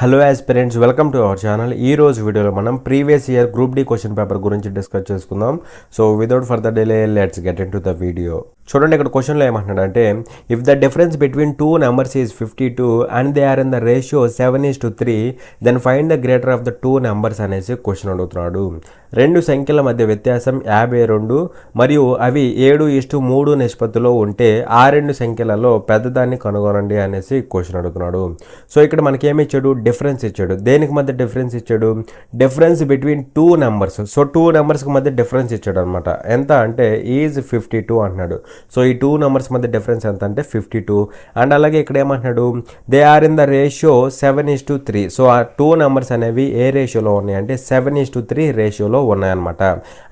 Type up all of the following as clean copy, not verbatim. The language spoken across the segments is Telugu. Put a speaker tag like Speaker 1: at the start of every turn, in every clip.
Speaker 1: Hello aspirants, welcome to our channel. ఈ రోజు వీడియోలో మనం previous year group D question paper గురించి డిస్కస్ చేసుకుందాం. So without further delay let's get into the video. చూడండి, ఇక్కడ క్వశ్చన్లో ఏమంటున్నాడంటే, if the difference between two numbers is 52 and they are in the ratio 7:3 then find the greater of the two numbers అనేసి క్వశ్చన్ అడుగుతున్నాడు. రెండు సంఖ్యల మధ్య వ్యత్యాసం 52 మరియు అవి 7:3 నిష్పత్తిలో ఉంటే ఆ రెండు సంఖ్యలలో పెద్దదాన్ని కనుగొనండి అనేసి క్వశ్చన్ అడుగుతున్నాడు. సో ఇక్కడ మనకేమి ఇచ్చాడు? డిఫరెన్స్ ఇచ్చాడు. దేనికి మధ్య డిఫరెన్స్ ఇచ్చాడు? Difference between two numbers. So two నెంబర్స్కి మధ్య డిఫరెన్స్ ఇచ్చాడు అనమాట. ఎంత అంటే ఈజ్ 52 అంటున్నాడు. సో ఈ టూ నెంబర్స్ మధ్య డిఫరెన్స్ ఎంత అంటే 52. అండ్ అలాగే ఇక్కడ ఏమంటున్నాడు? They are in the ratio 7:3. So ఆ టూ నెంబర్స్ అనేవి ఏ రేషియోలో ఉన్నాయి అంటే 7:3 రేషియోలో ఉన్నాయన్నమాట.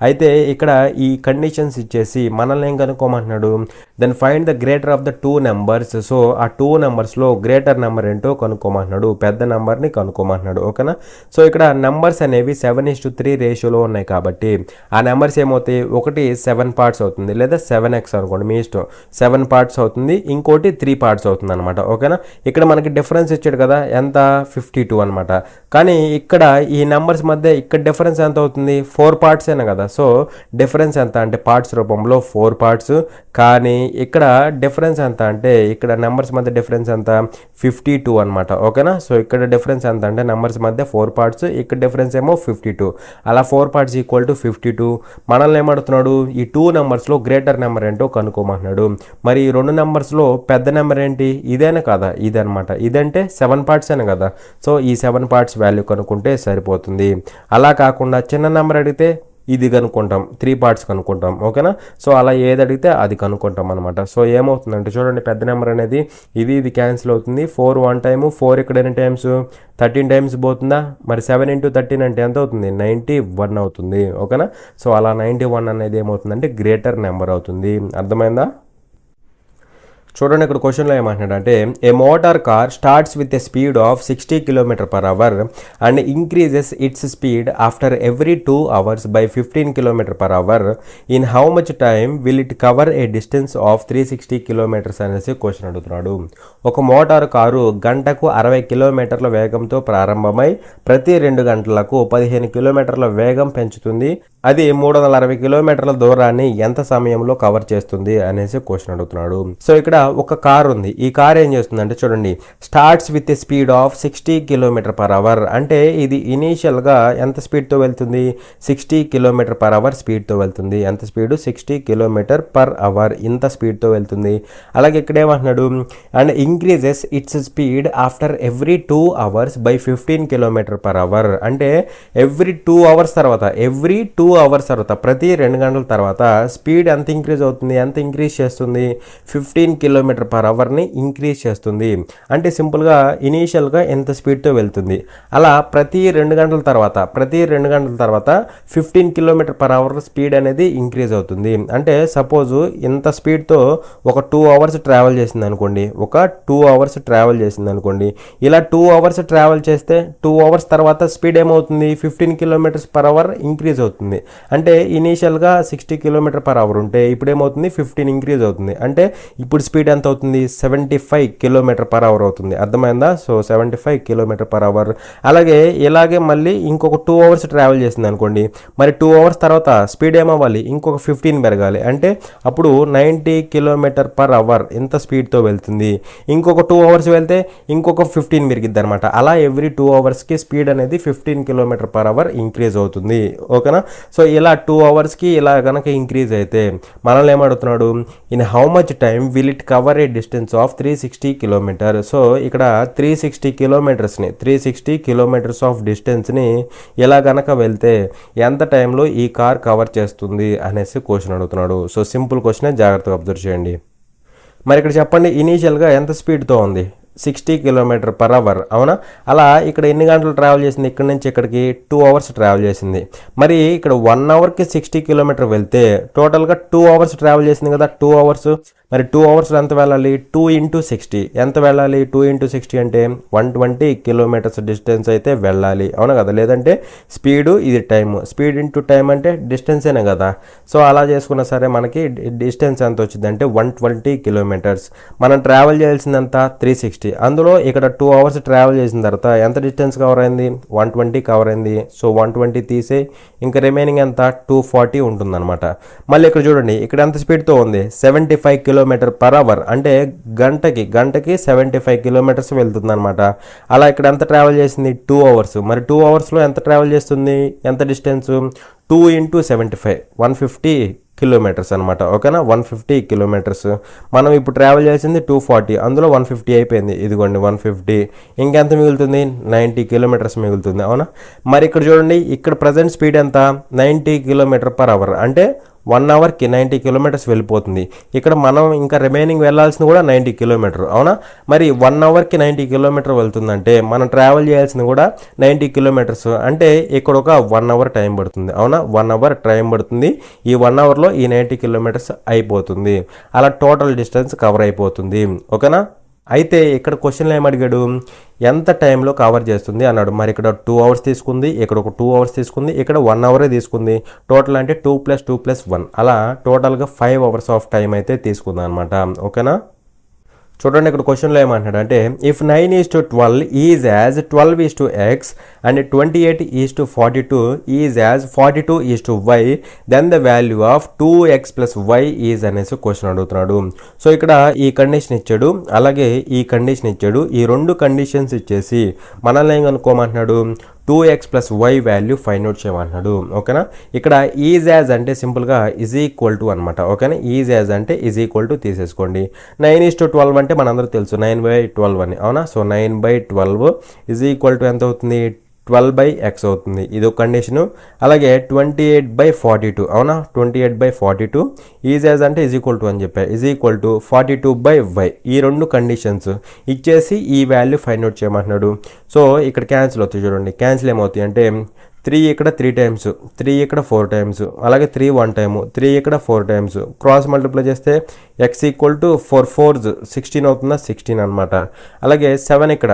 Speaker 1: అయితే ఇక్కడ ఈ కండిషన్స్ ఇచ్చేసి మనల్ని ఏం కనుక్కోమంటున్నాడు? Then find the greater of the two numbers. So ఆ టూ నెంబర్స్లో గ్రేటర్ నెంబర్ ఏంటో కనుక్కోమంటున్నాడు, పెద్ద నెంబర్ని కనుక్కోమంటున్నాడు. ఓకేనా? సో ఇక్కడ నెంబర్స్ అనేవి 7:3 రేషియోలో ఉన్నాయి కాబట్టి ఆ నెంబర్స్ ఏమవుతాయి? ఒకటి 7 పార్ట్స్ అవుతుంది, లేదా 7x అనుకోండి, మీ ఇష్టం. 7 పార్ట్స్ అవుతుంది, ఇంకోటి 3 పార్ట్స్ అవుతుంది అనమాట. ఓకేనా? ఇక్కడ మనకి డిఫరెన్స్ ఇచ్చాడు కదా, ఎంత? 52 అనమాట. కానీ ఇక్కడ ఈ నెంబర్స్ మధ్య ఇక్కడ డిఫరెన్స్ ఎంత అవుతుంది? 4 పార్ట్స్ అయినా కదా. సో డిఫరెన్స్ ఎంత అంటే పార్ట్స్ రూపంలో 4 పార్ట్స్. కానీ ఇక్కడ డిఫరెన్స్ ఎంత అంటే ఇక్కడ నెంబర్స్ మధ్య డిఫరెన్స్ ఎంత? 52 అనమాట. ఓకేనా? సో ఇక్కడ డిఫరెన్స్ ఎంత అంటే నెంబర్స్ మధ్య 4 పార్ట్స్, ఇక్కడ డిఫరెన్స్ ఏమో 52. అలా 4 పార్ట్స్ ఈక్వల్ టు 52. మనల్ని ఏమడుతున్నాడు? ఈ టూ నెంబర్స్లో గ్రేటర్ నెంబర్ ఏంటో కనుక్కోమంటున్నాడు. మరి ఈ రెండు నెంబర్స్లో పెద్ద నెంబర్ ఏంటి? ఇదేనా కదా? ఇదనమాట. ఇదంటే 7 పార్ట్స్ అయినా కదా. సో ఈ 7 పార్ట్స్ వాల్యూ కనుక్కుంటే సరిపోతుంది. అలా కాకుండా చిన్న నెంబర్ అడిగితే ఇది కనుక్కుంటాం, 3 పార్ట్స్ కనుక్కుంటాం. ఓకేనా? సో అలా ఏది అడిగితే అది కనుక్కుంటాం అనమాట. సో ఏమవుతుందంటే చూడండి, పెద్ద నెంబర్ అనేది ఇది క్యాన్సిల్ అవుతుంది. 4 1 టైము, 4 ఇక్కడ ఎన్ని టైమ్స్? 13 టైమ్స్ పోతుందా? మరి 7 × 13 అంటే ఎంత అవుతుంది? 91 అవుతుంది. ఓకేనా? సో అలా 91 అనేది ఏమవుతుందంటే గ్రేటర్ నెంబర్ అవుతుంది. అర్థమైందా? చూడండి, ఇక్కడ క్వశ్చన్లో ఏమంటున్నాడంటే, a motor car starts with a speed of 60 km/h and increases its speed after every 2 hours by 15 km/h. In how much time will it cover a distance of 360 km అనేసి క్వశ్చన్ అడుగుతున్నాడు. ఒక మోటారు కారు గంటకు 60 కిలోమీటర్ల వేగంతో ప్రారంభమై ప్రతి 2 గంటలకు 15 కిలోమీటర్ల వేగం పెంచుతుంది. అది 360 కిలోమీటర్ల దూరాన్ని ఎంత సమయంలో కవర్ చేస్తుంది అనేసి క్వశ్చన్ అడుగుతున్నాడు. సో ఇక్కడ ఒక కార్ ఉంది. ఈ కార్ ఏం చేస్తుందంటే చూడండి, starts with a speed of 60 km/h. అంటే ఇది ఇనీషియల్గా ఎంత స్పీడ్తో వెళ్తుంది? 60 km/h స్పీడ్తో వెళ్తుంది. ఎంత స్పీడ్? 60 km/h. ఇంత స్పీడ్తో వెళ్తుంది. అలాగే ఇక్కడ ఏమంటున్నాడు? And increases its speed after every 2 hours by 15 km/h. అంటే ఎవ్రీ 2 hours తర్వాత, ప్రతి 2 గంటల తర్వాత స్పీడ్ ఎంత ఇంక్రీజ్ అవుతుంది? ఎంత ఇంక్రీజ్ చేస్తుంది? 15 km/h ఇంక్రీజ్ చేస్తుంది. అంటే సింపుల్గా ఇనీషియల్గా ఎంత స్పీడ్తో వెళ్తుంది, అలా ప్రతి 2 గంటల తర్వాత 15 km/h స్పీడ్ అనేది ఇంక్రీజ్ అవుతుంది. అంటే సపోజ్ ఇంత స్పీడ్తో ఒక 2 hours ట్రావెల్ చేసింది అనుకోండి, ఇలా 2 hours ట్రావెల్ చేస్తే 2 hours తర్వాత స్పీడ్ ఏమవుతుంది? 15 km/h ఇంక్రీజ్ అవుతుంది. అంటే ఇనీషియల్గా 60 km/h ఉంటే ఇప్పుడు ఏమవుతుంది? 15 ఇంక్రీజ్ అవుతుంది. అంటే ఇప్పుడు స్పీడ్ ఎంత అవుతుంది? 75 km/h అవుతుంది. అర్థమైందా? So 75 km/h. ఇలాగే మళ్ళీ ఇంకొక 2 hours ట్రావెల్ చేసింది అనుకోండి, మరి 2 hours తర్వాత స్పీడ్ ఏమవ్వాలి? ఇంకొక 15 పెరగాలి. అంటే అప్పుడు 90 km/h ఇంత స్పీడ్తో వెళ్తుంది. ఇంకొక 2 hours వెళ్తే ఇంకొక 15 పెరిగిద్ది అనమాట. అలా ఎవ్రీ 2 hours స్పీడ్ అనేది 15 km/h ఇంక్రీజ్ అవుతుంది. ఓకేనా? సో ఇలా 2 hours ఇలా కనుక ఇంక్రీజ్ అయితే మనల్ని ఏమడుగుతున్నాడు? In how much time will it cover a distance of 360 km. So ఇక్కడ 360 కిలోమీటర్స్ ఆఫ్ డిస్టెన్స్ని ఇలా కనుక వెళ్తే ఎంత టైంలో ఈ కార్ కవర్ చేస్తుంది అనేసి క్వశ్చన్ అడుగుతున్నాడు. సో సింపుల్ క్వశ్చనే, జాగ్రత్తగా అబ్జర్వ్ చేయండి. మరి ఇక్కడ చెప్పండి, ఇనీషియల్గా ఎంత స్పీడ్తో ఉంది? 60 km/h. అవునా? అలా ఇక్కడ ఎన్ని గంటలు ట్రావెల్ చేసింది? ఇక్కడ నుంచి ఇక్కడికి 2 hours ట్రావెల్ చేసింది. మరి ఇక్కడ 1 hourకి 60 km వెళ్తే టోటల్గా 2 hours ట్రావెల్ చేసింది కదా. 2 hours మరి 2 అవర్స్లో ఎంత వెళ్ళాలి? 2 × 60 ఎంత వెళ్ళాలి? 2 × 60 అంటే 120 కిలోమీటర్స్ డిస్టెన్స్ అయితే వెళ్ళాలి, అవునా కదా? లేదంటే స్పీడు, ఇది టైము, స్పీడ్ ఇంటూ టైం అంటే డిస్టెన్సేనే కదా. సో అలా చేసుకున్నా సరే మనకి డిస్టెన్స్ ఎంత వచ్చింది అంటే 120 కిలోమీటర్స్. మనం ట్రావెల్ చేయాల్సిందంత 360. అందులో ఇక్కడ 2 అవర్స్ ట్రావెల్ చేసిన తర్వాత ఎంత డిస్టెన్స్ కవర్ అయింది? 120 కవర్ అయింది. సో 120 తీసే ఇంకా రిమైనింగ్ ఎంత? 240 ఉంటుందన్నమాట. మళ్ళీ ఇక్కడ చూడండి, ఇక్కడ ఎంత స్పీడ్తో ఉంది? 75 km/h, అంటే గంటకి 75 కిలోమీటర్స్ వెళ్తుంది అనమాట. అలా ఇక్కడ ఎంత ట్రావెల్ చేసింది? 2 అవర్స్. మరి 2 అవర్స్లో ఎంత ట్రావెల్ చేస్తుంది? ఎంత డిస్టెన్స్? 2 × 75 150 కిలోమీటర్స్ అనమాట, ఓకేనా? 150 కిలోమీటర్స్. మనం ఇప్పుడు ట్రావెల్ చేసింది 240, అందులో 150 అయిపోయింది, ఇదిగోండి 150. ఇంకెంత మిగులుతుంది? 90 కిలోమీటర్స్ మిగులుతుంది, అవునా? మరి ఇక్కడ చూడండి, ఇక్కడ ప్రజెంట్ స్పీడ్ ఎంత? 90 km/h, అంటే 1 అవర్కి 90 కిలోమీటర్స్ వెళ్ళిపోతుంది. ఇక్కడ మనం ఇంకా రిమైనింగ్ వెళ్ళాల్సింది కూడా 90 కిలోమీటర్, అవునా? మరి 1 అవర్కి 90 కిలోమీటర్ వెళ్తుందంటే మనం ట్రావెల్ చేయాల్సింది కూడా 90 కిలోమీటర్స్, అంటే ఇక్కడ ఒక 1 అవర్ టైం పడుతుంది, అవునా? 1 అవర్ టైం పడుతుంది. ఈ 1 అవర్లో ఈ 90 కిలోమీటర్స్ అయిపోతుంది. అలా టోటల్ డిస్టెన్స్ కవర్ అయిపోతుంది, ఓకేనా? అయితే ఇక్కడ క్వశ్చన్లో ఏమడిగాడు? ఎంత టైంలో కవర్ చేస్తుంది అన్నాడు. మరి ఇక్కడ 2 అవర్స్ తీసుకుంది, ఇక్కడ ఒక 2 అవర్స్ తీసుకుంది, ఇక్కడ 1 అవరే తీసుకుంది. టోటల్ అంటే 2 + 2 + 1, అలా టోటల్గా 5 అవర్స్ ఆఫ్ టైం అయితే తీసుకుంది అనమాట, ఓకేనా? చూడండి, ఇక్కడ క్వశ్చన్లో ఏమంటున్నాడు అంటే if 9:12 is as 12:x and 28:42 is as 42:y then the value of 2x + y is అనేసి క్వశ్చన్ అడుగుతున్నాడు. సో ఇక్కడ ఈ కండిషన్ ఇచ్చాడు, అలాగే ఈ కండిషన్ ఇచ్చాడు. ఈ రెండు కండిషన్స్ ఇచ్చేసి మనల్ని ఏం కనుక్కోమంటున్నాడు? 2x + y value find out చేయమంటున్నాడు, ఓకేనా? ఇక్కడ ఈజ్ యాజ్ అంటే సింపుల్గా ఈజ్ ఈక్వల్ టు అనమాట, ఓకేనా? ఈజ్ యాజ్ అంటే ఈజ్ ఈక్వల్ టు తీసేసుకోండి. 9:12 అంటే మనందరూ తెలుసు 9/12 అని, అవునా? సో 9/12 ఈజ్ ఈక్వల్ టు ఎంత అవుతుంది? 12/x అవుతుంది, ఇది ఒక కండిషను. అలాగే 28/42, అవునా? 28/42 ఈజ్ యాజ్ అంటే ఈజ్ ఈక్వల్ టు అని చెప్పా, ఈజ్ ఈక్వల్ టు 42/y. ఈ రెండు కండిషన్స్ ఇచ్చేసి ఈ వాల్యూ ఫైండ్ అవుట్ చేయమంటున్నాడు. సో ఇక్కడ క్యాన్సిల్ అవుతాయి, చూడండి క్యాన్సిల్ ఏమవుతాయి అంటే 3 ఇక్కడ 3 టైమ్స్, 3 ఇక్కడ 4 టైమ్స్, అలాగే 3 1 టైము, 3 ఇక్కడ 4 టైమ్స్. క్రాస్ మల్టిప్లై చేస్తే x = 4 4s 16 అవుతుందా? 16 అనమాట. అలాగే 7 ఇక్కడ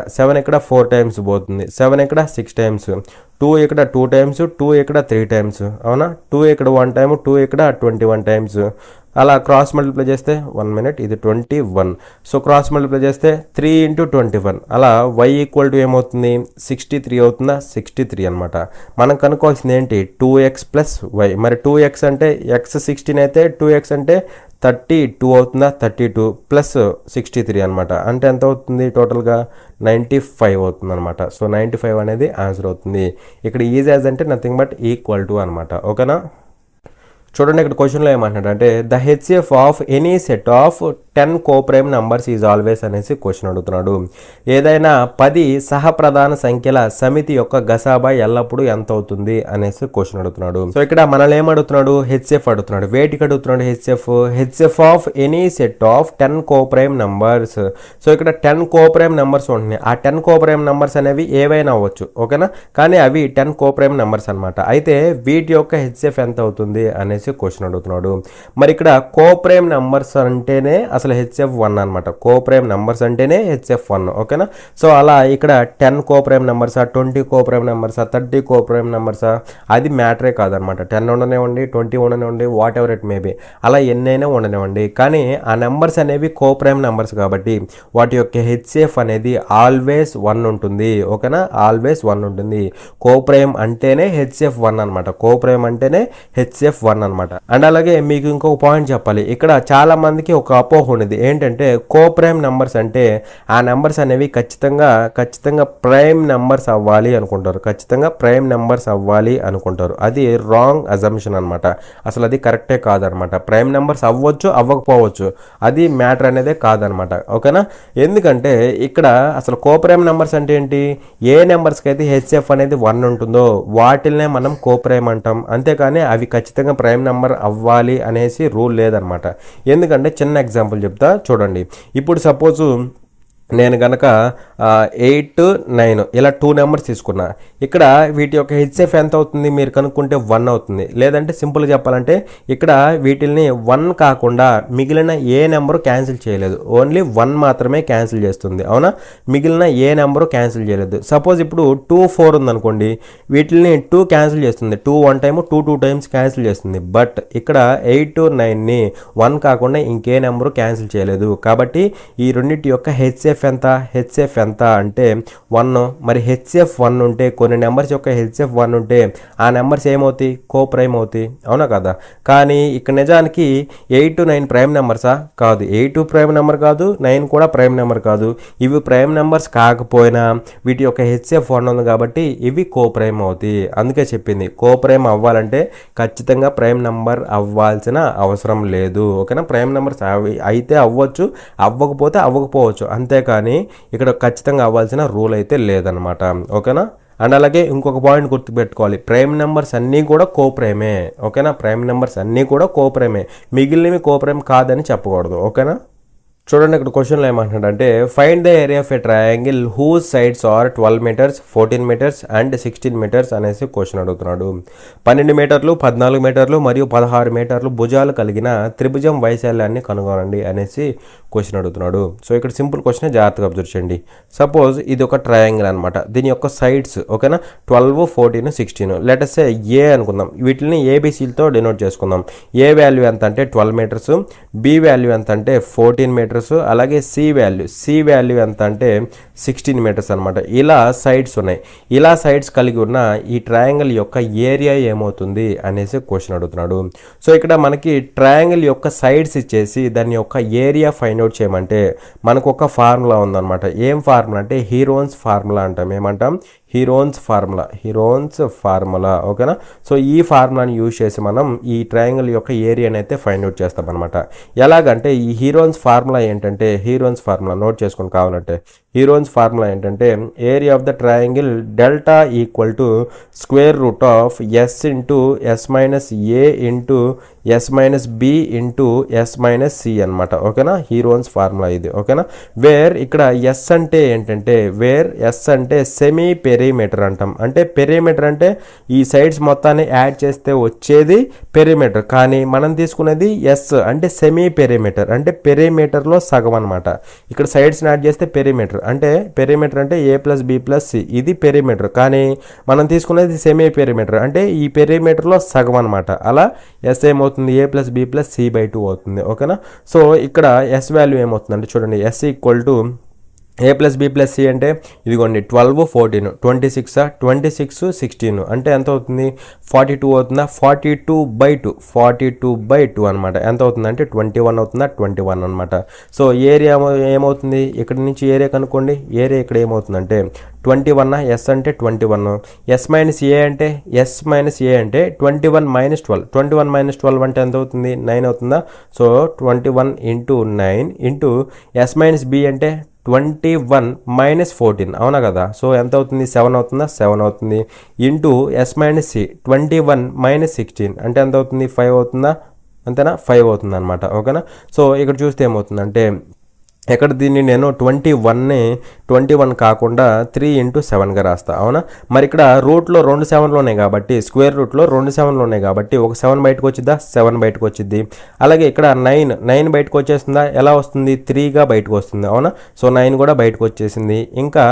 Speaker 1: 4 టైమ్స్ పోతుంది, 7 ఇక్కడ 6 టైమ్స్, 2 ఇక్కడ 2 టైమ్స్, 2 ఇక్కడ 3 టైమ్స్, అవునా? 2 ఇక్కడ 1 టైము, 2 ఇక్కడ 21 టైమ్స్. అలా క్రాస్ మల్టిప్లై చేస్తే 1 మినిట్, ఇది 21. సో క్రాస్ మల్టిప్లై చేస్తే 3 × 21, అలా y = ఏమవుతుంది? 63 అవుతుందా? 63 అనమాట. మనం కనుక్కోవాల్సింది ఏంటి? 2x + y. మరి 2x అంటే x 16 అయితే 2x అంటే 32 అవుతుందా? 32 + 63 అనమాట. అంటే ఎంత అవుతుంది? టోటల్గా 95 అవుతుంది అనమాట. సో 95 అనేది ఆన్సర్ అవుతుంది. ఇక్కడ ఈజ్ యాజ్ అంటే నథింగ్ బట్ ఈక్వల్ టు అనమాట, ఓకేనా? చూడండి, ఇక్కడ క్వశ్చన్లో ఏమంటున్నాడు అంటే the HF of any set of 10 coprime numbers is always అనేసి క్వశ్చన్ అడుగుతున్నాడు. ఏదైనా 10 సహప్రధాన సంఖ్యల సమితి యొక్క గసాబా ఎల్లప్పుడూ ఎంత అవుతుంది అనేసి క్వశ్చన్ అడుగుతున్నాడు. సో ఇక్కడ మనల్ని ఏమడుగుతున్నాడు? హెచ్ఎఫ్ అడుగుతున్నాడు. వేటికి అడుగుతున్నాడు? HF of any set of 10 coprime numbers. So ఇక్కడ 10 కోప్రైమ్ నంబర్స్ ఉంటున్నాయి. ఆ 10 కోప్రైమ్ నంబర్స్ అనేవి ఏవైనా అవ్వచ్చు, ఓకేనా? కానీ అవి 10 కోప్రైమ్ నంబర్స్ అనమాట. అయితే వీటి యొక్క హెచ్ఎఫ్ ఎంత అవుతుంది అనేసి క్వశ్చన్ అడుగుతున్నాడు. మరి ఇక్కడ కోప్రైమ్ నంబర్స్ అంటేనే అసలు హెచ్ఎఫ్ 1 అనమాట. కోప్రైమ్ నంబర్స్ అంటేనే హెచ్ఎఫ్ 1, ఓకేనా? సో అలా ఇక్కడ 10 కోప్రైమ్ నంబర్సా, 20 కోప్రైమ్ నంబర్సా, 30 కోప్రైమ్ నంబర్సా, అది మ్యాటరే కాదనమాట. 10 ఉండనివ్వండి, 20 ఉండనివ్వండి, వాట్ ఎవర్ ఇట్ మేబీ, అలా ఎన్నైనా ఉండనివ్వండి. కానీ ఆ నెంబర్స్ అనేవి కోప్రైమ్ నెంబర్స్ కాబట్టి వాటి యొక్క హెచ్ఎఫ్ అనేది ఆల్వేస్ 1 ఉంటుంది, ఓకేనా? ఆల్వేస్ 1 ఉంటుంది. కోప్రైమ్ అంటేనే హెచ్ఎఫ్ 1 అనమాట. కోప్రైమ్ అంటేనే హెచ్ఎఫ్ 1 అనమాట. అండ్ అలాగే మీకు ఇంకొక పాయింట్ చెప్పాలి. ఇక్కడ చాలా మందికి ఒక అపోహ ఉండేది ఏంటంటే కోప్రైమ్ నెంబర్స్ అంటే ఆ నెంబర్స్ అనేవి ఖచ్చితంగా ప్రైమ్ నెంబర్స్ అవ్వాలి అనుకుంటారు. ఖచ్చితంగా ప్రైమ్ నెంబర్స్ అవ్వాలి అనుకుంటారు. అది రాంగ్ అజంప్షన్ అనమాట. అసలు అది కరెక్టే కాదనమాట. ప్రైమ్ నెంబర్స్ అవ్వచ్చు, అవ్వకపోవచ్చు, అది మ్యాటర్ అనేదే కాదనమాట, ఓకేనా? ఎందుకంటే ఇక్కడ అసలు కోప్రైమ్ నెంబర్స్ అంటే ఏంటి? ఏ నెంబర్స్కి అయితే హెచ్ఎఫ్ అనేది 1 ఉంటుందో వాటిల్నే మనం కోప్రైమ్ అంటాం. అంతేకాని అవి ఖచ్చితంగా ప్రైమ్ నెంబర్ అవ్వాలి అనేసి రూల్ లేదనమాట. ఎందుకంటే చిన్న ఎగ్జాంపుల్ చెప్తా చూడండి. ఇప్పుడు సపోజు నేను కనుక 8 9 ఇలా 2 నెంబర్స్ తీసుకున్నా. ఇక్కడ వీటి యొక్క హెచ్ఎఫ్ ఎంత అవుతుంది మీరు కనుక్కుంటే 1 అవుతుంది. లేదంటే సింపుల్గా చెప్పాలంటే ఇక్కడ వీటిల్ని 1 కాకుండా మిగిలిన ఏ నెంబరు క్యాన్సిల్ చేయలేదు, ఓన్లీ 1 మాత్రమే క్యాన్సిల్ చేస్తుంది. అవునా, మిగిలిన ఏ నెంబరు క్యాన్సిల్ చేయలేదు. సపోజ్ ఇప్పుడు 2 4 ఉందనుకోండి, వీటిని 2 క్యాన్సిల్ చేస్తుంది, 2 1 టైము 2 2 టైమ్స్ క్యాన్సిల్ చేస్తుంది. బట్ ఇక్కడ 8 9ని 1 కాకుండా ఇంకే నెంబరు క్యాన్సిల్ చేయలేదు. కాబట్టి ఈ రెండింటి యొక్క హెచ్ఎఫ్ ఎంత అంటే 1. మరి హెచ్ఎఫ్ 1 ఉంటే, కొన్ని నెంబర్స్ యొక్క హెచ్ఎఫ్ 1 ఉంటే ఆ నెంబర్స్ ఏమవుతాయి, కో ప్రైమ్ అవుతాయి. అవునా కదా. కానీ ఇక్కడ నిజానికి 8 9 ప్రైమ్ నెంబర్సా? కాదు. 8 ప్రైమ్ నెంబర్ కాదు, 9 కూడా ప్రైమ్ నెంబర్ కాదు. ఇవి ప్రైమ్ నెంబర్స్ కాకపోయినా వీటి యొక్క హెచ్ఎఫ్ 1 ఉంది కాబట్టి ఇవి కో ప్రైమ్ అవుతాయి. అందుకే చెప్పింది కో ప్రైమ్ అవ్వాలంటే ఖచ్చితంగా ప్రైమ్ నెంబర్ అవ్వాల్సిన అవసరం లేదు. ఓకేనా, ప్రైమ్ నెంబర్స్ అయితే అవ్వచ్చు, అవ్వకపోతే అవ్వకపోవచ్చు, అంతేకాని ఇక్కడ ఖచ్చితంగా అవ్వాల్సిన రూల్ అయితే లేదనమాట. ఓకేనా. అండ్ అలాగే ఇంకొక పాయింట్ గుర్తుపెట్టుకోవాలి, ప్రైమ్ నెంబర్స్ అన్నీ కూడా కో ప్రైమే. ఓకేనా, ప్రైమ్ నెంబర్స్ అన్నీ కూడా కో ప్రైమే, మిగిలినవి కో ప్రైమ్ కాదని చెప్పకూడదు. ఓకేనా. చూడండి ఇక్కడ క్వశ్చన్లో ఏమంటున్నాడంటే find the area of a triangle whose sides are 12 metres 14 metres and 16 metres అనేసి క్వశ్చన్ అడుగుతున్నాడు. 12 మీటర్లు 14 మీటర్లు మరియు 16 మీటర్లు భుజాలు కలిగిన త్రిభుజం వైశాల్యాన్ని కనుగొనండి అనేసి క్వశ్చన్ అడుగుతున్నాడు. సో ఇక్కడ సింపుల్ క్వశ్చన్, జాగ్రత్తగా అబ్జర్వ్ చేయండి. సపోజ్ ఇది ఒక ట్రయాంగిల్ అనమాట, దీని యొక్క సైడ్స్ ఓకేనా 12 14 16. లెటస్ ఏ అనుకుందాం, వీటిని ఏబిసిలతో డినోట్ చేసుకుందాం. ఏ వాల్యూ ఎంత అంటే 12 మీటర్స్, బి వాల్యూ ఎంత అంటే 14 మీటర్స్, అలాగే సి వాల్యూ ఎంత అంటే 16 మీటర్స్ అనమాట. ఇలా సైడ్స్ ఉన్నాయి. ఇలా సైడ్స్ కలిగి ఉన్న ఈ ట్రయాంగిల్ యొక్క ఏరియా ఏమవుతుంది అనేసి క్వశ్చన్ అడుగుతున్నాడు. సో ఇక్కడ మనకి ట్రయాంగిల్ యొక్క సైడ్స్ ఇచ్చేసి దాని యొక్క ఏరియా ఫైండ్ అవుట్ చేయమంటే మనకు ఒక ఫార్ములా ఉందన్నమాట. ఏం ఫార్ములా అంటే హీరోన్స్ ఫార్ములా అంటాం. ఏమంటాం? హీరోన్స్ ఫార్ములా. ఓకేనా. సో ఈ ఫార్ములాని యూజ్ చేసి మనం ఈ ట్రయాంగిల్ యొక్క ఏరియాని అయితే ఫైండ్ అవుట్ చేస్తాం అనమాట. ఎలాగంటే ఈ హీరోన్స్ ఫార్ములా ఏంటంటే, హీరోన్స్ ఫార్ములా నోట్ చేసుకొని కావాలంటే, హీరోన్స్ ఫార్ములా ఏంటంటే area of the triangle delta equal to square root of S into S minus A into S minus B into S minus C అనమాట. ఓకేనా, హీరోన్స్ ఫార్ములా ఇది. ఓకేనా, వేర్ ఇక్కడ ఎస్ అంటే ఏంటంటే, వేర్ ఎస్ అంటే సెమీ పెరిమీటర్ అంటాం. అంటే పెరిమీటర్ అంటే ఈ సైడ్స్ మొత్తాన్ని యాడ్ చేస్తే వచ్చేది పెరిమీటర్, కానీ మనం తీసుకునేది ఎస్ అంటే సెమీ పెరిమీటర్, అంటే పెరిమీటర్లో సగం అనమాట. ఇక్కడ సైడ్స్ని యాడ్ చేస్తే పెరిమీటర్, అంటే పెరిమీటర్ అంటే ఏ ప్లస్ బి ప్లస్ సి, ఇది పెరిమీటర్, కానీ మనం తీసుకునేది సెమీ పెరిమీటర్ అంటే ఈ పెరిమీటర్లో సగం అనమాట. అలా ఎస్ ఏమవుతుంది, A plus B plus C by 2 అవుతుంది. ఓకేనా. సో ఇక్కడ ఎస్ వాల్యూ ఏమవుతుంది అంటే చూడండి, S equal to A plus B plus C అంటే ఇదిగోండి 12 14 26 26 16 అంటే ఎంత అవుతుంది 42 అవుతుందా, 42/2 అనమాట. ఎంత అవుతుంది అంటే 21 అవుతుందా, 21 అనమాట. సో ఏరియా ఏమవుతుంది, ఇక్కడ నుంచి ఏరియా కనుక్కోండి. ఏరియా ఇక్కడ ఏమవుతుందంటే 21, ఎస్ అంటే 21, ఎస్ మైనస్ ఏ అంటే 21 మైనస్ 12, 21 మైనస్ 12 అంటే ఎంత అవుతుంది 9 అవుతుందా. So 21 into 9 into S minus B అంటే 21 మైనస్ 14 అవునా కదా. సో ఎంత అవుతుంది 7 అవుతుందా, 7 అవుతుంది into S minus C 21 minus 16 అంటే ఎంత అవుతుంది 5 అవుతుందా, అంతేనా 5 అవుతుంది అనమాట. ఓకేనా. సో ఇక్కడ చూస్తే ఏమవుతుందంటే ఇక్కడ దీన్ని నేను 21 కాకుండా 3 ఇంటూ 7గా రాస్తా. అవునా. మరి ఇక్కడ రూట్లో 2 7లు ఉన్నాయి కాబట్టి, స్క్వేర్ రూట్లో 2 7లు ఉన్నాయి కాబట్టి ఒక 7 బయటకు వచ్చిద్దా, 7 బయటకు వచ్చింది. అలాగే ఇక్కడ 9 బయటకు వచ్చేస్తుందా, ఎలా వస్తుంది 3గా బయటకు వస్తుంది. అవునా. సో 9 కూడా బయటకు వచ్చేసింది. ఇంకా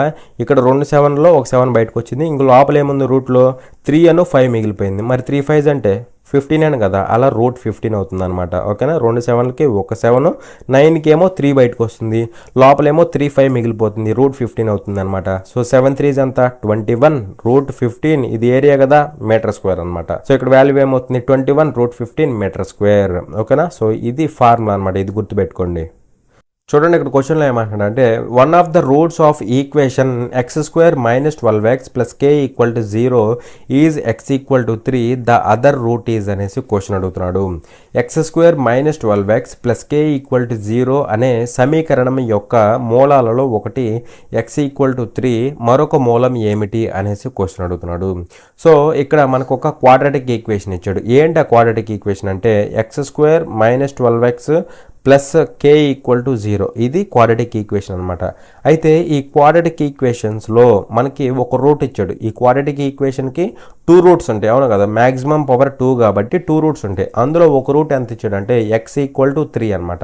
Speaker 1: ఇక్కడ 2 7లో ఒక 7 బయటకు వచ్చింది. ఇంక లోపల ఏముంది రూట్లో 3 అను 5 మిగిలిపోయింది. మరి 3 5 అంటే 15 కదా, అలా రూట్ 15 అవుతుంది అనమాట. ఓకేనా. 2 7లకి ఒక 7, 9కి ఏమో 3 బయటకు వస్తుంది, లోపలేమో 3 5 మిగిలిపోతుంది, రూట్ 15 అవుతుంది అనమాట. సో 7 3 ఎంత 21 రూట్ 15, ఇది ఏరియా కదా మీటర్ స్క్వేర్ అనమాట. సో ఇక్కడ వాల్యూ ఏమవుతుంది 21 రూట్ 15 మీటర్ స్క్వేర్. ఓకేనా. సో ఇది ఫార్ములా అనమాట, ఇది గుర్తుపెట్టుకోండి. చూడండి ఇక్కడ క్వశ్చన్లో ఏమంటున్నాడంటే one of the roots of equation x² minus 12x plus k equal to 0 is x equal to 3 the other root is అనేసి క్వశ్చన్ అడుగుతున్నాడు. x² minus 12x plus k equal to 0 అనే సమీకరణం యొక్క మూలాలలో ఒకటి x ఈక్వల్ టు 3, మరొక మూలం ఏమిటి అనేసి క్వశ్చన్ అడుగుతున్నాడు. సో ఇక్కడ మనకు ఒక క్వాడ్రాటిక్ ఈక్వేషన్ ఇచ్చాడు. ఏంటి ఆ క్వాడ్రాటిక్ ఈక్వేషన్ అంటే x² minus 12x plus K equal to 0. ఇది క్వాడ్రాటిక్ ఈక్వేషన్ అనమాట. అయితే ఈ క్వాడ్రాటిక్ ఈక్వేషన్స్లో మనకి ఒక రూట్ ఇచ్చాడు. ఈ క్వాడ్రాటిక్ ఈక్వేషన్కి 2 రూట్స్ ఉంటాయి, అవును కదా, మ్యాక్సిమం పవర్ 2 కాబట్టి 2 రూట్స్ ఉంటాయి. అందులో ఒక రూట్ ఎంత ఇచ్చాడు అంటే ఎక్స్ ఈక్వల్ టు 3 అనమాట.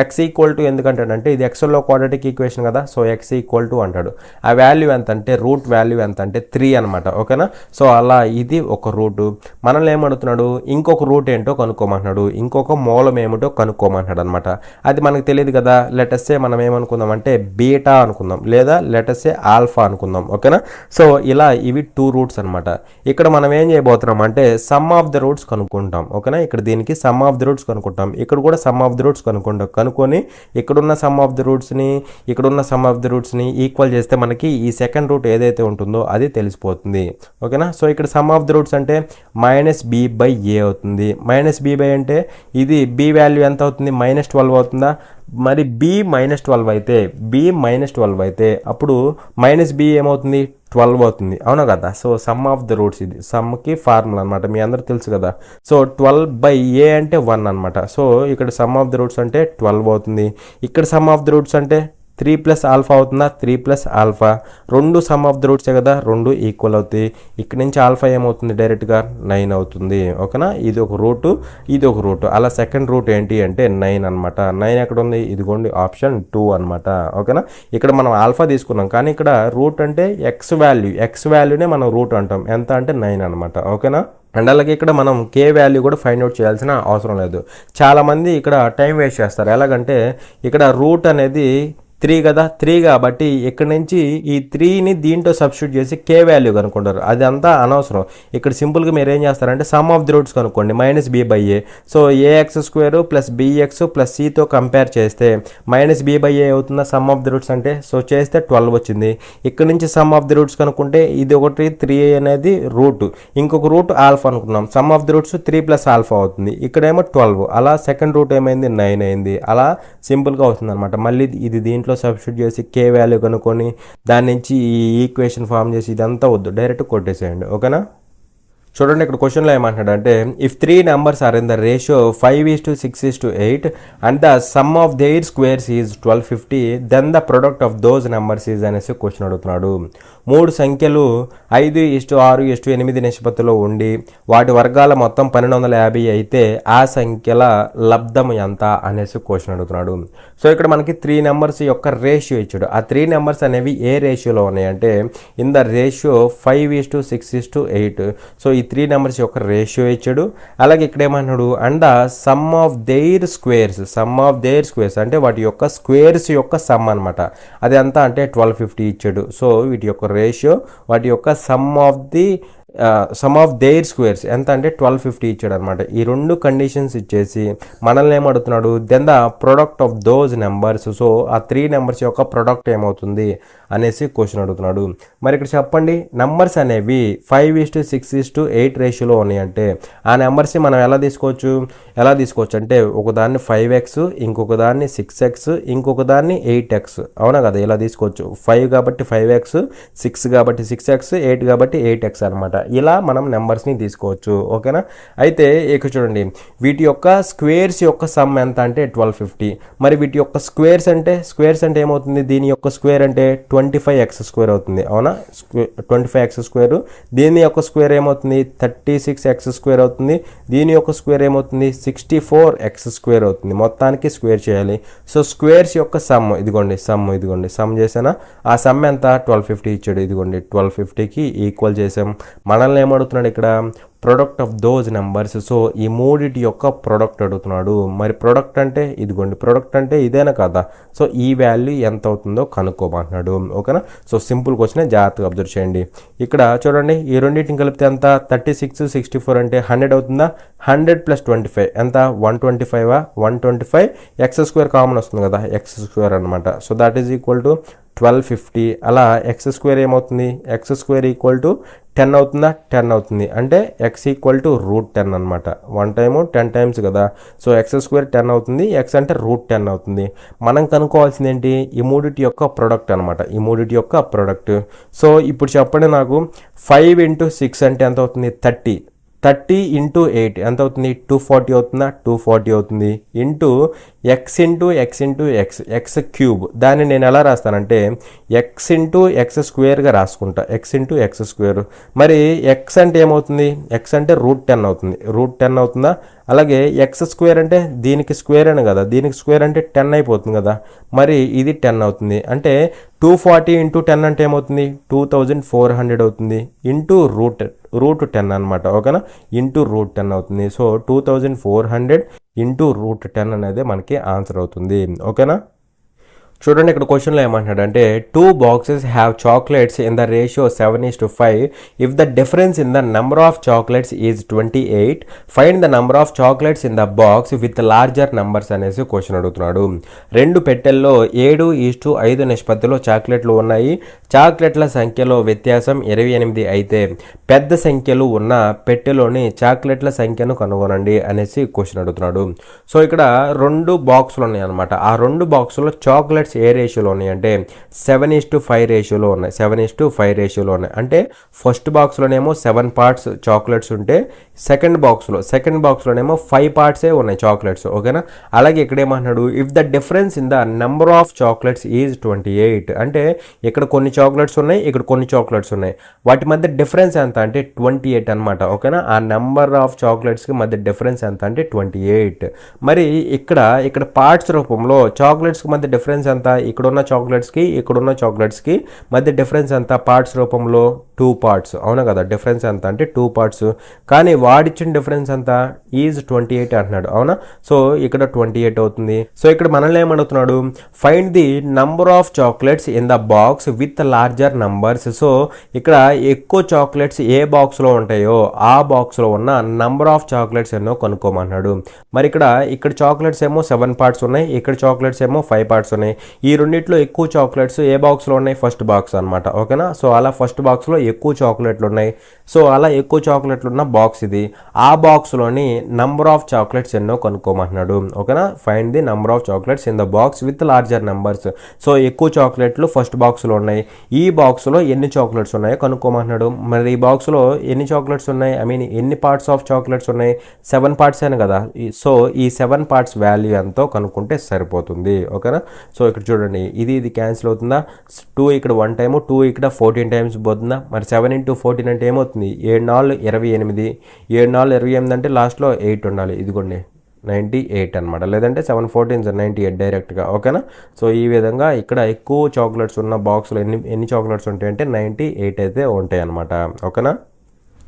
Speaker 1: ఎక్స్ ఈక్వల్ టు ఎందుకంటాడంటే ఇది ఎక్స్లో క్వాడ్రాటిక్ ఈక్వేషన్ కదా, సో ఎక్స్ ఈక్వల్ టు అంటాడు. ఆ వాల్యూ ఎంత అంటే రూట్ వాల్యూ ఎంత అంటే 3 అనమాట. ఓకేనా, సో అలా ఇది ఒక రూటు. మనల్ని ఏమడుగుతున్నాడు, ఇంకొక రూట్ ఏంటో కనుక్కోమంటున్నాడు, ఇంకొక మూలం ఏమిటో కనుక్కోమంటున్నాడు అనమాట. అది మనకు తెలియదు కదా. లెటర్సే మనం ఏమనుకుందాం అంటే బీటా అనుకుందాం, లేదా లెటర్సే ఆల్ఫా అనుకుందాం. ఓకేనా, సో ఇలా ఇవి 2 రూట్స్ అనమాట. ఇక్కడ మనం ఏం చేయబోతున్నాం అంటే సమ్ ఆఫ్ ద రూట్స్ కనుక్కుంటాం. ఓకేనా, ఇక్కడ దీనికి సమ్ ఆఫ్ ద రూట్స్ కనుక్కుంటాం, ఇక్కడ కూడా సమ్ ఆఫ్ ద రూట్స్ కనుక్కొని ఇక్కడున్న సమ్ ఆఫ్ ద రూట్స్ని ఇక్కడున్న సమ్ ఆఫ్ ద రూట్స్ని ఈక్వల్ చేస్తే మనకి ఈ సెకండ్ రూట్ ఏదైతే ఉంటుందో అది తెలిసిపోతుంది. ఓకేనా, సో ఇక్కడ సమ్ ఆఫ్ ద రూట్స్ అంటే -b/a అవుతుంది. -b/a అంటే ఇది b వాల్యూ ఎంత అవుతుంది, -12 అవుతుందా. మరి b-12 అయితే అప్పుడు -b ఏమవుతుంది, 12 అవుతుంది, అవునా కదా. So some of the roots, ఇది సమ్కి ఫార్ములా అనమాట, మీ అందరికి తెలుసు కదా. సో 12/a అంటే 1 అనమాట. సో ఇక్కడ సమ్ ఆఫ్ ద రూట్స్ అంటే 12 అవుతుంది. ఇక్కడ సమ్ ఆఫ్ ద రూట్స్ అంటే 3 ప్లస్ ఆల్ఫా అవుతుందా, 3 ప్లస్ ఆల్ఫా. రెండు సమ్ ఆఫ్ ద రూట్సే కదా, రెండు ఈక్వల్ అవుతాయి. ఇక్కడ నుంచి ఆల్ఫా ఏమవుతుంది, డైరెక్ట్గా 9 అవుతుంది. ఓకేనా, ఇది ఒక రూటు, ఇది ఒక రూటు. అలా సెకండ్ రూట్ ఏంటి అంటే 9 అనమాట. 9 ఎక్కడ ఉంది, ఇదిగోండి ఆప్షన్ 2 అనమాట. ఓకేనా, ఇక్కడ మనం ఆల్ఫా తీసుకున్నాం, కానీ ఇక్కడ రూట్ అంటే ఎక్స్ వాల్యూనే మనం రూట్ అంటాం. ఎంత అంటే 9 అనమాట. ఓకేనా, అండ్ అలాగే ఇక్కడ మనం కే వాల్యూ కూడా ఫైండ్ అవుట్ చేయాల్సిన అవసరం లేదు. చాలామంది ఇక్కడ టైం వేస్ట్ చేస్తారు. ఎలాగంటే ఇక్కడ రూట్ అనేది 3 కదా, 3 కాబట్టి ఇక్కడ నుంచి ఈ 3ని దీంట్లో సబ్స్టిట్యూట్ చేసి కే వాల్యూ కనుక్కుంటారు. అది అంతా అనవసరం. ఇక్కడ సింపుల్గా మీరు ఏం చేస్తారంటే సమ్ ఆఫ్ ది రూట్స్ కనుక్కోండి, -b/a. So ax² plus bx plus cతో కంపేర్ చేస్తే -b/a అవుతుందా సమ్ ఆఫ్ ది రూట్స్ అంటే. సో చేస్తే 12 వచ్చింది. ఇక్కడ నుంచి సమ్ ఆఫ్ ది రూట్స్ కనుక్కుంటే ఇది ఒకటి 3 అనేది రూట్, ఇంకొక రూట్ ఆల్ఫా అనుకున్నాం. Some of the roots 3 plus alpha అవుతుంది. ఇక్కడేమో 12. అలా సెకండ్ రూట్ ఏమైంది, 9 అయింది. అలా సింపుల్గా అవుతుంది అనమాట. మళ్ళీ ఇది దీంట్లో సబ్స్టిట్యూట్ చేసి కే వాల్యూ కనుక్కొని దాని నుంచి ఈ ఈక్వేషన్ ఫామ్ చేసి ఇదంతా వద్దు, డైరెక్ట్ కొట్టేసేయండి. ఓకేనా, చూడండి ఇక్కడ క్వశ్చన్లో ఏమంటున్నాడు అంటే if 3 numbers are in the ratio 5:6:8 and the sum of their squares is 1250 then the product of those numbers is అనేసి క్వశ్చన్ అడుగుతున్నాడు. 3 సంఖ్యలు 5:6:8 నిష్పత్తిలో ఉండి వాటి వర్గాల మొత్తం 1250 అయితే ఆ సంఖ్యల లబ్ధం ఎంత అనేసి క్వశ్చన్ అడుగుతున్నాడు. సో ఇక్కడ మనకి 3 numbers యొక్క రేషియో ఇచ్చాడు. ఆ 3 numbers అనేవి ఏ రేషియోలో ఉన్నాయంటే ఇన్ ద రేషియో 5:6:8. సో ఈ 3 numbers యొక్క రేషియో ఇచ్చాడు. అలాగే ఇక్కడ ఏమన్నాడు and the sum of their squares అంటే వాటి యొక్క స్క్వేర్స్ యొక్క సమ్ అనమాట. అది ఎంత అంటే 1250 ఇచ్చాడు. సో వీటి యొక్క రేషియో, వాటి యొక్క సమ్ ఆఫ్ దేర్ స్క్వేర్స్ ఎంత అంటే 1250 ఇచ్చాడు అనమాట. ఈ రెండు కండిషన్స్ ఇచ్చేసి మనల్ని ఏమడుగుతున్నాడు then the product of those numbers. So ఆ 3 numbers యొక్క ప్రొడక్ట్ ఏమవుతుంది అనేసి క్వశ్చన్ అడుగుతున్నాడు. మరి ఇక్కడ చెప్పండి, నెంబర్స్ అనేవి 5:6:8 రేషియోలో ఉన్నాయంటే ఆ నెంబర్స్ని మనం ఎలా తీసుకోవచ్చు అంటే ఒకదాన్ని 5x, ఇంకొక దాన్ని 6x, ఇంకొక దాన్ని 8x, అవునా కదా. ఇలా తీసుకోవచ్చు. 5 కాబట్టి 5x, 6 కాబట్టి 6x, 8 కాబట్టి 8x అనమాట. ఇలా మనం నెంబర్స్ని తీసుకోవచ్చు. ఓకేనా, అయితే ఇక చూడండి వీటి యొక్క స్క్వేర్స్ యొక్క సమ్ ఎంత అంటే 1250. మరి వీటి యొక్క స్క్వేర్స్ అంటే ఏమవుతుంది, దీని యొక్క స్క్వేర్ అంటే 25x² అవుతుంది, అవునా. 25x². దీని యొక్క స్క్వేర్ ఏమవుతుంది 36x² అవుతుంది. దీని యొక్క స్క్వేర్ ఏమవుతుంది 64x² అవుతుంది. మొత్తానికి స్క్వేర్ చేయాలి. సో స్క్వేర్స్ యొక్క సమ్ ఇదిగోండి సమ్ చేసానా. ఆ సమ్ ఎంత 1250 ఇచ్చాడు. ఇదిగోండి 1250కి ఈక్వల్ చేసాం. మనల్ని ఏమడుగుతున్నాడు ఇక్కడ product of those numbers. So ఈ మూడిటి యొక్క ప్రొడక్ట్ అడుగుతున్నాడు. మరి ప్రొడక్ట్ అంటే ఇదిగోండి, ప్రొడక్ట్ అంటే ఇదేనా కదా. సో ఈ వాల్యూ ఎంత అవుతుందో కనుక్కోమంటున్నాడు. ఓకేనా, సో సింపుల్ క్వశ్చన్, జాగ్రత్తగా అబ్జర్వ్ చేయండి. ఇక్కడ చూడండి ఈ రెండింటిని కలిపితే ఎంత 36, 64 అంటే 100 అవుతుందా. 100 + 25 ఎంత 125. 125 x² కామన్ వస్తుంది కదా, x² అనమాట. So that is equal to 1250. అలా x² ఏమవుతుంది, x² = 10 అవుతుందా, 10 అవుతుంది. అంటే x = √10 అనమాట. 1 టైము 10 times కదా. సో x² 10 అవుతుంది, x అంటే √10 అవుతుంది. మనం కనుక్కోవాల్సింది ఏంటి, ఈ మూడిటి యొక్క ప్రొడక్ట్ అనమాట. ఈ మూడిటి యొక్క ప్రొడక్ట్. సో ఇప్పుడు చెప్పండి నాకు 5 × 6 అంటే ఎంత అవుతుంది 30. 30 ఇంటూ 8 ఎంత అవుతుంది? 240 అవుతుందా? 240 అవుతుంది. Into X into X cube. దాన్ని నేను ఎలా రాస్తానంటే ఎక్స్ ఇంటూ ఎక్స్ స్క్వేర్గా రాసుకుంటా. X into X square. మరి ఎక్స్ అంటే ఏమవుతుంది? ఎక్స్ అంటే √10 అవుతుంది. √10 అవుతుందా? అలాగే ఎక్స్ స్క్వేర్ అంటే దీనికి స్క్వేర్ అని కదా, దీనికి స్క్వేర్ అంటే 10 అయిపోతుంది కదా, మరి ఇది 10 అవుతుంది. అంటే 240 ఇంటూ 10 అంటే ఏమవుతుంది? 2400 అవుతుంది. ఇంటూ రూట్ 10 అనమాట. ఓకేనా? ఇంటూ √10 అవుతుంది. సో 2400 ఇంటూ √10 అనేది మనకి ఆన్సర్ అవుతుంది. ఓకేనా? చూడండి ఇక్కడ క్వశ్చన్లో ఏమంటున్నాడంటే 2 boxes have chocolates in the ratio 7:5. If the difference in the number of chocolates is 28, find the number of chocolates in the box with larger numbers అనేసి క్వశ్చన్ అడుగుతున్నాడు. 2 పెట్టెల్లో 7:5 నిష్పత్తిలో చాక్లెట్లు ఉన్నాయి. చాక్లెట్ల సంఖ్యలో వ్యత్యాసం 28 అయితే పెద్ద సంఖ్యలు ఉన్న పెట్టెలోని చాక్లెట్ల సంఖ్యను కనుగొనండి అనేసి క్వశ్చన్ అడుగుతున్నాడు. సో ఇక్కడ 2 బాక్సులు ఉన్నాయి అనమాట. ఆ 2 బాక్సులో చాక్లెట్స్ ఏ రేషియోలో ఉన్నాయి అంటే 7:5 రేషియోలో ఉన్నాయి. 7:5 రేషియోలో ఉన్నాయి. అంటే ఫస్ట్ బాక్స్లోనేమో 7 parts చాక్లెట్స్ ఉంటే సెకండ్ బాక్స్లోనేమో 5 parts ఉన్నాయి చాక్లెట్స్. ఓకేనా? అలాగే ఇక్కడ ఏమంటున్నాడు if the difference in the number of chocolates is 28. అంటే ఇక్కడ కొన్ని చాక్లెట్స్ ఉన్నాయి, ఇక్కడ కొన్ని చాక్లెట్స్ ఉన్నాయి. వాటి మధ్య డిఫరెన్స్ ఎంత అంటే 28 అనమాట. ఓకేనా? ఆ నెంబర్ ఆఫ్ చాక్లెట్స్కి మధ్య డిఫరెన్స్ ఎంత అంటే 28. మరి ఇక్కడ పార్ట్స్ రూపంలో చాక్లెట్స్కి మధ్య డిఫరెన్స్ ఎంత? ఇక్కడున్న చాక్లెట్స్కి మధ్య డిఫరెన్స్ ఎంత? పార్ట్స్ రూపంలో 2 parts. అవునా కదా? డిఫరెన్స్ ఎంత అంటే 2 parts. కానీ వాడిచ్చిన డిఫరెన్స్ ఎంత? ఈజ్ 28 అంటున్నాడు. అవునా? సో ఇక్కడ 28 అవుతుంది. సో ఇక్కడ మనల్ని ఏమడుగుతున్నాడు? Find the number of chocolates in the box with larger numbers. So ఇక్కడ ఎక్కువ చాక్లెట్స్ ఏ బాక్స్లో ఉంటాయో ఆ బాక్స్లో ఉన్న నంబర్ ఆఫ్ చాక్లెట్స్ ఎన్నో కనుక్కోమన్నాడు. మరి ఇక్కడ చాక్లెట్స్ ఏమో 7 parts ఉన్నాయి, ఇక్కడ చాక్లెట్స్ ఏమో 5 parts ఉన్నాయి. ఈ రెండిట్లో ఎక్కువ చాక్లెట్స్ ఏ బాక్స్లో ఉన్నాయి? ఫస్ట్ బాక్స్ అనమాట. ఓకేనా? సో అలా ఫస్ట్ బాక్స్లో ఎక్కువ చాక్లెట్లు ఉన్నాయి. సో అలా ఎక్కువ చాక్లెట్లు ఉన్న బాక్స్ ఇది. ఆ బాక్స్లోని నంబర్ ఆఫ్ చాక్లెట్స్ ఎన్నో కనుక్కోమంటున్నాడు. ఓకేనా? Find the number of chocolates in the box with larger numbers. So ఎక్కువ చాక్లెట్లు ఫస్ట్ బాక్స్లో ఉన్నాయి. ఈ బాక్స్లో ఎన్ని చాక్లెట్స్ ఉన్నాయో కనుక్కోమంటున్నాడు. మరి ఈ బాక్స్లో ఎన్ని చాక్లెట్స్ ఉన్నాయి? ఎన్ని పార్ట్స్ ఆఫ్ చాక్లెట్స్ ఉన్నాయి? 7 parts అని కదా. సో ఈ 7 parts వాల్యూ ఎంతో కనుక్కుంటే సరిపోతుంది. ఓకేనా? సో ఇక్కడ చూడండి ఇది క్యాన్సిల్ అవుతుందా? 2 ఇక్కడ 1 టైము, 2 ఇక్కడ 14 times పోతుందా? మరి 7 into 14 అంటే ఏమవుతుంది? 7 4 28. 7 4 28 అంటే లాస్ట్లో 8 ఉండాలి. ఇదిగోండి 98 అనమాట. లేదంటే 7 14 98 డైరెక్ట్గా. ఓకేనా? సో ఈ విధంగా ఇక్కడ ఎక్కువ చాక్లెట్స్ ఉన్న బాక్స్లో ఎన్ని చాక్లెట్స్ ఉంటాయంటే 98 అయితే ఉంటాయి అనమాట. ఓకేనా?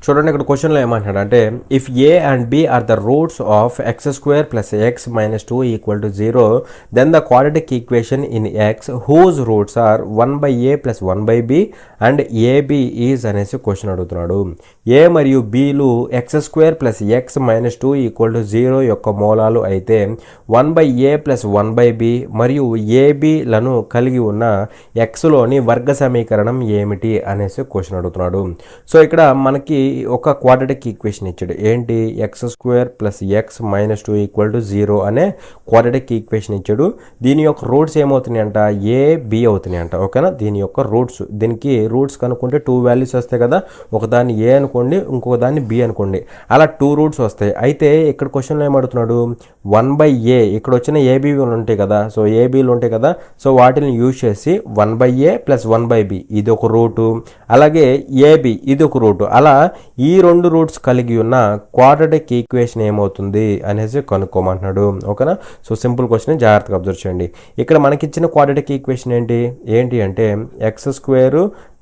Speaker 1: చూడండి ఇక్కడ క్వశ్చన్లో ఏమంటున్నాడు అంటే if A and B are the roots of x² + x - 2 = 0 then the quadratic equation in x whose roots are 1/a + 1/b and ab is అనేసి క్వశ్చన్ అడుగుతున్నాడు. ఏ మరియు బిలు x² + x - 2 = 0 యొక్క మూలాలు అయితే 1/a + 1/b మరియు abలను కలిగి ఉన్న xలోని వర్గ సమీకరణం ఏమిటి అనేసి క్వశ్చన్ అడుగుతున్నాడు. సో ఇక్కడ మనకి ఒక క్వాడ్రాటిక్ ఈక్వేషన్ ఇచ్చాడు. ఏంటి? x² + x - 2 = 0 అనే క్వాడ్రాటిక్ ఈక్వేషన్ ఇచ్చాడు. దీని యొక్క రూట్స్ ఏమవుతున్నాయంట? a b అవుతున్నాయంట. ఓకేనా? దీని యొక్క దీనికి రూట్స్ కనుక్కుంటే 2 వాల్యూస్ వస్తాయి కదా. ఒకదాన్ని a అనుకోండి, ఇంకొక దాన్ని b అనుకోండి. అలా 2 రూట్స్ వస్తాయి. అయితే ఇక్కడ క్వశ్చన్లో ఏమడుగుతున్నాడు? 1/a ఇక్కడ వచ్చిన abలు ఉంటాయి కదా. సో abలు ఉంటాయి కదా. సో వాటిని యూజ్ చేసి 1/a + 1/b ఇది ఒక రూటు, అలాగే ab ఇది ఒక రూటు. అలా ఈ 2 రూట్స్ కలిగి ఉన్న క్వాడ్రాటిక్ ఈక్వేషన్ ఏమవుతుంది అనేసి కనుక్కోమంటున్నాడు. ఓకేనా? సో సింపుల్ క్వశ్చన్, జాగ్రత్తగా అబ్జర్వ్ చేయండి. ఇక్కడ మనకిచ్చిన క్వాడ్రాటిక్ ఈక్వేషన్ ఏంటి అంటే x²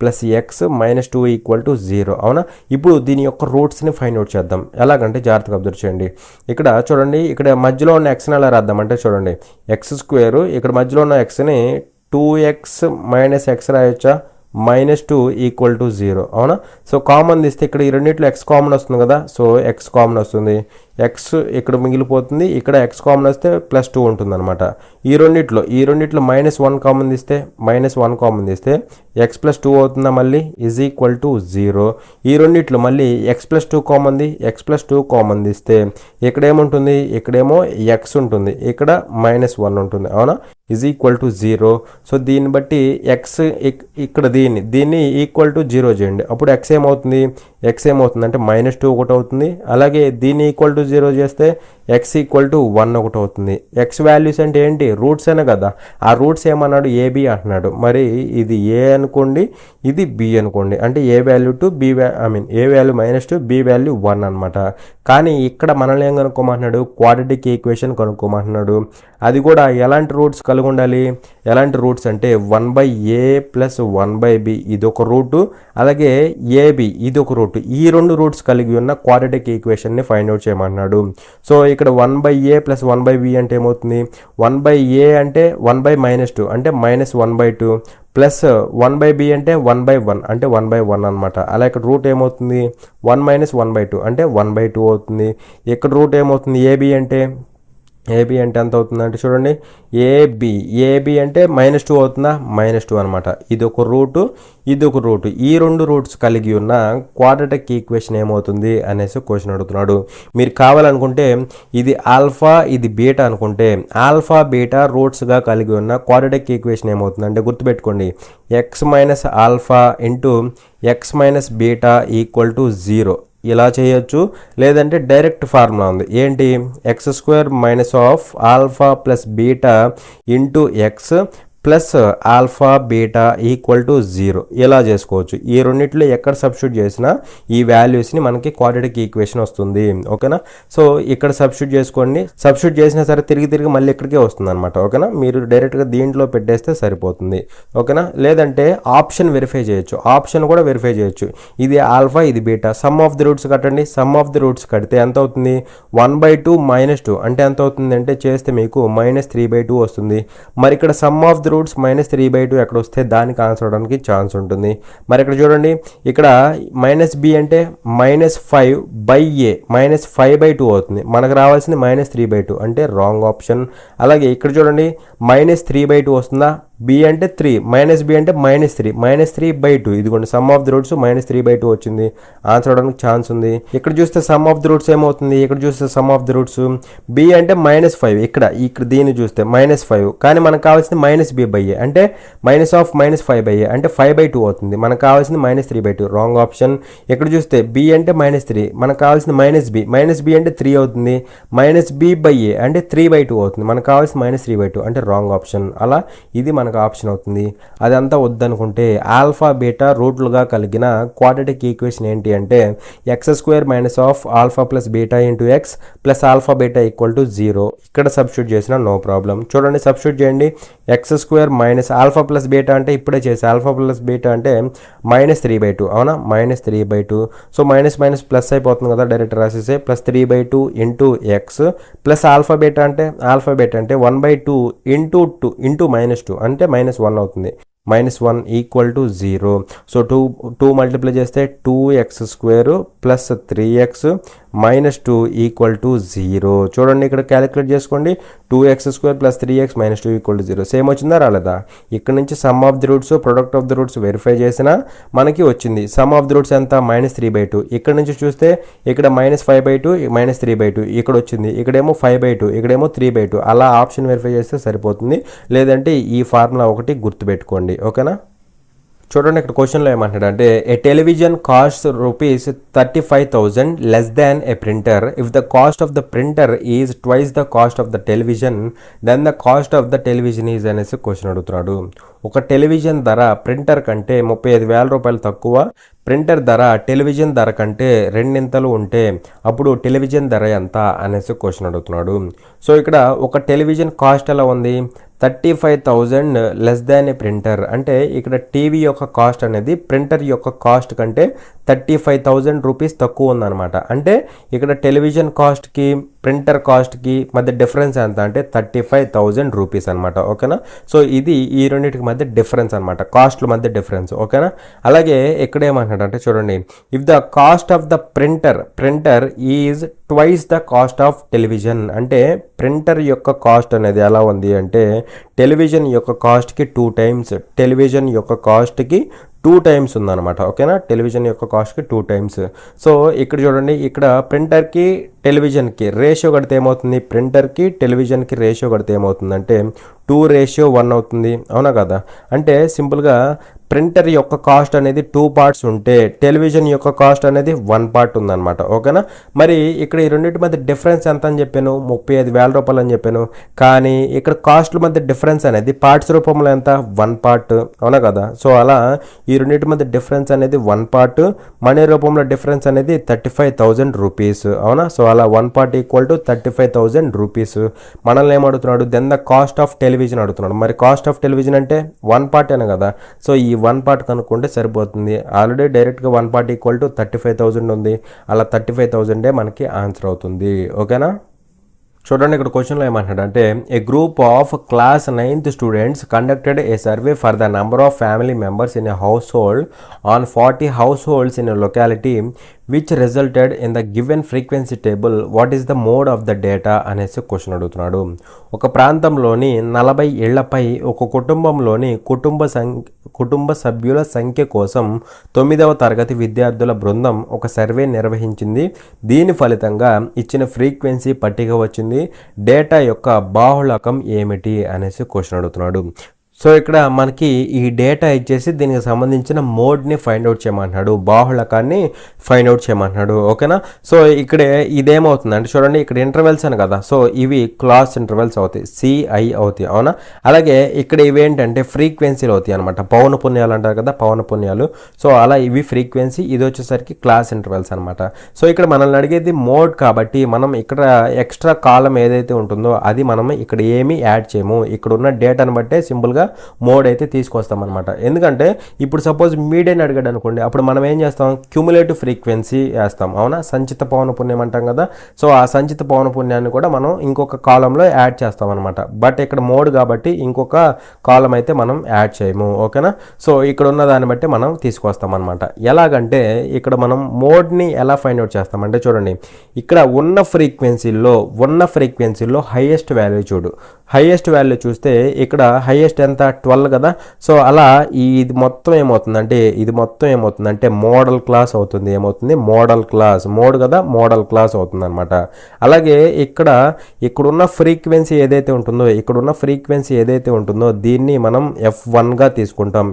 Speaker 1: + x - 2 = 0. అవునా? ఇప్పుడు దీని యొక్క రూట్స్ని ఫైండ్ అవుట్ చేద్దాం. ఎలాగంటే జాగ్రత్తగా అబ్జర్వ్ చేయండి. ఇక్కడ చూడండి, ఇక్కడ మధ్యలో ఉన్న xని ఎలా రాద్దామంటే చూడండి x² ఇక్కడ మధ్యలో ఉన్న xని 2x - x రాయొచ్చా? -2 = 0. అవునా? సో కామన్ తీస్తే ఇక్కడ ఈ రెండింటిలో x కామన్ వస్తుంది కదా. సో x కామన్ వస్తుంది. ఎక్స్ ఇక్కడ మిగిలిపోతుంది, ఇక్కడ ఎక్స్ కామన్ వస్తే +2 ఉంటుంది అనమాట. ఈ రెండిట్లో -1 కామన్ తీస్తే ఎక్స్ +2 అవుతుందా మళ్ళీ =0. ఈ రెండిట్లో మళ్ళీ x+2 కామన్ తీస్తే ఇక్కడ ఏముంటుంది, ఇక్కడేమో ఎక్స్ ఉంటుంది, ఇక్కడ -1 ఉంటుంది, అవునా, =0. సో దీన్ని బట్టి ఎక్స్ ఇక్కడ దీన్ని =0 చేయండి. అప్పుడు ఎక్స్ ఏమవుతుంది అంటే -2 ఒకటి అవుతుంది. అలాగే దీన్ని =0 చేస్తే ఎక్స్ =1 ఒకటి అవుతుంది. ఎక్స్ వాల్యూస్ అంటే ఏంటి, రూట్స్ అనే కదా. ఆ రూట్స్ ఏమన్నాడు, ఏబి అంటున్నాడు. మరి ఇది ఏ అనుకోండి, ఇది బి అనుకోండి. అంటే A value to B A value -2, B value 1 అనమాట. కానీ ఇక్కడ మనల్ని ఏం కనుక్కోమంటున్నాడు, క్వాడ్రాటిక్ ఈక్వేషన్ కనుక్కోమంటున్నాడు. అది కూడా ఎలాంటి రూట్స్ కలిగి ఉండాలి, ఎలాంటి రూట్స్ అంటే 1/a + 1/b ఇది ఒక రూటు, అలాగే ఏబి ఇది ఒక రూటు. ఈ రెండు రూట్స్ కలిగి ఉన్న క్వాడ్రాటిక్ ఈక్వేషన్ని ఫైండ్ అవుట్ చేయమంటున్నాడు. సో ఇక్కడ 1/a + 1/b అంటే ఏమవుతుంది, 1/a అంటే 1/-2 అంటే -1/2 ప్లస్ 1/b అంటే 1/1 అంటే 1/1 అనమాట. అలా ఇక్కడ రూట్ ఏమవుతుంది 1 - 1/2 అంటే 1/2 అవుతుంది. ఇక్కడ రూట్ ఏమవుతుంది ఏబి అంటే ఎంత అవుతుంది అంటే చూడండి, ఏబి అంటే -2 అవుతుందా, -2 అనమాట. ఇది ఒక రూటు, ఇది ఒక రూటు. ఈ రెండు రూట్స్ కలిగి ఉన్న క్వాడ్రాటిక్ ఈక్వేషన్ ఏమవుతుంది అనేసి క్వశ్చన్ అడుగుతున్నాడు. మీరు కావాలనుకుంటే ఇది ఆల్ఫా ఇది బీటా అనుకుంటే ఆల్ఫా బీటా రూట్స్గా కలిగి ఉన్న క్వాడ్రాటిక్ ఈక్వేషన్ ఏమవుతుంది అంటే గుర్తుపెట్టుకోండి, x - alpha into x - beta = 0 ఇలా చేయొచ్చు. లేదంటే డైరెక్ట్ ఫార్ములా ఉంది, ఏంటి, x² - alpha + beta into X plus alpha beta = 0 ఇలా చేసుకోవచ్చు. ఈ రెండిట్లో ఎక్కడ సబ్స్టిట్యూట్ చేసినా ఈ వాల్యూస్ని మనకి క్వాడ్రాటిక్ ఈక్వేషన్ వస్తుంది, ఓకేనా. సో ఇక్కడ సబ్స్టిట్యూట్ చేసుకోండి, సబ్స్టిట్యూట్ చేసినా సరే తిరిగి మళ్ళీ ఇక్కడికే వస్తుంది అనమాట, ఓకేనా. మీరు డైరెక్ట్గా దీంట్లో పెట్టేస్తే సరిపోతుంది, ఓకేనా. లేదంటే ఆప్షన్ వెరిఫై చేయొచ్చు, ఆప్షన్ కూడా వెరిఫై చేయొచ్చు. ఇది ఆల్ఫా ఇది beta, some of the roots కట్టండి. సమ్ ఆఫ్ ది రూట్స్ కడితే ఎంత అవుతుంది, 1/2 -2 అంటే ఎంత అవుతుంది అంటే చేస్తే మీకు -3/2 వస్తుంది. మరి ఇక్కడ సమ్ ఆఫ్ ది రూట్స్ -3/2 ఎక్కడ వస్తే దానికి ఆన్సర్ అవడానికి ఛాన్స్ ఉంటుంది. మరి ఇక్కడ చూడండి, ఇక్కడ -b అంటే -5/a -5/2 అవుతుంది. మనకు రావాల్సింది -3/2 అంటే రాంగ్ ఆప్షన్. అలాగే ఇక్కడ చూడండి -3/2 వస్తుందా, b అంటే 3 -b అంటే -3/2 ఇదిగోండి సమ్ ఆఫ్ ది రూట్స్ -3/2 వచ్చింది, ఆన్సర్ అవడానికి ఛాన్స్ ఉంది. ఇక్కడ చూస్తే సమ్ ఆఫ్ ది రూట్స్ ఏమవుతుంది, ఇక్కడ చూస్తే some of the roots b అంటే -5 ఇక్కడ దీన్ని చూస్తే -5 కానీ మనకు కావాల్సింది -b/a అంటే -5/a అంటే 5/2 అవుతుంది. మనకు కావాల్సింది -3/2 రాంగ్ ఆప్షన్. ఇక్కడ చూస్తే b అంటే -3 మనకు కావాల్సింది -b అంటే 3 అవుతుంది, -b/a అంటే 3/2 అవుతుంది. మనకు కావాల్సింది -3/2 అంటే రాంగ్ ఆప్షన్. అలా ఇది మనకు ఆప్షన్ అవుతుంది. అదంతా వద్దనుకుంటే ఆల్ఫా బీటా రూట్లుగా కలిగిన క్వాడ్రాటిక్ ఈక్వేషన్ ఏంటి అంటే x² - alpha + beta into X plus alpha beta = 0 ఇక్కడ సబ్స్టిట్యూట్ చేసినా నో ప్రాబ్లం. చూడండి సబ్స్టిట్యూట్ చేయండి, x² - ఆల్ఫా + బీటా అంటే ఇప్పుడే చేసి ఆల్ఫా + బీటా అంటే -3/2 అవునా, -3/2. సో ప్లస్ అయిపోతుంది కదా, డైరెక్ట్ రాసేసే +3/2 into X plus alpha beta అంటే 1/2 ఇంటూ -2 అంటే -1 అవుతుంది. -1 = 0. సో 2 మల్టిప్లై చేస్తే 2x² + 3x -2 = 0. చూడండి ఇక్కడ క్యాలిక్యులేట్ చేసుకోండి, 2x² + 3x -2 = 0. సేమ్ వచ్చిందా రాలేదా. ఇక్కడ నుంచి some of the roots product of the roots verify చేసినా మనకి వచ్చింది. సమ్ ఆఫ్ ది రూట్స్ ఎంత -3/2. ఇక్కడ నుంచి చూస్తే ఇక్కడ -5/2 -3/2 ఇక్కడ వచ్చింది, ఇక్కడేమో 5/2 ఇక్కడేమో 3/2 అలా ఆప్షన్ వెరిఫై చేస్తే సరిపోతుంది. లేదంటే ఈ ఫార్ములా ఒకటి గుర్తుపెట్టుకోండి, ఓకేనా. చూడండి ఇక్కడ క్వశ్చన్లో ఏమంటాడు అంటే a television cost ₹35,000 less than a printer. If the cost of the printer is twice the cost of the television then the cost of the television is అనేసి క్వశ్చన్ అడుగుతున్నాడు. ఒక టెలివిజన్ ధర ప్రింటర్ కంటే ₹35,000 తక్కువ, ప్రింటర్ ధర టెలివిజన్ ధర కంటే రెండింతలు ఉంటే అప్పుడు టెలివిజన్ ధర ఎంత అనేసి క్వశ్చన్ అడుగుతున్నాడు. సో ఇక్కడ ఒక టెలివిజన్ కాస్ట్ ఎలా ఉంది, 35,000 లెస్ దాన్ ఏ ప్రింటర్ అంటే ఇక్కడ టీవీ యొక్క కాస్ట్ అనేది ప్రింటర్ యొక్క కాస్ట్ కంటే ₹35,000 తక్కువ ఉందన్నమాట. అంటే ఇక్కడ టెలివిజన్ కాస్ట్కి ప్రింటర్ కాస్ట్కి మధ్య డిఫరెన్స్ ఎంత అంటే 35,000 రూపీస్ అనమాట. ఓకేనా. సో ఇది ఈ రెండింటికి మధ్య డిఫరెన్స్ అనమాట, కాస్ట్ల మధ్య డిఫరెన్స్. ఓకేనా. అలాగే ఇక్కడ ఏమంటాడంటే చూడండి, if the cost of the printer is twice the cost of television, అంటే ప్రింటర్ యొక్క కాస్ట్ అనేది ఎలా ఉంది అంటే టెలివిజన్ యొక్క కాస్ట్కి 2 టైమ్స్, టెలివిజన్ యొక్క కాస్ట్కి 2 టైమ్స్ ఉందన్నమాట. ఓకేనా. టెలివిజన్ యొక్క కాస్ట్కి 2 టైమ్స్. సో ఇక్కడ చూడండి, ఇక్కడ ప్రింటర్కి టెలివిజన్కి రేషియో కడితే ఏమవుతుంది, ప్రింటర్కి టెలివిజన్కి రేషియో కడితే ఏమవుతుందంటే 2:1 అవుతుంది. అవునా కదా. అంటే సింపుల్గా ప్రింటర్ యొక్క కాస్ట్ అనేది 2 పార్ట్స్ ఉంటే టెలివిజన్ యొక్క కాస్ట్ అనేది 1 పార్ట్ ఉందన్నమాట. ఓకేనా. మరి ఇక్కడ ఈ రెండింటి మధ్య డిఫరెన్స్ ఎంత అని చెప్పాను, 35,000 రూపాయలు అని చెప్పాను. కానీ ఇక్కడ కాస్ట్ల మధ్య డిఫరెన్స్ అనేది పార్ట్స్ రూపంలో ఎంత, 1 పార్ట్. అవునా కదా. సో అలా ఈ రెండింటి మధ్య డిఫరెన్స్ అనేది 1 పార్ట్, మనీ రూపంలో డిఫరెన్స్ అనేది 35,000 రూపీస్. అవునా. సో అలా 1 పార్ట్ ఈక్వల్ టు 35,000 రూపీస్. మనల్ని ఏమడుగుతున్నాడు, then the cost of television అడుగుతున్నాడు. మరి కాస్ట్ ఆఫ్ టెలివిజన్ అంటే 1 పార్ట్ అనే కదా. సో ఈ 1 పార్ట్ కనుక్కుంటే సరిపోతుంది. ఆల్రెడీ డైరెక్ట్గా 1 పార్ట్ ఈక్వల్ టు 35,000 ఉంది. అలా 35,000 మనకి ఆన్సర్ అవుతుంది. ఓకేనా. చూడండి, ఇక్కడ క్వశ్చన్లో ఏమంటాడంటే a group of class 9th students conducted a survey for the number of family members in a household on 40 households in a locality which resulted in the given frequency table what is the mode of the data అనేసి క్వశ్చన్ అడుగుతున్నాడు. ఒక ప్రాంతంలోని 40 ఇళ్లపై ఒక కుటుంబంలోని కుటుంబ సభ్యుల సంఖ్య కోసం 9వ తరగతి విద్యార్థుల బృందం ఒక సర్వే నిర్వహించింది. దీని ఫలితంగా ఇచ్చిన ఫ్రీక్వెన్సీ పట్టిక వచ్చింది. డేటా యొక్క బాహుళకం ఏమిటి అనేసి క్వశ్చన్ అడుగుతున్నాడు. సో ఇక్కడ మనకి ఈ డేటా ఇచ్చేసి దీనికి సంబంధించిన మోడ్ని ఫైండ్ అవుట్ చేయమంటున్నాడు, బాహుళకాన్ని ఫైండ్ అవుట్ చేయమంటున్నాడు. ఓకేనా. సో ఇక్కడ ఇదేమవుతుంది అంటే చూడండి, ఇక్కడ ఇంటర్వెల్స్ అని కదా. సో ఇవి క్లాస్ ఇంటర్వెల్స్ అవుతాయి, CI అవుతాయి. అవునా. అలాగే ఇక్కడ ఇవేంటంటే ఫ్రీక్వెన్సీలు అవుతాయి అనమాట, పౌన పుణ్యాలు అంటారు కదా, పౌన పుణ్యాలు. సో అలా ఇవి ఫ్రీక్వెన్సీ, ఇది వచ్చేసరికి క్లాస్ ఇంటర్వెల్స్ అనమాట. సో ఇక్కడ మనల్ని అడిగేది మోడ్ కాబట్టి మనం ఇక్కడ ఎక్స్ట్రా కాలం ఏదైతే ఉంటుందో అది మనం ఇక్కడ ఏమీ యాడ్ చేయము. ఇక్కడ ఉన్న డేటాను బట్టే సింపుల్గా మోడ్ అయితే తీసుకొస్తాం అనమాట. ఎందుకంటే ఇప్పుడు సపోజ్ మీడియన్ అడిగాడు అనుకోండి, అప్పుడు మనం ఏం చేస్తాం, క్యూములేటివ్ ఫ్రీక్వెన్సీ వేస్తాం. అవునా. సంచిత పౌనపుణ్యం అంటాం కదా. సో ఆ సంచిత పౌనపుణ్యాన్ని కూడా మనం ఇంకొక కాలంలో యాడ్ చేస్తాం అనమాట. బట్ ఇక్కడ మోడ్ కాబట్టి ఇంకొక కాలం అయితే మనం యాడ్ చేయము. ఓకేనా. సో ఇక్కడ ఉన్న దాన్ని బట్టి మనం తీసుకొస్తాం అనమాట. ఎలాగంటే ఇక్కడ మనం మోడ్ని ఎలా ఫైండ్ అవుట్ చేస్తామంటే చూడండి, ఇక్కడ ఉన్న ఫ్రీక్వెన్సీల్లో హైయెస్ట్ వాల్యూ చూడు. హైయెస్ట్ వాల్యూ చూస్తే ఇక్కడ హైయెస్ట్ ఎంత, 12 కదా. సో అలా ఇది మొత్తం ఏమవుతుందంటే మోడల్ క్లాస్ అవుతుంది. ఏమవుతుంది, మోడల్ క్లాస్. మోడ్ కదా, మోడల్ క్లాస్ అవుతుంది అనమాట. అలాగే ఇక్కడున్న ఫ్రీక్వెన్సీ ఏదైతే ఉంటుందో దీన్ని మనం F1గా తీసుకుంటాం.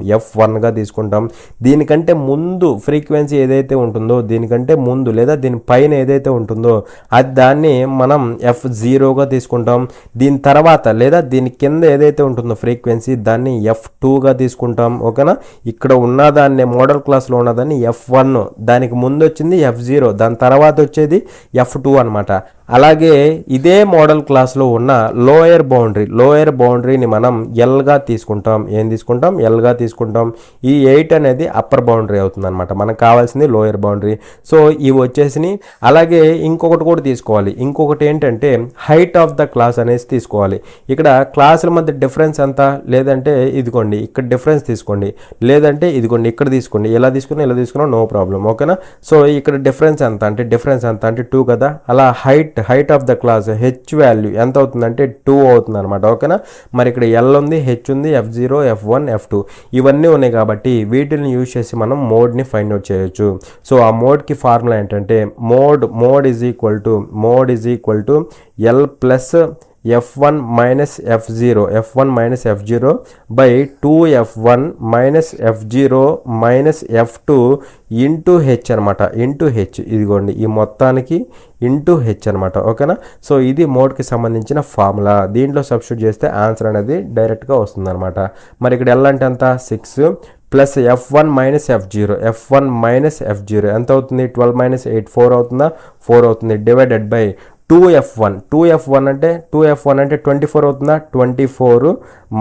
Speaker 1: దీనికంటే ముందు ఫ్రీక్వెన్సీ ఏదైతే ఉంటుందో దీనికంటే ముందు లేదా దీనిపైన ఏదైతే ఉంటుందో అది దాన్ని మనం F0గా తీసుకుంటాం. దీని తర్వాత లేదా దీని కింద ఏదైతే ఉంటుందో ఫ్రీక్వెన్సీ దాన్ని F2గా తీసుకుంటాం. ఓకేనా. ఇక్కడ ఉన్నదాన్ని మోడల్ క్లాస్లో ఉన్నదాన్ని F1, దానికి ముందు వచ్చింది F0, దాని తర్వాత వచ్చేది F2 అనమాట. అలాగే ఇదే మోడల్ క్లాస్లో ఉన్న లోయర్ బౌండరీని మనం ఎల్గా తీసుకుంటాం. ఎల్గా తీసుకుంటాం. ఈ 8 అనేది అప్పర్ బౌండరీ అవుతుంది అనమాట. మనకు కావాల్సింది లోయర్ బౌండరీ. సో ఇవి వచ్చేసి అలాగే ఇంకొకటి కూడా తీసుకోవాలి. ఇంకొకటి ఏంటంటే హైట్ ఆఫ్ ద క్లాస్ అనేసి తీసుకోవాలి. ఇక్కడ క్లాసుల మధ్య డిఫరెన్స్ ఎంత, లేదంటే ఇదిగోండి ఇక్కడ డిఫరెన్స్ తీసుకోండి, లేదంటే ఇదిగోండి ఇక్కడ తీసుకోండి. ఇలా తీసుకున్నా నో ప్రాబ్లం. ఓకేనా. సో ఇక్కడ డిఫరెన్స్ ఎంత అంటే 2 కదా. అలా height of the class H value ఎంత అవుతుందంటే 2 అవుతుంది అనమాట. ఓకేనా. మరి ఇక్కడ ఎల్ ఉంది, హెచ్ ఉంది, F0, F1, F2 ఇవన్నీ ఉన్నాయి కాబట్టి వీటిని యూజ్ చేసి మనం మోడ్ని ఫైండ్ అవుట్ చేయొచ్చు. సో ఆ మోడ్కి ఫార్ములా ఏంటంటే mode is equal to L plus F1 minus F0 by 2F1 minus F0 minus F2 into H అనమాట. ఇదిగోండి ఈ మొత్తానికి ఇంటూ హెచ్ అనమాట. ఓకేనా. సో ఇది మోడ్కి సంబంధించిన ఫార్ములా. దీంట్లో సబ్స్టిట్యూట్ చేస్తే ఆన్సర్ అనేది డైరెక్ట్గా వస్తుంది అనమాట. మరి ఇక్కడ ఎల్ అంటే ఎంత, 6 ప్లస్ F1 మైనస్ F0 ఎంత అవుతుంది, 12 మైనస్ 8 4 అవుతుందా, 4 అవుతుంది. డివైడెడ్ బై 2F1 అంటే 24 అవుతుందా, 24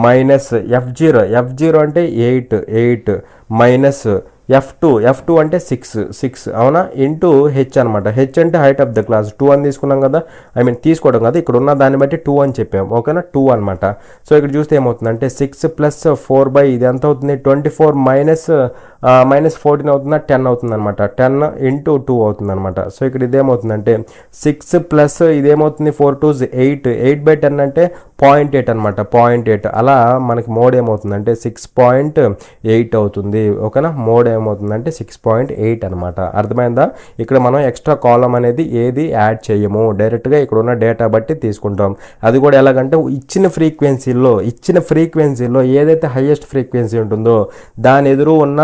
Speaker 1: మైనస్ F0 అంటే 8 మైనస్ ఎఫ్ టూ అంటే 6 అవునా, ఇంటూ హెచ్ అనమాట. హెచ్ అంటే హైట్ ఆఫ్ ద క్లాస్ 2 అని తీసుకున్నాం కదా, తీసుకోవడం కదా, ఇక్కడ ఉన్న దాన్ని బట్టి 2 అని చెప్పాం. ఓకేనా, 2 అనమాట. సో ఇక్కడ చూస్తే ఏమవుతుందంటే 6 ప్లస్ 4 ఇది ఎంత అవుతుంది, 24 మైనస్ 14 అవుతుందా, 10 అవుతుంది అనమాట. 10 ఇంటూ 2 అవుతుంది అనమాట. సో ఇక్కడ ఇదేమవుతుందంటే 6 ప్లస్ ఇదేమవుతుంది 4 2 8, 8/10 అంటే 0.8 అనమాట, 0.8. అలా మనకి మోడ్ ఏమవుతుందంటే 6.8 అవుతుంది. ఓకేనా, మోడ్ ఏమవుతుందంటే 6.8 అనమాట. అర్థమైందా? ఇక్కడ మనం ఎక్స్ట్రా కాలం అనేది ఏది యాడ్ చేయము, డైరెక్ట్గా ఇక్కడ ఉన్న డేటా బట్టి తీసుకుంటాం. అది కూడా ఎలాగంటే ఇచ్చిన ఫ్రీక్వెన్సీలో ఏదైతే హైయెస్ట్ ఫ్రీక్వెన్సీ ఉంటుందో దాని ఎదురు ఉన్న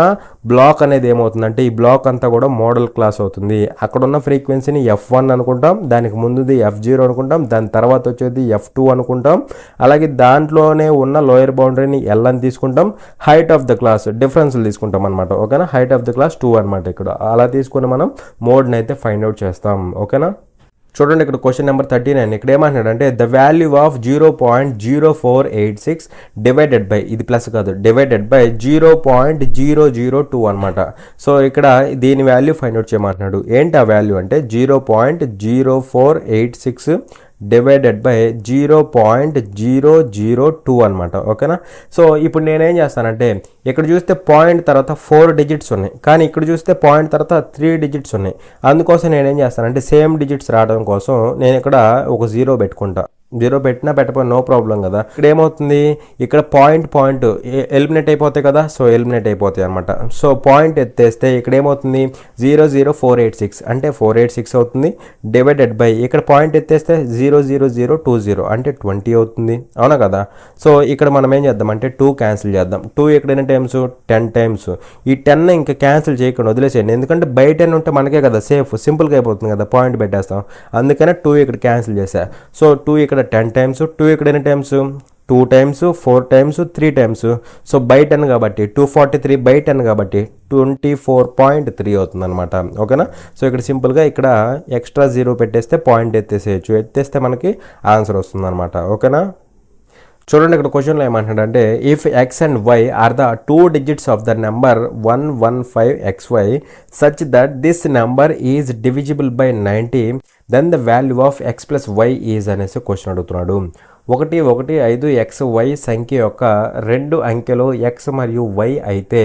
Speaker 1: బ్లాక్ అనేది ఏమవుతుందంటే ఈ బ్లాక్ అంతా కూడా మోడల్ క్లాస్ అవుతుంది. అక్కడ ఉన్న ఫ్రీక్వెన్సీని F1 అనుకుంటాం, దానికి ముందుది F0 అనుకుంటాం, దాని తర్వాత వచ్చేది F2 అనుకుంటాం. అలాగే దాంట్లోనే ఉన్న లోయర్ బౌండరీని L అని తీసుకుంటాం, height of the class difference తీసుకుంటాం అనమాట. ఓకేనా, హైట్ ఆఫ్ ద క్లాస్ 2 అనమాట. ఇక్కడ అలా తీసుకుని మనం మోడ్ని అయితే ఫైండ్ అవుట్ చేస్తాం. ఓకేనా, చూడండి ఇక్కడ క్వశ్చన్ నెంబర్ 39. ఇక్కడ ఏమంటున్నాడంటే the value of 0.0486 divided by, ఇది ప్లస్ కాదు, డివైడెడ్ బై 0.002 అనమాట. సో ఇక్కడ దీని వాల్యూ ఫైండ్ అవుట్ చేయమంటున్నాడు. ఏంటి ఆ వాల్యూ అంటే 0.0486 డివైడెడ్ బై 0.002 అనమాట. ఓకేనా, సో ఇప్పుడు నేనేం చేస్తానంటే ఇక్కడ చూస్తే పాయింట్ తర్వాత 4 డిజిట్స్ ఉన్నాయి, కానీ ఇక్కడ చూస్తే పాయింట్ తర్వాత 3 డిజిట్స్ ఉన్నాయి. అందుకోసం నేనేం చేస్తానంటే సేమ్ డిజిట్స్ రావడం కోసం నేను ఇక్కడ ఒక 0 పెట్టుకుంటా. 0 పెట్టినా పెట్టకపోయినా నో ప్రాబ్లం కదా. ఇక్కడ ఏమవుతుంది, ఇక్కడ పాయింట్ ఎలిమినేట్ అయిపోతాయి కదా, సో ఎలిమినేట్ అయిపోతాయి అనమాట. సో పాయింట్ ఎత్తేస్తే ఇక్కడ ఏమవుతుంది 00486 అంటే 486 అవుతుంది, డివైడెడ్ బై ఇక్కడ పాయింట్ ఎత్తేస్తే 00020 అంటే 20 అవుతుంది. అవునా కదా. సో ఇక్కడ మనం ఏం చేద్దాం అంటే 2 క్యాన్సిల్ చేద్దాం. 2 ఇక్కడ ఎన్ని టైమ్స్, 10 టైమ్స్. ఈ 10 ఇంకా క్యాన్సిల్ చేయకుండా వదిలేసేయండి, ఎందుకంటే బై 10 ఉంటే మనకే కదా సేఫ్, సింపుల్గా అయిపోతుంది కదా, పాయింట్ పెట్టేస్తాం. అందుకనే 2 ఇక్కడ క్యాన్సిల్ చేసా. సో 2 ఇక్కడ 10 టైమ్స్, 2 ఇక్కడ ఎన్ని times, 2 times, 4 times, 3 times. So by 10 కాబట్టి 243 బై 10 కాబట్టి 24.3 అవుతుంది అనమాట. ఓకేనా, సో ఇక్కడ సింపుల్గా ఇక్కడ ఎక్స్ట్రా 0 పెట్టేస్తే పాయింట్ ఎత్తేసేయచ్చు, ఎత్తేస్తే మనకి ఆన్సర్ వస్తుంది అనమాట. ఓకేనా, చూడండి ఇక్కడ క్వశ్చన్లో ఏమంటాడంటే if X and Y are the 2 digits of the number 115xy such that this number is divisible by 90 then the value of X plus Y is అనేసి క్వశ్చన్ అడుగుతున్నాడు. 115xy సంఖ్య యొక్క 2 అంకెలు x మరియు y అయితే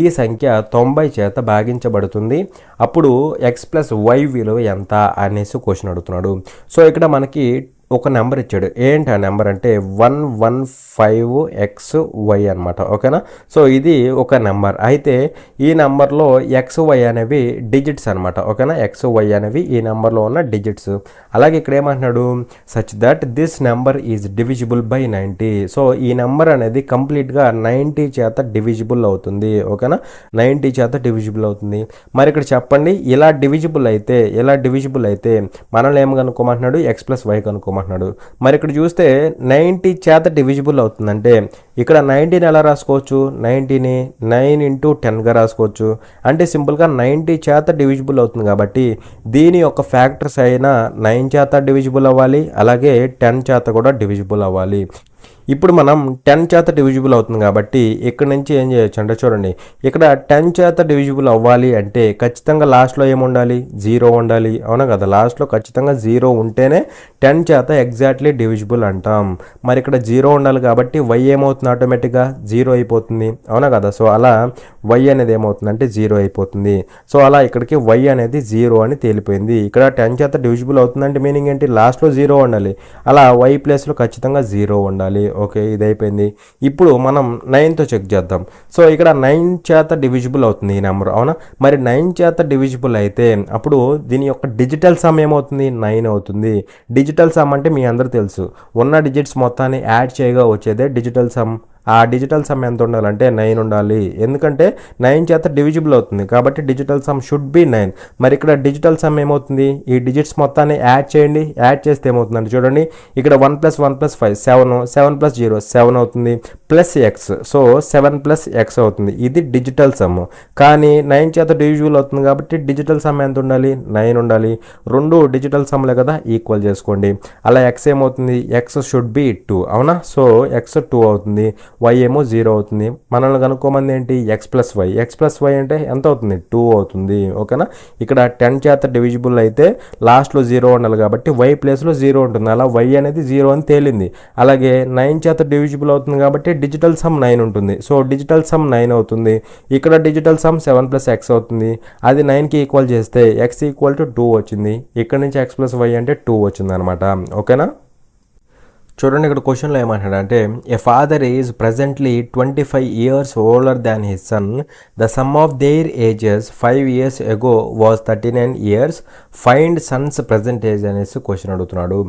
Speaker 1: ఈ సంఖ్య 90 చేత భాగించబడుతుంది, అప్పుడు x ప్లస్ వై విలువ ఎంత అనేసి క్వశ్చన్ అడుగుతున్నాడు. సో ఇక్కడ మనకి ఒక నెంబర్ ఇచ్చాడు. ఏంటి ఆ నెంబర్ అంటే 115xy అనమాట. ఓకేనా, సో ఇది ఒక నెంబర్. అయితే ఈ నెంబర్లో XY అనేవి డిజిట్స్ అనమాట. ఓకేనా, XY అనేవి ఈ నెంబర్లో ఉన్న డిజిట్స్. అలాగే ఇక్కడ ఏమంటున్నాడు such that this number is divisible by 90. So ఈ నెంబర్ అనేది కంప్లీట్గా 90 చేత డివిజిబుల్ అవుతుంది. ఓకేనా, 90 చేత డివిజిబుల్ అవుతుంది. మరి ఇక్కడ చెప్పండి, ఇలా డివిజిబుల్ అయితే మనల్ని ఏం కనుక్కోమంటున్నాడు, x ప్లస్ వై కనుక్కోమంటున్నాడు. మరి ఇక్కడ చూస్తే 90 చేత డివిజిబుల్ అవుతుందంటే ఇక్కడ 90ని ఎలా రాసుకోవచ్చు, 90ని 9 into 10గా రాసుకోవచ్చు. అంటే సింపుల్గా 90 చేత డివిజిబుల్ అవుతుంది కాబట్టి దీని యొక్క ఫ్యాక్టర్స్ అయినా 9 చేత డివిజిబుల్ అవ్వాలి, అలాగే 10 చేత కూడా డివిజిబుల్ అవ్వాలి. ఇప్పుడు మనం 10 చేత డివిజిబుల్ అవుతుంది కాబట్టి ఇక్కడ నుంచి ఏం చేయొచ్చు అంటే చూడండి, ఇక్కడ 10 చేత డివిజిబుల్ అవ్వాలి అంటే ఖచ్చితంగా లాస్ట్లో ఏముండాలి, 0 ఉండాలి. అవునా కదా, లాస్ట్లో ఖచ్చితంగా 0 ఉంటేనే 10 చేత ఎగ్జాక్ట్లీ డివిజిబుల్ అంటాం. మరి ఇక్కడ 0 ఉండాలి కాబట్టి y ఏమవుతుంది, ఆటోమేటిక్గా 0 అయిపోతుంది. అవునా కదా, సో అలా y అనేది ఏమవుతుందంటే 0 అయిపోతుంది. సో అలా ఇక్కడికి y అనేది 0 అని తేలిపోయింది. ఇక్కడ 10 చేత డివిజిబుల్ అవుతుందంటే మీనింగ్ ఏంటి, లాస్ట్లో 0 ఉండాలి, అలా y ప్లేస్లో ఖచ్చితంగా 0 ఉండాలి. ఓకే, ఇది అయిపోయింది. ఇప్పుడు మనం 9తో చెక్ చేద్దాం. సో ఇక్కడ 9 చేత డివిజిబుల్ అవుతుంది ఈ నెంబర్. అవునా, మరి 9 చేత డివిజిబుల్ అయితే అప్పుడు దీని యొక్క డిజిటల్ సమ్ ఏమవుతుంది, 9 అవుతుంది. డిజిటల్ సమ్ అంటే మీ అందరూ తెలుసు, ఉన్న డిజిట్స్ మొత్తాన్ని యాడ్ చేయగా వచ్చేదే డిజిటల్ సమ్. ఆ డిజిటల్ సమ్ ఎంత ఉండాలంటే 9 ఉండాలి, ఎందుకంటే 9 చేత డివిజిబుల్ అవుతుంది కాబట్టి డిజిటల్ సమ్ షుడ్ బి 9. మరి ఇక్కడ డిజిటల్ సమ్ ఏమవుతుంది, ఈ డిజిట్స్ మొత్తాన్ని యాడ్ చేయండి. యాడ్ చేస్తే ఏమవుతుందంటే చూడండి, ఇక్కడ 1 + 1 + 5 7, 7 + 0 7 అవుతుంది, ప్లస్ ఎక్స్, సో 7 + x అవుతుంది. ఇది డిజిటల్ సమ్. కానీ 9 చేత డివిజిబుల్ అవుతుంది కాబట్టి డిజిటల్ సమ్ ఎంత ఉండాలి, 9 ఉండాలి. రెండు డిజిటల్ సమ్లే కదా, ఈక్వల్ చేసుకోండి. అలా x ఏమవుతుంది, x షుడ్ బి 2. అవునా, సో x 2 అవుతుంది. వై ఏమో 0 అవుతుంది. మనల్ని కనుక్కోమంది ఏంటి ఎక్స్ ప్లస్ వై అంటే ఎంత అవుతుంది 2 అవుతుంది. ఓకేనా, ఇక్కడ 10 చేత డివిజిబుల్ అయితే లాస్ట్లో 0 ఉండాలి కాబట్టి వై ప్లేస్లో 0 ఉంటుంది. అలా వై అనేది 0 అని తేలింది. అలాగే 9 చేత డివిజిబుల్ అవుతుంది కాబట్టి డిజిటల్ సమ్ 9 ఉంటుంది. సో డిజిటల్ సమ్ 9 అవుతుంది. ఇక్కడ డిజిటల్ సమ్ 7 ప్లస్ ఎక్స్ అవుతుంది. అది 9కి ఈక్వల్ చేస్తే ఎక్స్ ఈక్వల్ టు 2 వచ్చింది. ఇక్కడ నుంచి ఎక్స్ ప్లస్ వై అంటే 2 వచ్చింది అనమాట. ఓకేనా, చూడండి ఇక్కడ క్వశ్చన్లో ఏమంటాడంటే a father is presently 25 years older than his son, the sum of their ages 5 years ago was 39 years, find son's present age అనేసి క్వశ్చన్ అడుగుతున్నాడు.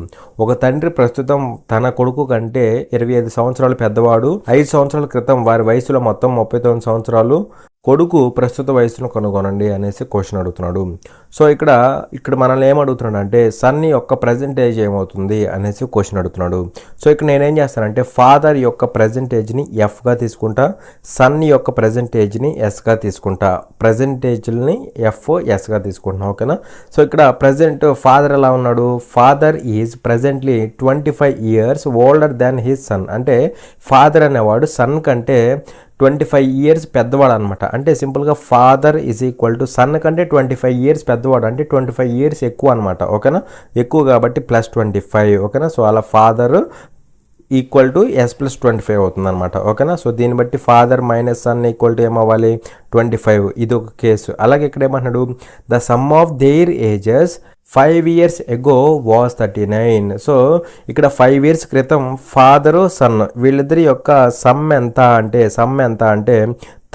Speaker 1: ఒక తండ్రి ప్రస్తుతం తన కొడుకు కంటే 25 సంవత్సరాలు పెద్దవాడు. 5 సంవత్సరాల క్రితం వారి వయసులో మొత్తం 39 సంవత్సరాలు. కొడుకు ప్రస్తుత వయసును కనుగొనండి అనేసి క్వశ్చన్ అడుగుతున్నాడు. సో ఇక్కడ మనల్ని ఏమడుగుతున్నాడు అంటే సన్ యొక్క ప్రజెంట్ ఏజ్ ఏమవుతుంది అనేసి క్వశ్చన్ అడుగుతున్నాడు. సో ఇక్కడ నేనేం చేస్తానంటే ఫాదర్ యొక్క ప్రజెంట్ ఏజ్ని ఎఫ్గా తీసుకుంటా, సన్ యొక్క ప్రజెంట్ ఏజ్ని ఎస్గా తీసుకుంటా. ప్రజెంట్ ఏజ్ని ఎస్గా తీసుకుంటున్నాం. ఓకేనా, సో ఇక్కడ ప్రజెంట్ ఫాదర్ ఎలా ఉన్నాడు, father is presently 25 years older than his son. అంటే ఫాదర్ అనేవాడు సన్ కంటే 25 years పెద్దవాడు అనమాట. అంటే సింపుల్గా father is equal to son కంటే 25 years పెద్దవాడు, అంటే 25 years ఎక్కువ అనమాట. ఓకేనా, ఎక్కువ కాబట్టి +25. ఓకేనా, సో అలా father equal to S plus 25 అవుతుంది అనమాట. ఓకేనా, సో దీన్ని బట్టి father minus son equal to ఏమవ్వాలి 25. ఇది ఒక కేసు. అలాగే ఇక్కడ ఏమంటున్నాడు the sum of their ages 5 years ago was 39. So ఇక్కడ 5 years క్రితం ఫాదరు సన్ వీళ్ళిద్దరి యొక్క సమ్ ఎంత అంటే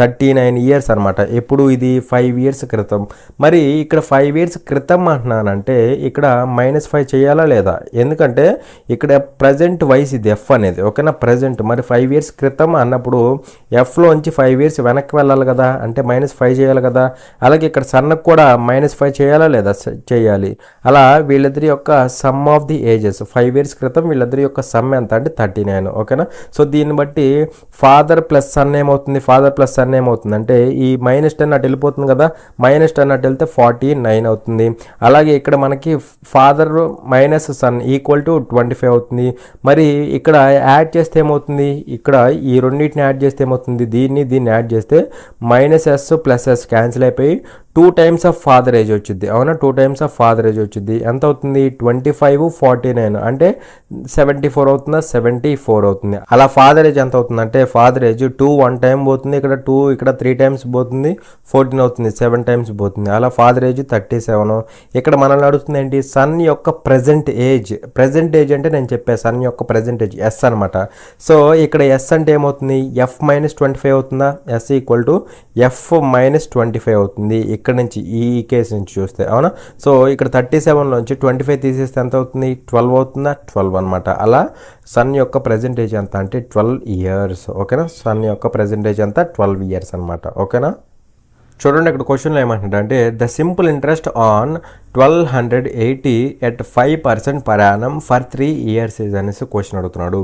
Speaker 1: 39 years అనమాట. ఎప్పుడు ఇది 5 years క్రితం. మరి ఇక్కడ 5 years క్రితం అంటున్నానంటే ఇక్కడ -5 చేయాలా లేదా, ఎందుకంటే ఇక్కడ ప్రజెంట్ వయసు ఇది ఎఫ్ అనేది. ఓకేనా, ప్రజెంట్ మరి 5 years క్రితం అన్నప్పుడు ఎఫ్లోంచి 5 years వెనక్కి వెళ్ళాలి కదా, అంటే -5 చేయాలి కదా. అలాగే ఇక్కడ సన్నకు కూడా -5 చేయాలా లేదా, చేయాలి. అలా వీళ్ళిద్దరి యొక్క some of the ages 5 years క్రితం వీళ్ళిద్దరి యొక్క సమ్ ఎంత అంటే 39. ఓకేనా, సో దీన్ని బట్టి ఫాదర్ ప్లస్ సన్ ఏమవుతుంది, ఫాదర్ ప్లస్ సన్ ఏమవుతుందంటే ఈ -10 అటు వెళ్ళిపోతుంది కదా, -10 అటు వెళ్తే 49 అవుతుంది. అలాగే ఇక్కడ మనకి father minus son equal to 25 అవుతుంది. మరి ఇక్కడ యాడ్ చేస్తే ఏమవుతుంది, ఇక్కడ ఈ రెండింటిని యాడ్ చేస్తే ఏమవుతుంది, దీన్ని యాడ్ చేస్తే -s + s క్యాన్సిల్ అయిపోయి 2 times ఆఫ్ ఫాదర్ ఏజ్ వచ్చింది. అవునా, 2 times ఆఫ్ ఫాదర్ ఏజ్ వచ్చింది. ఎంత అవుతుంది 25 49 అంటే 74 అవుతుందా, 74 అవుతుంది. అలా ఫాదర్ ఏజ్ ఎంత అవుతుంది అంటే ఫాదర్ ఏజ్ 2 1 time పోతుంది, ఇక్కడ 2 ఇక్కడ 3 times పోతుంది, 14 అవుతుంది, 7 times పోతుంది. అలా ఫాదర్ ఏజ్ 37. ఇక్కడ మనల్ని అడుగుతుంది ఏంటి సన్ యొక్క ప్రజెంట్ ఏజ్. ప్రజెంట్ ఏజ్ అంటే నేను చెప్పే సన్ యొక్క ప్రజెంట్ ఏజ్ ఎస్ అనమాట. సో ఇక్కడ ఎస్ అంటే ఏమవుతుంది f - 25 అవుతుందా, s ఈక్వల్ టు f - 25 అవుతుంది. ఇక్కడ నుంచి ఈ కేసు నుంచి చూస్తే. అవునా, సో ఇక్కడ 37లోంచి 25 తీసేస్తే ఎంత అవుతుంది 12 అవుతుందా, 12 అనమాట. అలా సన్ యొక్క ప్రజెంట్ ఏజ్ ఎంత అంటే 12 years. ఓకేనా, సన్ యొక్క ప్రజెంట్ ఏజ్ అంతా 12 years అనమాట. ఓకేనా, చూడండి ఇక్కడ క్వశ్చన్లో ఏమంటుందంటే the simple interest on 1280 at 5% per annum for 3 years అనేసి క్వశ్చన్ అడుగుతున్నాడు.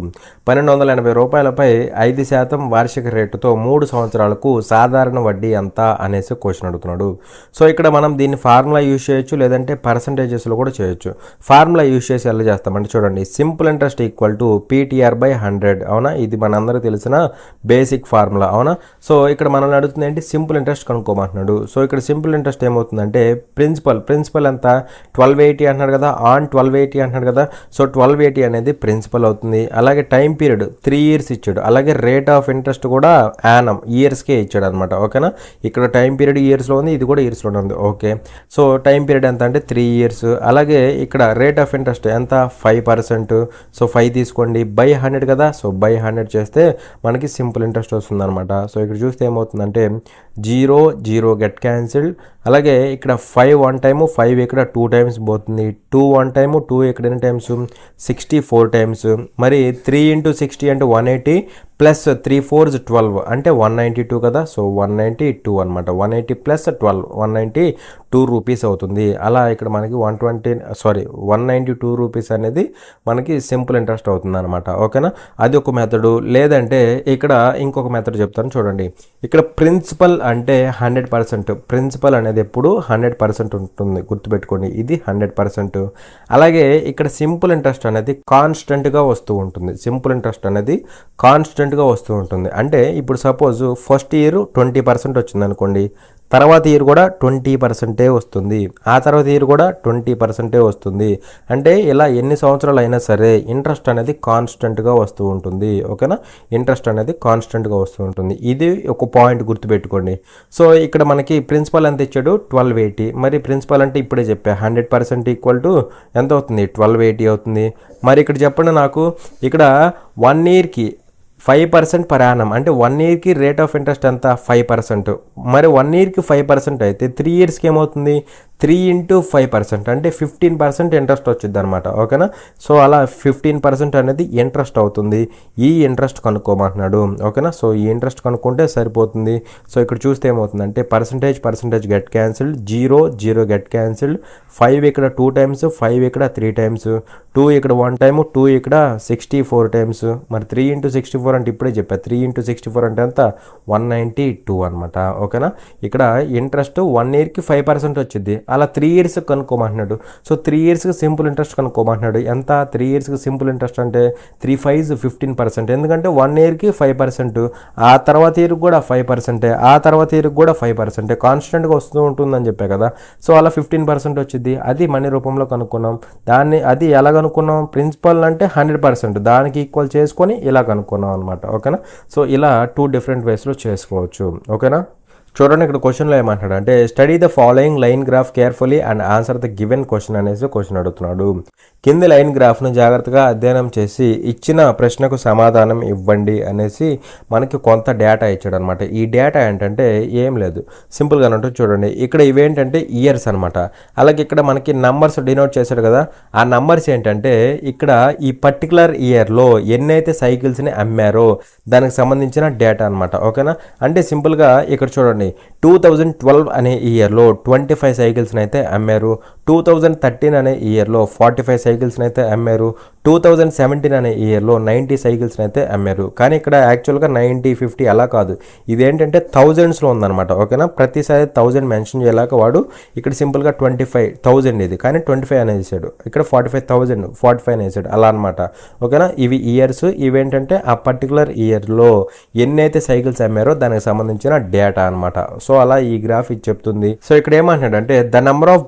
Speaker 1: 1280 రూపాయలపై 5% వార్షిక రేటుతో 3 సంవత్సరాలకు సాధారణ వడ్డీ ఎంత అనేసి క్వశ్చన్ అడుగుతున్నాడు. సో ఇక్కడ మనం దీన్ని ఫార్ములా యూజ్ చేయొచ్చు, లేదంటే పర్సంటేజెస్లో కూడా చేయొచ్చు. ఫార్ములా యూజ్ చేసి ఎలా చేస్తామంటే చూడండి, simple interest equal to PTR/100. అవునా, ఇది మనందరికీ తెలిసిన బేసిక్ ఫార్ములా. అవునా, సో ఇక్కడ మనల్ని అడుగుతుంది ఏంటి సింపుల్ ఇంట్రెస్ట్ కనుక్కోమంటున్నాడు. సో ఇక్కడ సింపుల్ ఇంట్రెస్ట్ ఏమవుతుందంటే ప్రిన్సిపల్ ఎంత 1280 అంటున్నాడు కదా, ఆన్ 1280 అంటున్నాడు కదా. సో 1280 అనేది ప్రిన్సిపల్ అవుతుంది. అలాగే టైం పీరియడ్ 3 years ఇచ్చాడు. అలాగే రేట్ ఆఫ్ ఇంట్రెస్ట్ కూడా యానం ఇయర్స్కే ఇచ్చాడు అనమాట. ఓకేనా, ఇక్కడ టైం పీరియడ్ ఇయర్స్లో ఉంది, ఇది కూడా ఇయర్స్లో ఉంది. ఓకే, సో టైం పీరియడ్ ఎంత అంటే 3 years. అలాగే ఇక్కడ రేట్ ఆఫ్ ఇంట్రెస్ట్ ఎంత 5%. సో 5 తీసుకోండి బై 100 కదా, సో బై 100 చేస్తే మనకి సింపుల్ ఇంట్రెస్ట్ వస్తుంది అనమాట. సో ఇక్కడ చూస్తే ఏమవుతుందంటే 0 గెట్ క్యాన్సిల్డ్. అలాగే ఇక్కడ 5 1 time, 5 ఇక్కడ 2 times పోతుంది, 2 1 time, 2 ఇక్కడ ఎన్ని టైమ్స్ 64 times. మరి 3 × 60 అంటే 180 ప్లస్ 3 4s 12 అంటే 192 కదా. సో 192 అనమాట. 180 ప్లస్ 12 192 రూపీస్ అవుతుంది. అలా ఇక్కడ మనకి 192 రూపీస్ అనేది మనకి సింపుల్ ఇంట్రెస్ట్ అవుతుంది అనమాట. ఓకేనా, అది ఒక మెథడు. లేదంటే ఇక్కడ ఇంకొక మెథడ్ చెప్తాను చూడండి. ఇక్కడ ప్రిన్సిపల్ అంటే 100%. ప్రిన్సిపల్ అనేది ఎప్పుడు 100% ఉంటుంది, గుర్తుపెట్టుకోండి, ఇది 100%. అలాగే ఇక్కడ సింపుల్ ఇంట్రెస్ట్ అనేది కాన్స్టెంట్గా వస్తూ ఉంటుంది. సింపుల్ ఇంట్రెస్ట్ అనేది కాన్స్టెంట్ కాన్స్టెంట్గా వస్తూ ఉంటుంది. అంటే ఇప్పుడు సపోజ్ ఫస్ట్ ఇయర్ 20% వచ్చింది అనుకోండి, తర్వాత ఇయర్ కూడా 20% వస్తుంది, ఆ తర్వాత ఇయర్ కూడా 20% వస్తుంది. అంటే ఇలా ఎన్ని సంవత్సరాలు అయినా సరే ఇంట్రెస్ట్ అనేది కాన్స్టెంట్గా వస్తూ ఉంటుంది. ఓకేనా, ఇంట్రెస్ట్ అనేది కాన్స్టెంట్గా వస్తూ ఉంటుంది. ఇది ఒక పాయింట్ గుర్తుపెట్టుకోండి. సో ఇక్కడ మనకి ప్రిన్సిపల్ ఎంత ఇచ్చాడు, 1280. మరి ప్రిన్సిపల్ అంటే ఇప్పుడే చెప్పా 100% ఈక్వల్ టు ఎంత అవుతుంది, 1280 అవుతుంది. మరి ఇక్కడ చెప్పండి నాకు, ఇక్కడ 1 ఇయర్కి 5% పర్ యానం, అంటే 1 ఇయర్కి రేట్ ఆఫ్ ఇంట్రెస్ట్ ఎంత, 5%. మరి 1 ఇయర్కి 5% అయితే 3 ఇయర్స్కి ఏమవుతుంది, 3 × 5%, అంటే 15% ఇంట్రెస్ట్ వచ్చింది అనమాట. ఓకేనా, సో అలా 15% అనేది ఇంట్రెస్ట్ అవుతుంది. ఈ ఇంట్రెస్ట్ కనుక్కోమంటున్నాడు. ఓకేనా, సో ఈ ఇంట్రెస్ట్ కనుక్కుంటే సరిపోతుంది. సో ఇక్కడ చూస్తే ఏమవుతుందంటే percentage get cancelled, 0 get cancelled, 5 ఇక్కడ 2 టైమ్స్, 5 ఇక్కడ 3 టైమ్స్, 2 ఇక్కడ 1 టైమ్, 2 ఇక్కడ 64 టైమ్స్. మరి 3 × 64 అంటే ఇప్పుడే చెప్పా, 3 × 64 అంటే ఎంత, 192 అనమాట. ఓకేనా, ఇక్కడ ఇంట్రెస్ట్ 1 ఇయర్కి 5% వచ్చింది. అలా 3 ఇయర్స్ కనుక్కోమంటున్నాడు. సో 3 ఇయర్స్కి సింపుల్ ఇంట్రెస్ట్ కనుక్కోమంటున్నాడు. ఎంత, 3 ఇయర్స్కి సింపుల్ ఇంట్రెస్ట్ అంటే 3 5 15%. ఎందుకంటే 1 ఇయర్కి 5%, ఆ తర్వాత ఇయర్కి కూడా 5%, ఆ తర్వాత ఇయర్కి కూడా 5%, కాన్స్టెంట్గా వస్తూ ఉంటుందని చెప్పా కదా. సో అలా 15% వచ్చింది. అది మనీ రూపంలో కనుక్కున్నాం. అది ఎలా కనుక్కున్నాం, ప్రిన్సిపల్ అంటే 100%, దానికి ఈక్వల్ చేసుకొని ఇలా కనుక్కున్నాం అనమాట. ఓకేనా, సో ఇలా 2 డిఫరెంట్ వేస్లో చేసుకోవచ్చు. ఓకేనా, చూడండి ఇక్కడ క్వశ్చన్లో ఏమంటాడు అంటే study the following line graph carefully and answer the given question అనేసి క్వశ్చన్ అడుగుతున్నాడు. కింది లైన్ గ్రాఫ్ను జాగ్రత్తగా అధ్యయనం చేసి ఇచ్చిన ప్రశ్నకు సమాధానం ఇవ్వండి అనేసి మనకి కొంత డేటా ఇచ్చాడు అనమాట. ఈ డేటా ఏంటంటే ఏం లేదు, సింపుల్గా ఉంటుంది. చూడండి ఇక్కడ ఇవేంటంటే ఇయర్స్ అనమాట. అలాగే ఇక్కడ మనకి నంబర్స్ డినోట్ చేశాడు కదా, ఆ నంబర్స్ ఏంటంటే ఇక్కడ ఈ పర్టికులర్ ఇయర్లో ఎన్నైతే సైకిల్స్ని అమ్మారో దానికి సంబంధించిన డేటా అనమాట. ఓకేనా, అంటే సింపుల్గా ఇక్కడ చూడండి 2012 అనే ఇయర్లో 25 సైకిల్స్ని అయితే అమ్మారు, 2013 అనే ఇయర్లో 45 సైకిల్స్ని అయితే అమ్మారు, 2017 అనే ఇయర్లో 90 సైకిల్స్ని అయితే అమ్మారు. కానీ ఇక్కడ యాక్చువల్గా 90 50 అలా కాదు, ఇదేంటంటే థౌజండ్స్లో ఉందన్నమాట. ఓకేనా, ప్రతిసారి 1000 మెన్షన్ చేయలేక వాడు ఇక్కడ సింపుల్గా 25,000 ఇది, కానీ 25 అనేది వేసాడు. ఇక్కడ 45,000 45 అని వేసాడు, అలా అనమాట. ఓకేనా, ఇవి ఇయర్స్. ఇవేంటంటే ఆ పర్టికులర్ ఇయర్లో ఎన్నైతే సైకిల్స్ అమ్మారో దానికి సంబంధించిన డేటా అనమాట. సో అలా ఈ గ్రాఫ్ ఇది చెప్తుంది. సో ఇక్కడ ఏమంటున్నాడంటే the number of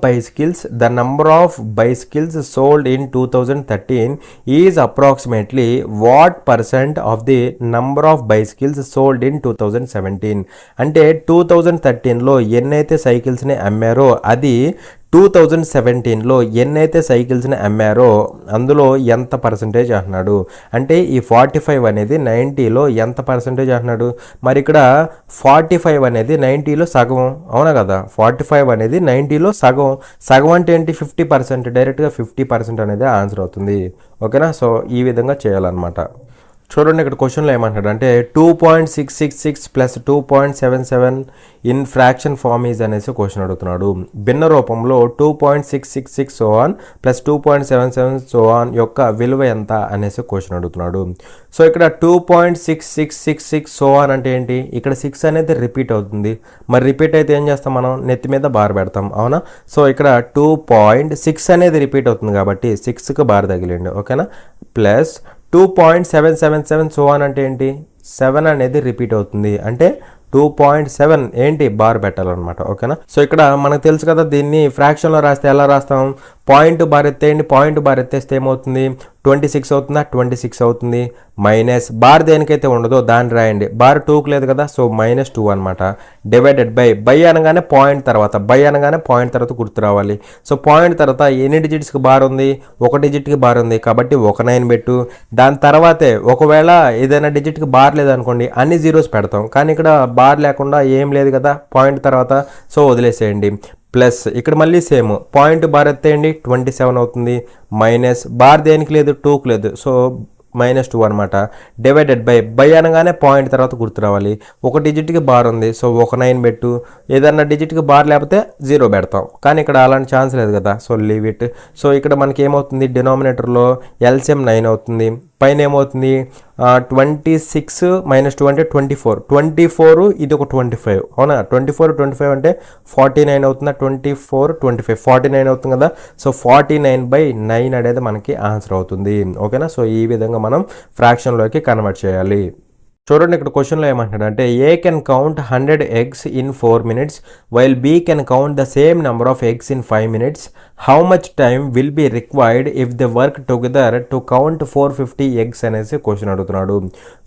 Speaker 1: bicycles sold in 2013 is approximately what % of the number of bicycles sold in 2017. అంటే 2013లో ఎన్నైతే సైకిల్స్ని అమ్మారో అది 2017లో ఎన్నైతే సైకిల్స్ని అమ్మారో అందులో ఎంత పర్సంటేజ్ అంటున్నాడు. అంటే ఈ 45 అనేది 90లో ఎంత పర్సంటేజ్ అంటున్నాడు. మరి ఇక్కడ 45 అనేది 90లో సగం, అవునా కదా. 45 అనేది 90లో సగం అంటే ఏంటి, 50%. డైరెక్ట్గా 50% అనేది ఆన్సర్ అవుతుంది. ఓకేనా, సో ఈ విధంగా చేయాలన్నమాట. చూడండి ఇక్కడ క్వశ్చన్లో ఏమంటాడు అంటే 2.666 plus 2.77 in fraction form is అనేసి క్వశ్చన్ అడుగుతున్నాడు. భిన్న రూపంలో 2.666 ప్లస్ 2.77 యొక్క విలువ ఎంత అనేసి క్వశ్చన్ అడుగుతున్నాడు. సో ఇక్కడ 2.6666 అంటే ఏంటి, ఇక్కడ 6 అనేది రిపీట్ అవుతుంది. మరి రిపీట్ అయితే ఏం చేస్తాం, మనం నెత్తి మీద బార్ పెడతాం, అవునా. సో ఇక్కడ 2.6 అనేది రిపీట్ అవుతుంది కాబట్టి 6కి బార్ తగిలిండి. ఓకేనా, ప్లస్ 2.777 అంటే ఏంటి, 7 అనేది రిపీట్ అవుతుంది. అంటే 2.7 ఏంటి, బార్ పెట్టాలన్నమాట. ఓకేనా, సో ఇక్కడ మనకు తెలుసు కదా, దీన్ని ఫ్రాక్షన్లో రాస్తే ఎలా రాస్తాం, పాయింట్ బార్ ఎత్తేయండి, పాయింట్ బార్ ఎత్తేస్తే ఏమవుతుంది, 26 అవుతుందా, 26 అవుతుంది. మైనస్ బార్ దేనికైతే ఉండదో దాన్ని రాయండి, బార్ 2కి లేదు కదా, సో -2 అనమాట. డివైడెడ్ బై అనగానే పాయింట్ తర్వాత గుర్తు రావాలి. సో పాయింట్ తర్వాత ఎన్ని డిజిట్స్కి బార్ ఉంది, 1 డిజిట్కి బార్ ఉంది కాబట్టి 19 పెట్టు. దాని తర్వాతే ఒకవేళ ఏదైనా డిజిట్కి బార్ లేదనుకోండి అన్ని జీరోస్ పెడతాం, కానీ ఇక్కడ బార్ లేకుండా ఏం లేదు కదా పాయింట్ తర్వాత, సో వదిలేసేయండి. ప్లస్ ఇక్కడ మళ్ళీ సేమ్ పాయింట్ బార్ ఎత్తేయండి, 27 అవుతుంది. మైనస్ బార్ దేనికి లేదు, 2కి లేదు, సో -2 అనమాట. డివైడెడ్ బై అనగానే పాయింట్ తర్వాత గుర్తు రావాలి. 1 డిజిట్కి బార్ ఉంది, సో 19 పెట్టు. ఏదన్నా డిజిట్కి బార్ లేకపోతే 0 పెడతాం, కానీ ఇక్కడ అలాంటి ఛాన్స్ లేదు కదా, సో లీవ్ ఇట్. సో ఇక్కడ మనకి ఏమవుతుంది, డినామినేటర్లో LCM 9 అవుతుంది, పైన ఏమవుతుంది 26 - 2 అంటే 24, ఇది ఒక 25, అవునా. 24 అంటే 49 అవుతుందా, 24 25 49 అవుతుంది కదా. సో 49/9 అనేది మనకి ఆన్సర్ అవుతుంది. ఓకేనా, సో ఈ విధంగా మనం ఫ్రాక్షన్లోకి కన్వర్ట్ చేయాలి. చూడండి ఇక్కడ క్వశ్చన్లో ఏమంటాడంటే ఏ can count 100 eggs in 4 minutes while B can count the same number of eggs in 5 minutes. How much time will be required if they work together to count 450 eggs అనేసి క్వశ్చన్ అడుగుతున్నాడు.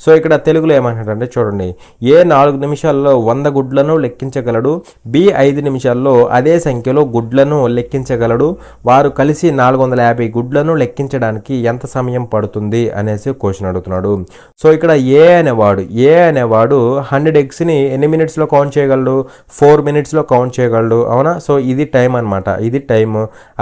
Speaker 1: సో ఇక్కడ తెలుగులో ఏమంటాడంటే చూడండి, ఏ 4 నిమిషాల్లో 100 గుడ్లను లెక్కించగలడు, బి 5 నిమిషాల్లో అదే సంఖ్యలో గుడ్లను లెక్కించగలడు, వారు కలిసి 450 గుడ్లను లెక్కించడానికి ఎంత సమయం పడుతుంది అనేసి క్వశ్చన్ అడుగుతున్నాడు. సో ఇక్కడ ఏ అనేవాడు 100 ఎగ్స్ని ఎన్ని మినిట్స్లో కౌంట్ చేయగలడు, 4 మినిట్స్లో కౌంట్ చేయగలడు, అవునా. సో ఇది టైం అనమాట, ఇది టైం.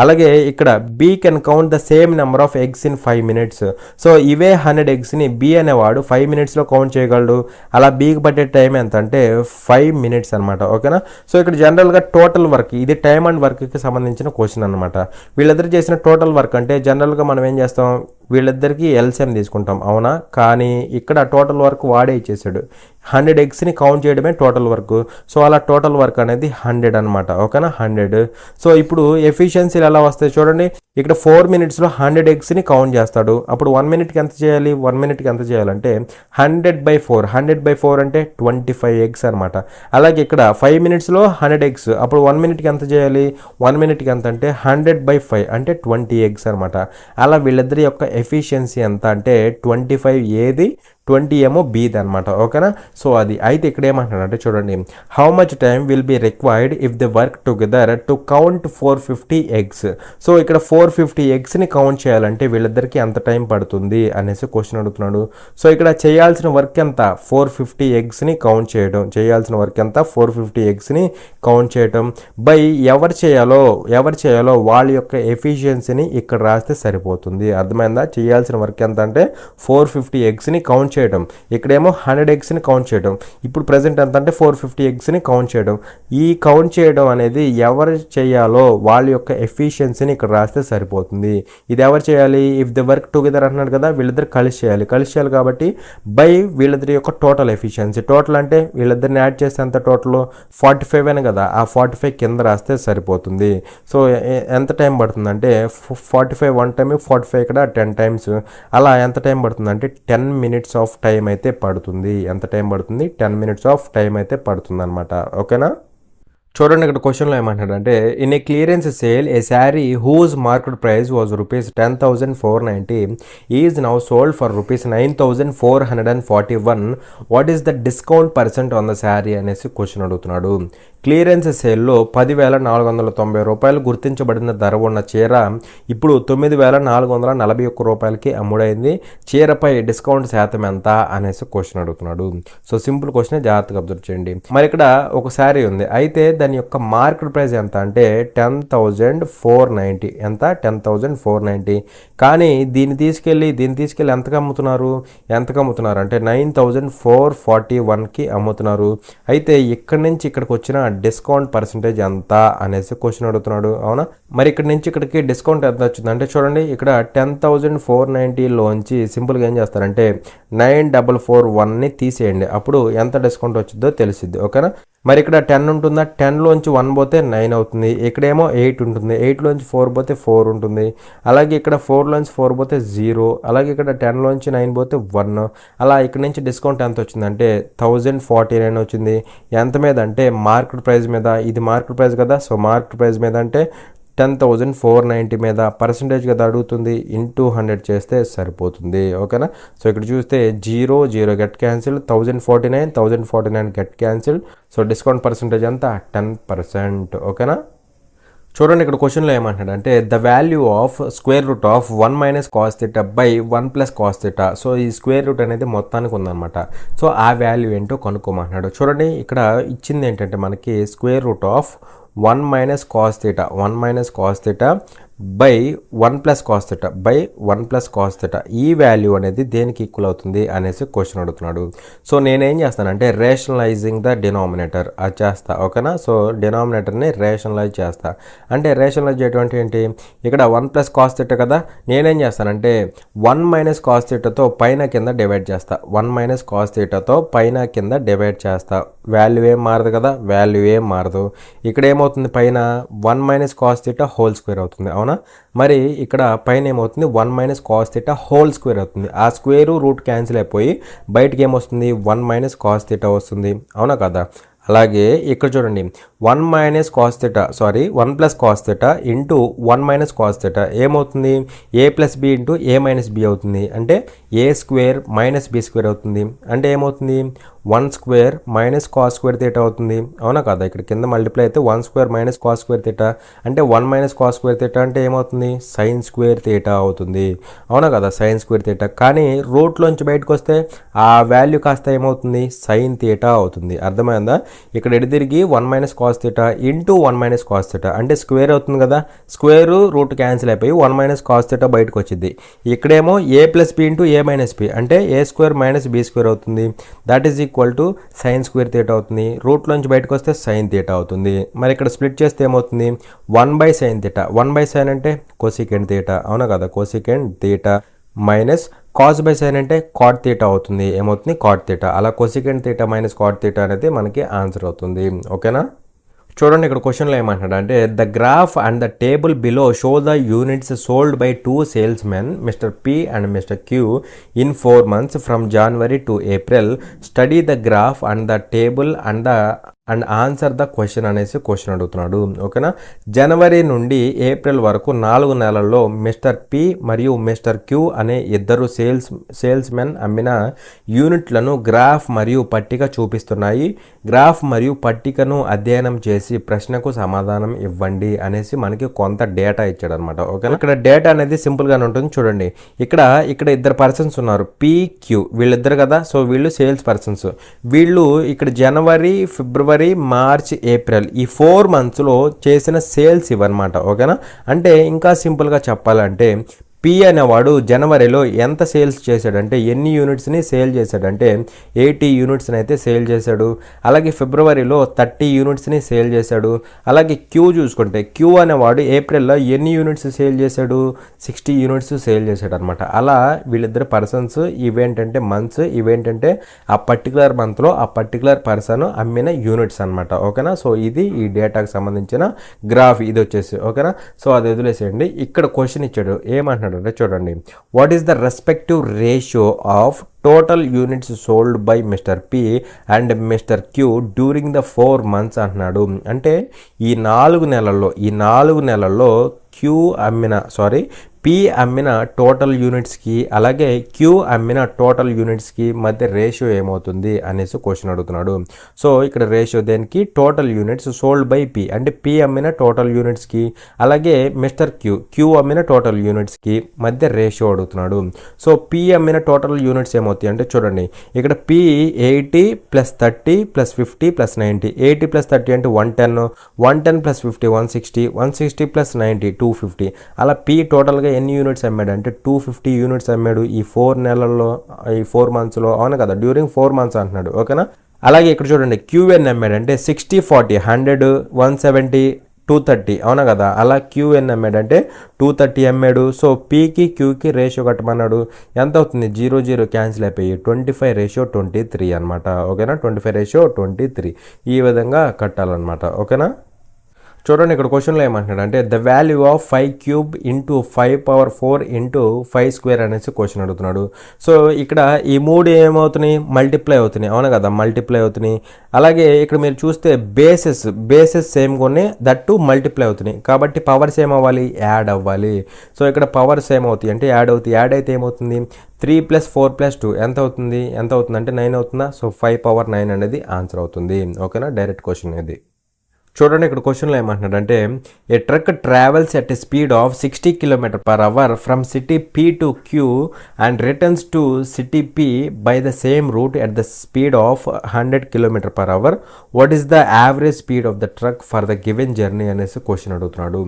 Speaker 1: అలాగే ఇక్కడ B can count the same number of eggs in 5 minutes. So ఇవే 100 ఎగ్స్ని బి అనేవాడు 5 minutesలో కౌంట్ చేయగలడు. అలా బీకి పట్టే టైం ఎంత అంటే 5 minutes అనమాట, ఓకేనా. సో ఇక్కడ జనరల్గా టోటల్ వర్క్, ఇది టైం అండ్ వర్క్కి సంబంధించిన క్వశ్చన్ అనమాట. వీళ్ళిద్దరు చేసిన టోటల్ వర్క్ అంటే జనరల్గా మనం ఏం చేస్తాం, వీళ్ళిద్దరికి ఎల్సిఎం తీసుకుంటాం, అవునా. కానీ ఇక్కడ టోటల్ వర్క్ వాడే ఇచ్చేసాడు, 100 ఎగ్స్ని కౌంట్ చేయడమే టోటల్ వర్క్. సో అలా టోటల్ వర్క్ అనేది 100 అనమాట, ఓకేనా, 100. సో ఇప్పుడు ఎఫిషియన్సీలు ఎలా వస్తాయి చూడండి, ఇక్కడ 4 minutesలో 100 ఎగ్స్ని కౌంట్ చేస్తాడు. అప్పుడు 1 minute ఎంత చేయాలి, 1 minuteకి ఎంత చేయాలంటే 100/4, 100/4 అంటే 25 ఎగ్స్ అనమాట. అలాగే ఇక్కడ 5 minutesలో 100 ఎగ్స్, అప్పుడు 1 minuteకి ఎంత చేయాలి, 1 minuteకి ఎంత అంటే 100/5 అంటే 20 ఎగ్స్ అనమాట. అలా వీళ్ళిద్దరి యొక్క ఎఫిషియన్సీ ఎంత అంటే 25 ఏది, 20 ఏమో బీది అనమాట, ఓకేనా. సో అది అయితే ఇక్కడ ఏమంటున్నాడంటే చూడండి, how much time will be required if they work together to count 450 eggs. So ఇక్కడ 450 ఎగ్స్ని కౌంట్ చేయాలంటే వీళ్ళిద్దరికి ఎంత టైం పడుతుంది అనేసి క్వశ్చన్ అడుగుతున్నాడు. సో ఇక్కడ చేయాల్సిన వర్క్ ఎంత, 450 ఎగ్స్ని కౌంట్ చేయడం, చేయాల్సిన వర్క్ ఎంత 450 ఎగ్స్ని కౌంట్ చేయడం బై ఎవరు చేయాలో వాళ్ళ యొక్క ఎఫిషియన్సీని ఇక్కడ రాస్తే సరిపోతుంది. అర్థమైందా, చేయాల్సిన వర్క్ ఎంత అంటే 450 ఎగ్స్ని కౌంట్ చేయడం, ఇక్కడేమో 100 ఎగ్స్ని కౌంట్ చేయడం. ఇప్పుడు ప్రజెంట్ ఎంత అంటే 450 ఎగ్స్ని కౌంట్ చేయడం. ఈ కౌంట్ చేయడం అనేది ఎవరు చేయాలో వాళ్ళ యొక్క ఎఫిషియన్సీని ఇక్కడ రాస్తే సరిపోతుంది. ఇది ఎవరు చేయాలి, ఇఫ్ ద వర్క్ టుగెదర్ అంటున్నాడు కదా, వీళ్ళిద్దరు కలిసి చేయాలి కాబట్టి బై వీళ్ళిద్దరి యొక్క టోటల్ ఎఫిషియన్సీ. టోటల్ అంటే వీళ్ళిద్దరిని యాడ్ చేస్తే ఎంత టోటల్ 45 అని కదా, ఆ 45 కింద రాస్తే సరిపోతుంది. సో ఎంత టైం పడుతుంది అంటే 45 1 టైం, 45 ఇక్కడ 10 times, అలా ఎంత టైం పడుతుంది అంటే 10 minutes ఆఫ్ టైం అయితే పడుతుంది. ఎంత టైం పడుతుంది, 10 minutes ఆఫ్ టైం అయితే పడుతుంది అనమాట, ఓకేనా. చూడండి ఇక్కడ క్వశ్చన్లో ఏమంటాడంటే in a clearance sale a sari whose market price was ₹10,490 is now sold for ₹9,441. What is the discount percent on the sari అనేసి క్వశ్చన్ అడుగుతున్నాడు. క్లియరెన్స్ సేల్లో ₹10,490 గుర్తించబడిన ధర ఉన్న చీర ఇప్పుడు ₹9,441 అమ్ముడైంది. చీరపై డిస్కౌంట్ శాతం ఎంత అనేసి క్వశ్చన్ అడుగుతున్నాడు. సో సింపుల్ క్వశ్చన్, జాగ్రత్తగా అబ్జర్వ్ చేయండి. మరి ఇక్కడ ఒక శారీ ఉంది, అయితే దాని యొక్క మార్కెట్ ప్రైస్ ఎంత అంటే 10,490. ఎంత, 10,490. కానీ దీన్ని తీసుకెళ్ళి ఎంతకు అమ్ముతున్నారు అంటే 9,441కి అమ్ముతున్నారు. అయితే ఇక్కడి నుంచి ఇక్కడికి వచ్చిన డిస్కౌంట్ పర్సంటేజ్ ఎంత అనేసి క్వశ్చన్ అడుగుతున్నాడు, అవునా. మరి ఇక్కడ నుంచి ఇక్కడికి డిస్కౌంట్ ఎంత వచ్చింది అంటే చూడండి, ఇక్కడ 10,490లోంచి సింపుల్గా ఏం చేస్తారంటే 9,441ని తీసేయండి, అప్పుడు ఎంత డిస్కౌంట్ వచ్చిందో తెలిసిద్ది, ఓకేనా. మరి ఇక్కడ 10 ఉంటుందా, 10లోంచి 1 పోతే 9 అవుతుంది. ఇక్కడేమో 8 ఉంటుంది, 8లోంచి 4 పోతే 4 ఉంటుంది. అలాగే ఇక్కడ 4లోంచి 4 పోతే 0. అలాగే ఇక్కడ 10లోంచి 9 పోతే 1. అలా ఇక్కడ నుంచి డిస్కౌంట్ ఎంత వచ్చిందంటే 1,049 వచ్చింది. ఎంత మీద అంటే మార్కెట్ ప్రైస్ మీద. ఇది మార్కెట్ ప్రైస్ కదా, సో మార్కెట్ ప్రైస్ మీద అంటే 10,490 మీద పర్సంటేజ్ కదా అడుగుతుంది, ఇంటూ 100 చేస్తే సరిపోతుంది, ఓకేనా. సో ఇక్కడ చూస్తే 0 get cancel, 1,049 get cancel. So discount percentage అంతా 10%, ఓకేనా. చూడండి ఇక్కడ క్వశ్చన్లో ఏమంటాడంటే the value of square root of 1 - cos θ by 1 + cos θ. So ఈ స్క్వేర్ రూట్ అనేది మొత్తానికి ఉందన్నమాట. సో ఆ వాల్యూ ఏంటో కనుక్కోమంటున్నాడు. చూడండి ఇక్కడ ఇచ్చింది ఏంటంటే మనకి square root of 1 - cos θ by 1 + cos θ by 1 + cos θ. ఈ వాల్యూ అనేది దేనికి ఈక్వల్ అవుతుంది అనేసి క్వశ్చన్ అడుగుతున్నాడు. సో నేనేం చేస్తానంటే రేషనలైజింగ్ ద డినామినేటర్ అది చేస్తా, ఓకేనా. సో డినామినేటర్ని రేషనలైజ్ చేస్తా. అంటే రేషనలైజ్ చేయడం ఏంటి, ఇక్కడ 1 + cos θ కదా, నేనేం చేస్తానంటే 1 - cos θతో పైన కింద డివైడ్ చేస్తా. 1 - cos θతో పైన కింద డివైడ్ చేస్తా. వాల్యూ ఏం మారదు కదా, వాల్యూ ఏం మారదు. ఇక్కడ ఏమవుతుంది, పైన 1 - cos θ హోల్ స్క్వేర్ అవుతుంది, అవునా. అవునా. మరి ఇక్కడ పైన ఏమవుతుంది 1 - cos θ హోల్ స్క్వేర్ అవుతుంది. ఆ స్క్వేర్ రూట్ క్యాన్సిల్ అయిపోయి బయటకి ఏమొస్తుంది 1 - cos θ వస్తుంది, అవునా కదా. అలాగే ఇక్కడ చూడండి 1 - cos θ 1 + cos θ ఇంటూ 1 - cos θ ఏమవుతుంది a + b into a - b అవుతుంది. అంటే a square minus b square అవుతుంది. అంటే ఏమవుతుంది 1 స్క్వేర్ మైనస్ cos స్క్వేర్ θ అవుతుంది, అవునా కదా. ఇక్కడ కింద మల్టిప్లై అయితే 1 స్క్వేర్ మైనస్ cos స్క్వేర్ θ అంటే 1 - cos స్క్వేర్ θ అంటే ఏమవుతుంది sin స్క్వేర్ θ అవుతుంది, అవునా కదా, sin స్క్వేర్ θ. కానీ రూట్లోంచి బయటకు వస్తే ఆ వాల్యూ కాస్త ఏమవుతుంది sin θ అవుతుంది. అర్థమైందా. ఇక్కడ ఎటు తిరిగి 1 - cos θ ఇంటూ 1 - cos θ అంటే స్క్వేర్ అవుతుంది కదా. స్క్వేర్ రూట్ క్యాన్సిల్ అయిపోయి 1 - cos θ బయటకు వచ్చింది. ఇక్కడేమో a + b into a - b అంటే a square minus b square అవుతుంది. That is equal to sin square θ అవుతుంది. రూట్లోంచి బయటకు వస్తే sin θ అవుతుంది. మరి ఇక్కడ స్ప్లిట్ చేస్తే ఏమవుతుంది 1/sin θ. 1/sin అంటే కోసికెంట్ θ, అవునా కదా, కోసికెంట్ θ మైనస్ cos/sin అంటే cot θ అవుతుంది. ఏమవుతుంది cot θ. అలా కోసికెంట్ θ మైనస్ cot θ అనేది మనకి ఆన్సర్ అవుతుంది, ఓకేనా. చూడండి ఇక్కడ క్వశ్చన్లో ఏమంటాడు అంటే the graph and the table below show the units sold by 2 salesmen mister P and mister Q in 4 months from January to April. Study the graph and the table and answer the question అనేసి క్వశ్చన్ అడుగుతున్నాడు, ఓకేనా. జనవరి నుండి ఏప్రిల్ వరకు 4 నెలల్లో మిస్టర్ పి మరియు మిస్టర్ క్యూ అనే ఇద్దరు సేల్స్మెన్ అమ్మిన యూనిట్లను గ్రాఫ్ మరియు పట్టిక చూపిస్తున్నాయి. గ్రాఫ్ మరియు పట్టికను అధ్యయనం చేసి ప్రశ్నకు సమాధానం ఇవ్వండి అనేసి మనకి కొంత డేటా ఇచ్చాడు అనమాట, ఓకేనా. ఇక్కడ డేటా అనేది సింపుల్ గానే ఉంటుంది. చూడండి ఇక్కడ ఇద్దరు పర్సన్స్ ఉన్నారు, పి క్యూ, వీళ్ళిద్దరు కదా. సో వీళ్ళు సేల్స్ పర్సన్స్. వీళ్ళు ఇక్కడ జనవరి, ఫిబ్రవరి, మార్చ్, ఏప్రిల్ ఈ 4 monthsలో చేసిన సేల్స్ ఇవన్నమాట, ఓకేనా. అంటే ఇంకా సింపుల్గా చెప్పాలంటే పి అనేవాడు జనవరిలో ఎంత సేల్స్ చేశాడంటే ఎన్ని యూనిట్స్ని సేల్ చేశాడంటే 80 యూనిట్స్ని అయితే సేల్ చేశాడు. అలాగే ఫిబ్రవరిలో 30 యూనిట్స్ని సేల్ చేశాడు. అలాగే క్యూ చూసుకుంటే క్యూ అనేవాడు ఏప్రిల్లో ఎన్ని యూనిట్స్ సేల్ చేశాడు 60 యూనిట్స్ సేల్ చేశాడు అనమాట. అలా వీళ్ళిద్దరు పర్సన్స్, ఇవేంటంటే మంత్స్, ఇవేంటంటే ఆ పర్టికులర్ మంత్లో ఆ పర్టికులర్ పర్సన్ అమ్మిన యూనిట్స్ అనమాట, ఓకేనా. సో ఇది ఈ డేటాకి సంబంధించిన గ్రాఫ్ ఇది వచ్చేసి, ఓకేనా. సో అది వదిలేసేయండి. ఇక్కడ క్వశ్చన్ ఇచ్చాడు, ఏమంటున్నాడు అంటే చూడండి what is the respective ratio of total units sold by mister P and mister Q during the 4 months అంటున్నాడు. అంటే ఈ 4 నెలల్లో క్యూ పి అమ్మిన టోటల్ యూనిట్స్కి అలాగే క్యూ అమ్మిన టోటల్ యూనిట్స్కి మధ్య రేషియో ఏమవుతుంది అనేసి క్వశ్చన్ అడుగుతున్నాడు. సో ఇక్కడ రేషియో దేనికి total units sold by P అంటే పి అమ్మిన టోటల్ యూనిట్స్కి అలాగే మిస్టర్ క్యూ అమ్మిన టోటల్ యూనిట్స్కి మధ్య రేషియో అడుగుతున్నాడు. సో పి అమ్మిన టోటల్ యూనిట్స్ ఏమవుతాయి అంటే చూడండి ఇక్కడ పి 80 + 30 + 50 + 90. 80 + 30 అంటే 110, 110 + 50 160, 160 + 90 250. అలా పి టోటల్గా ఎన్ని యూనిట్స్ అమ్మాడు అంటే 250 యూనిట్స్ అమ్మాడు ఈ 4 monthsలో, అవును కదా, డ్యూరింగ్ 4 months అంటున్నాడు, ఓకేనా. అలాగే ఇక్కడ చూడండి క్యూఎన్ అమ్మాడు అంటే 60 40 100 170 230, అవునా కదా. అలా క్యూఎన్ అమ్మాడు అంటే 230 అమ్మాడు. సో పీకి క్యూకి రేషియో కట్టమన్నాడు. ఎంత అవుతుంది 0 0 క్యాన్సిల్ అయిపోయి 25:23 అనమాట, ఓకేనా. 25:23 ఈ విధంగా కట్టాలన్నమాట, ఓకేనా. చూడండి ఇక్కడ క్వశ్చన్లో ఏమంటున్నాడు అంటే the value of 5³ into 5⁴ into 5² అనేసి క్వశ్చన్ అడుగుతున్నాడు. సో ఇక్కడ ఈ 3 ఏమవుతున్నాయి మల్టిప్లై అవుతున్నాయి, అవునా కదా, మల్టిప్లై అవుతున్నాయి. అలాగే ఇక్కడ మీరు చూస్తే బేసెస్ సేమ్ కొన్ని దట్టు మల్టిప్లై అవుతున్నాయి కాబట్టి పవర్స్ ఏమవ్వాలి యాడ్ అవ్వాలి. సో ఇక్కడ పవర్స్ ఏమవుతాయి అంటే యాడ్ అయితే ఏమవుతుంది 3 + 4 + 2 ఎంత అవుతుంది అంటే 9 అవుతుందా. సో 5⁹ అనేది ఆన్సర్ అవుతుంది, ఓకేనా. డైరెక్ట్ క్వశ్చన్ ఇది. చూడండి ఇక్కడ క్వశ్చన్లో ఏమంటున్నాడు అంటే a truck travels at a speed of 60 km/h from city P to Q and returns to city P by the same route at the speed of 100 km/h. What is the average speed of the truck for the given journey అనేసి క్వశ్చన్ అడుగుతున్నాడు.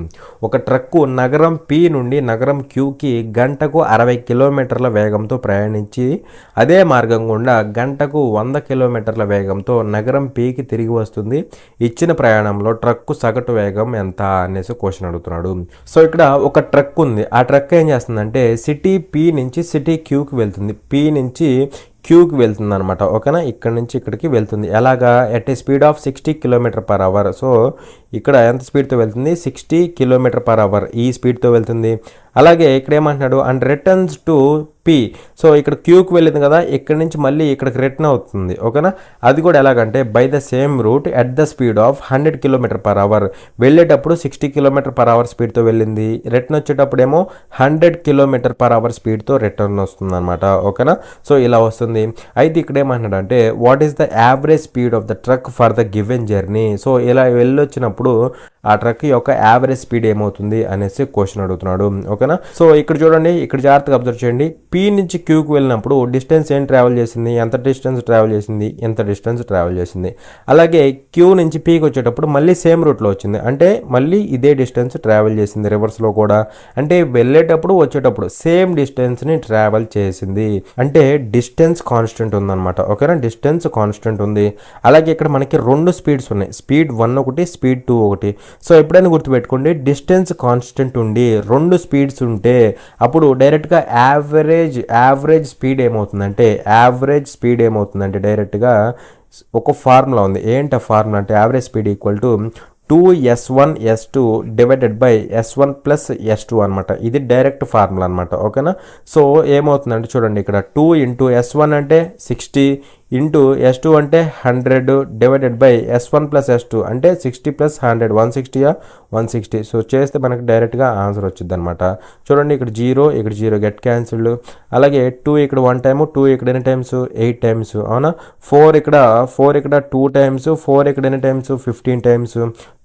Speaker 1: ఒక ట్రక్కు నగరం పి నుండి నగరం క్యూకి గంటకు 60 కిలోమీటర్ల వేగంతో ప్రయాణించి అదే మార్గం గుండా గంటకు 100 కిలోమీటర్ల వేగంతో నగరం పికి తిరిగి వస్తుంది. ఇచ్చిన ప్రయాణం ట్రక్ సగటు వేగం ఎంత అనేసి క్వశ్చన్ అడుగుతున్నాడు. సో ఇక్కడ ఒక ట్రక్ ఉంది. ఆ ట్రక్ ఏం చేస్తుందంటే సిటీ పి నుంచి సిటీ క్యూకి వెళ్తుంది. పి నుంచి క్యూకి వెళ్తుంది అనమాట. ఓకేనా, ఇక్కడ నుంచి ఇక్కడికి వెళ్తుంది. ఎలాగా? At a speed of 60 km/h. So ఇక్కడ ఎంత స్పీడ్తో వెళ్తుంది? 60 km/h ఈ స్పీడ్తో వెళ్తుంది. అలాగే ఇక్కడ ఏమంటున్నాడు? And returns to P. So ఇక్కడ క్యూకి వెళ్ళింది కదా, ఇక్కడ నుంచి మళ్ళీ ఇక్కడికి రిటర్న్ అవుతుంది. ఓకేనా, అది కూడా ఎలాగంటే by the same route at the speed of 100 km/h. వెళ్ళేటప్పుడు 60 km/h స్పీడ్తో వెళ్ళింది, రిటర్న్ వచ్చేటప్పుడేమో 100 km/h స్పీడ్తో రిటర్న్ వస్తుంది అనమాట. ఓకేనా, సో ఇలా వస్తుంది. అయితే ఇక్కడ ఏమంటున్నాడు అంటే what is the average speed of the truck for the given journey. So ఇలా వెళ్ళొచ్చినప్పుడు ఆ ట్రక్ యొక్క యావరేజ్ స్పీడ్ ఏమవుతుంది అనేసి క్వశ్చన్ అడుగుతున్నాడు. ఓకేనా, సో ఇక్కడ చూడండి, ఇక్కడ జాగ్రత్తగా అబ్జర్వ్ చేయండి. పి నుంచి క్యూకి వెళ్ళినప్పుడు డిస్టెన్స్ ఏం ట్రావెల్ చేసింది, ఎంత డిస్టెన్స్ ట్రావెల్ చేసింది, ఎంత డిస్టెన్స్ ట్రావెల్ చేసింది. అలాగే క్యూ నుంచి పీకి వచ్చేటప్పుడు మళ్ళీ సేమ్ రూట్లో వచ్చింది, అంటే మళ్ళీ ఇదే డిస్టెన్స్ ట్రావెల్ చేసింది రివర్స్లో కూడా. అంటే వెళ్ళేటప్పుడు వచ్చేటప్పుడు సేమ్ డిస్టెన్స్ని ట్రావెల్ చేసింది, అంటే డిస్టెన్స్ కాన్స్టెంట్ ఉందన్నమాట. ఓకేనా, డిస్టెన్స్ కాన్స్టెంట్ ఉంది. అలాగే ఇక్కడ మనకి రెండు స్పీడ్స్ ఉన్నాయి, స్పీడ్ 1 ఒకటి, స్పీడ్ 2 ఒకటి. సో ఎప్పుడైనా గుర్తుపెట్టుకోండి, డిస్టెన్స్ కాన్స్టెంట్ ఉండి రెండు స్పీడ్స్ ఉంటే అప్పుడు డైరెక్ట్గా యావరేజ్ స్పీడ్ ఏమవుతుందంటే డైరెక్ట్గా ఒక ఫార్ములా ఉంది. ఏంటి ఫార్ములా అంటే average speed equal to 2s1 s2 divided by s1 plus s2 అనమాట. ఇది డైరెక్ట్ ఫార్ములా అనమాట. ఓకేనా, సో ఏమవుతుందంటే చూడండి, ఇక్కడ 2 ఇంటూ s1 అంటే 60 ఇంటూ s2 అంటే 100 divided by s1 plus s2 అంటే 60 ప్లస్ 100 160. సో చేస్తే మనకి డైరెక్ట్గా ఆన్సర్ వచ్చింది అనమాట. చూడండి, ఇక్కడ 0 గెట్ క్యాన్సిల్డ్. అలాగే 2 ఇక్కడ 1 టైము, 2 ఇక్కడ ఎన్ని టైమ్స్? 8 టైమ్స్. అవునా, 4 ఇక్కడ 2 టైమ్స్, 4 ఇక్కడ ఎన్ని టైమ్స్? 15 టైమ్స్.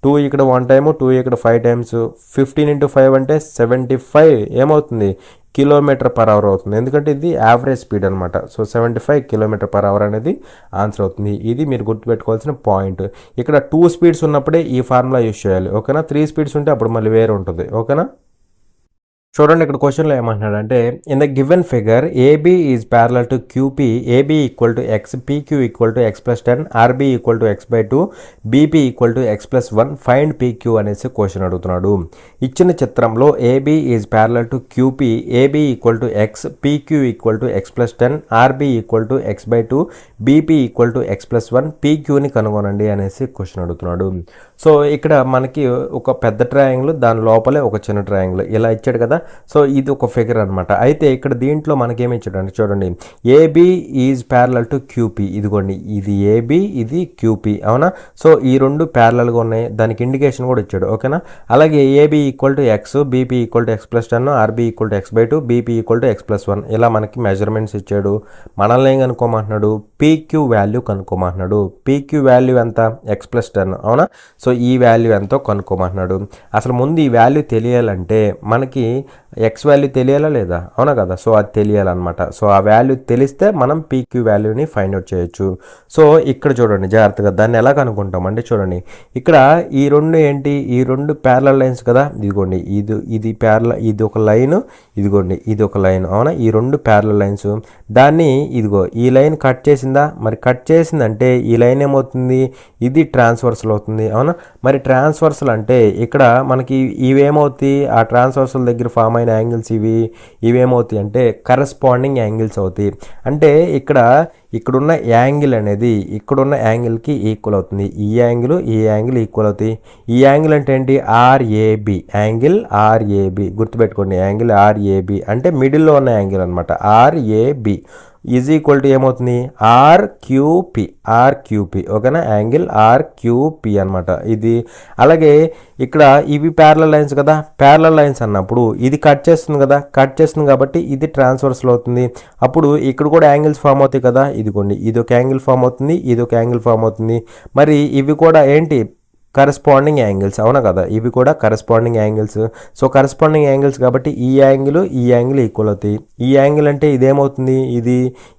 Speaker 1: 2 ఇక్కడ 1 టైము, 2 ఇక్కడ 5 టైమ్స్. 15 ఇంటూ 5 అంటే 75 ఏమవుతుంది? km/h అవుతుంది, ఎందుకంటే ఇది యావరేజ్ స్పీడ్ అనమాట. సో 75 km/h అనేది ఆన్సర్ అవుతుంది. ఇది మీరు గుర్తుపెట్టుకోవాల్సిన పాయింట్. ఇక్కడ 2 స్పీడ్స్ ఉన్నప్పుడే ఈ ఫార్ములా యూజ్ చేయాలి. ఓకేనా, 3 స్పీడ్స్ ఉంటే అప్పుడు మళ్ళీ వేరే ఉంటుంది. ఓకేనా, చూడండి, ఇక్కడ క్వశ్చన్లో ఏమంటున్నాడంటే in the given figure AB is parallel to QP, AB equal to x, PQ equal to x+10, RB equal to x/2, BP equal to x+1, find PQ అనేసి క్వశ్చన్ అడుగుతున్నాడు. ఇచ్చిన చిత్రంలో AB is parallel to QP, AB equal to x, PQ equal to x+10, RB equal to x/2, BP equal to x+1, పీక్యూని కనుగొనండి అనేసి క్వశ్చన్ అడుగుతున్నాడు. సో ఇక్కడ మనకి ఒక పెద్ద ట్రయాంగిల్, దాని లోపలే ఒక చిన్న ట్రయాంగిల్ ఇలా ఇచ్చాడు కదా. సో ఇది ఒక ఫిగర్ అనమాట. అయితే ఇక్కడ దీంట్లో మనకేమి ఇచ్చాడంటే చూడండి, AB is parallel to QP. ఇదిగోండి, ఇది ఏబి, ఇది క్యూపీ. అవునా, సో ఈ రెండు ప్యారలల్గా ఉన్నాయి, దానికి ఇండికేషన్ కూడా ఇచ్చాడు. ఓకేనా, అలాగే AB equal to X, BP equal to x+10, RB equal to x/2, BP equal to x+1 ఇలా మనకి మెజర్మెంట్స్ ఇచ్చాడు. మనల్ని ఏం కనుక్కోమంటున్నాడు? పీక్యూ వాల్యూ కనుక్కోమంటున్నాడు. పీక్యూ వాల్యూ ఎంత? x+10. అవునా, సో ఈ వాల్యూ ఎంతో కనుక్కోమంటున్నాడు. అసలు ముందు ఈ వాల్యూ తెలియాలంటే మనకి ఎక్స్ వాల్యూ తెలియాలా లేదా? అవునా కదా, సో అది తెలియాలన్నమాట. సో ఆ వాల్యూ తెలిస్తే మనం పీక్యూ వాల్యూని ఫైండ్ అవుట్ చేయొచ్చు. సో ఇక్కడ చూడండి జాగ్రత్తగా, దాన్ని ఎలా కనుక్కుంటాం అంటే చూడండి, ఇక్కడ ఈ రెండు ఏంటి? ఈ రెండు ప్యారలల్ లైన్స్ కదా. ఇదిగోండి, ఇది ప్యారలల్, ఇది ఒక లైన్, ఇదిగోండి ఇది ఒక లైన్. అవునా, ఈ రెండు ప్యారలల్ లైన్స్, దాన్ని ఇదిగో ఈ లైన్ కట్ చేసిందా? మరి కట్ చేసిందంటే ఈ లైన్ ఏమవుతుంది? ఇది ట్రాన్స్వర్సల్ అవుతుంది. అవునా, మరి ట్రాన్స్వర్సల్ అంటే ఇక్కడ మనకి ఇవేమవుతాయి? ఆ ట్రాన్స్వర్సల్ దగ్గర ఫామ్ అయిన యాంగిల్స్ ఇవేమవుతాయి అంటే కరెస్పాండింగ్ యాంగిల్స్ అవుతాయి. అంటే ఇక్కడున్న యాంగిల్ అనేది ఇక్కడున్న యాంగిల్కి ఈక్వల్ అవుతుంది. ఈ యాంగిల్ ఈక్వల్ అవుతాయి. ఈ యాంగిల్ అంటే ఏంటి? ఆర్ఏబి, యాంగిల్ ఆర్ఏబి గుర్తుపెట్టుకోండి. యాంగిల్ ఆర్ఏబి అంటే మిడిల్లో ఉన్న యాంగిల్ అనమాట. ఆర్ఏబి ఈజ్ ఈక్వల్ టు ఏమవుతుంది? ఆర్క్యూపీ. ఓకేనా, యాంగిల్ ఆర్క్యూపీ అనమాట ఇది. అలాగే ఇక్కడ ఇవి ప్యారలల్ లైన్స్ కదా. ప్యారలల్ లైన్స్ అన్నప్పుడు ఇది కట్ చేస్తుంది కదా, కట్ చేస్తుంది కాబట్టి ఇది ట్రాన్స్వర్సల్ అవుతుంది. అప్పుడు ఇక్కడ కూడా యాంగిల్స్ ఫామ్ అవుతాయి కదా. ఇదిగోండి, ఇది ఒక యాంగిల్ ఫామ్ అవుతుంది, ఇది ఒక యాంగిల్ ఫామ్ అవుతుంది. మరి ఇవి కూడా ఏంటి? Corresponding angles. అవునా కదా, ఇవి కూడా corresponding angles. So corresponding angles కాబట్టి ఈ యాంగిల్ ఈక్వల్ అవుతాయి. ఈ యాంగిల్ అంటే ఇదేమవుతుంది?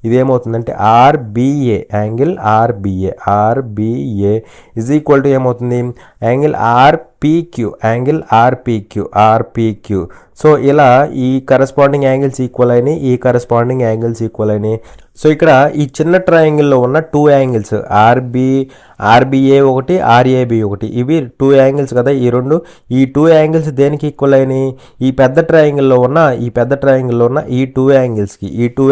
Speaker 1: ఇదేమవుతుందంటే ఆర్బిఏ, యాంగిల్ ఆర్బిఏ ఇజ్ ఈక్వల్ టు ఏమవుతుంది? యాంగిల్ ఆర్పి పీక్యూ, యాంగిల్ ఆర్పీక్యూ. సో ఇలా ఈ కరస్పాండింగ్ యాంగిల్స్ ఈక్వల్ అయినాయి, ఈ కరస్పాండింగ్ యాంగిల్స్ ఈక్వల్ అయినాయి. సో ఇక్కడ ఈ చిన్న ట్రయాంగిల్లో ఉన్న 2 యాంగిల్స్ ఆర్బిఏ ఒకటి, ఆర్ఏబి ఒకటి, ఇవి 2 యాంగిల్స్ కదా ఈ రెండు. ఈ 2 యాంగిల్స్ దేనికి ఈక్వల్ అయినాయి? ఈ పెద్ద ట్రయాంగిల్లో ఉన్న ఈ 2 యాంగిల్స్కి, ఈ 2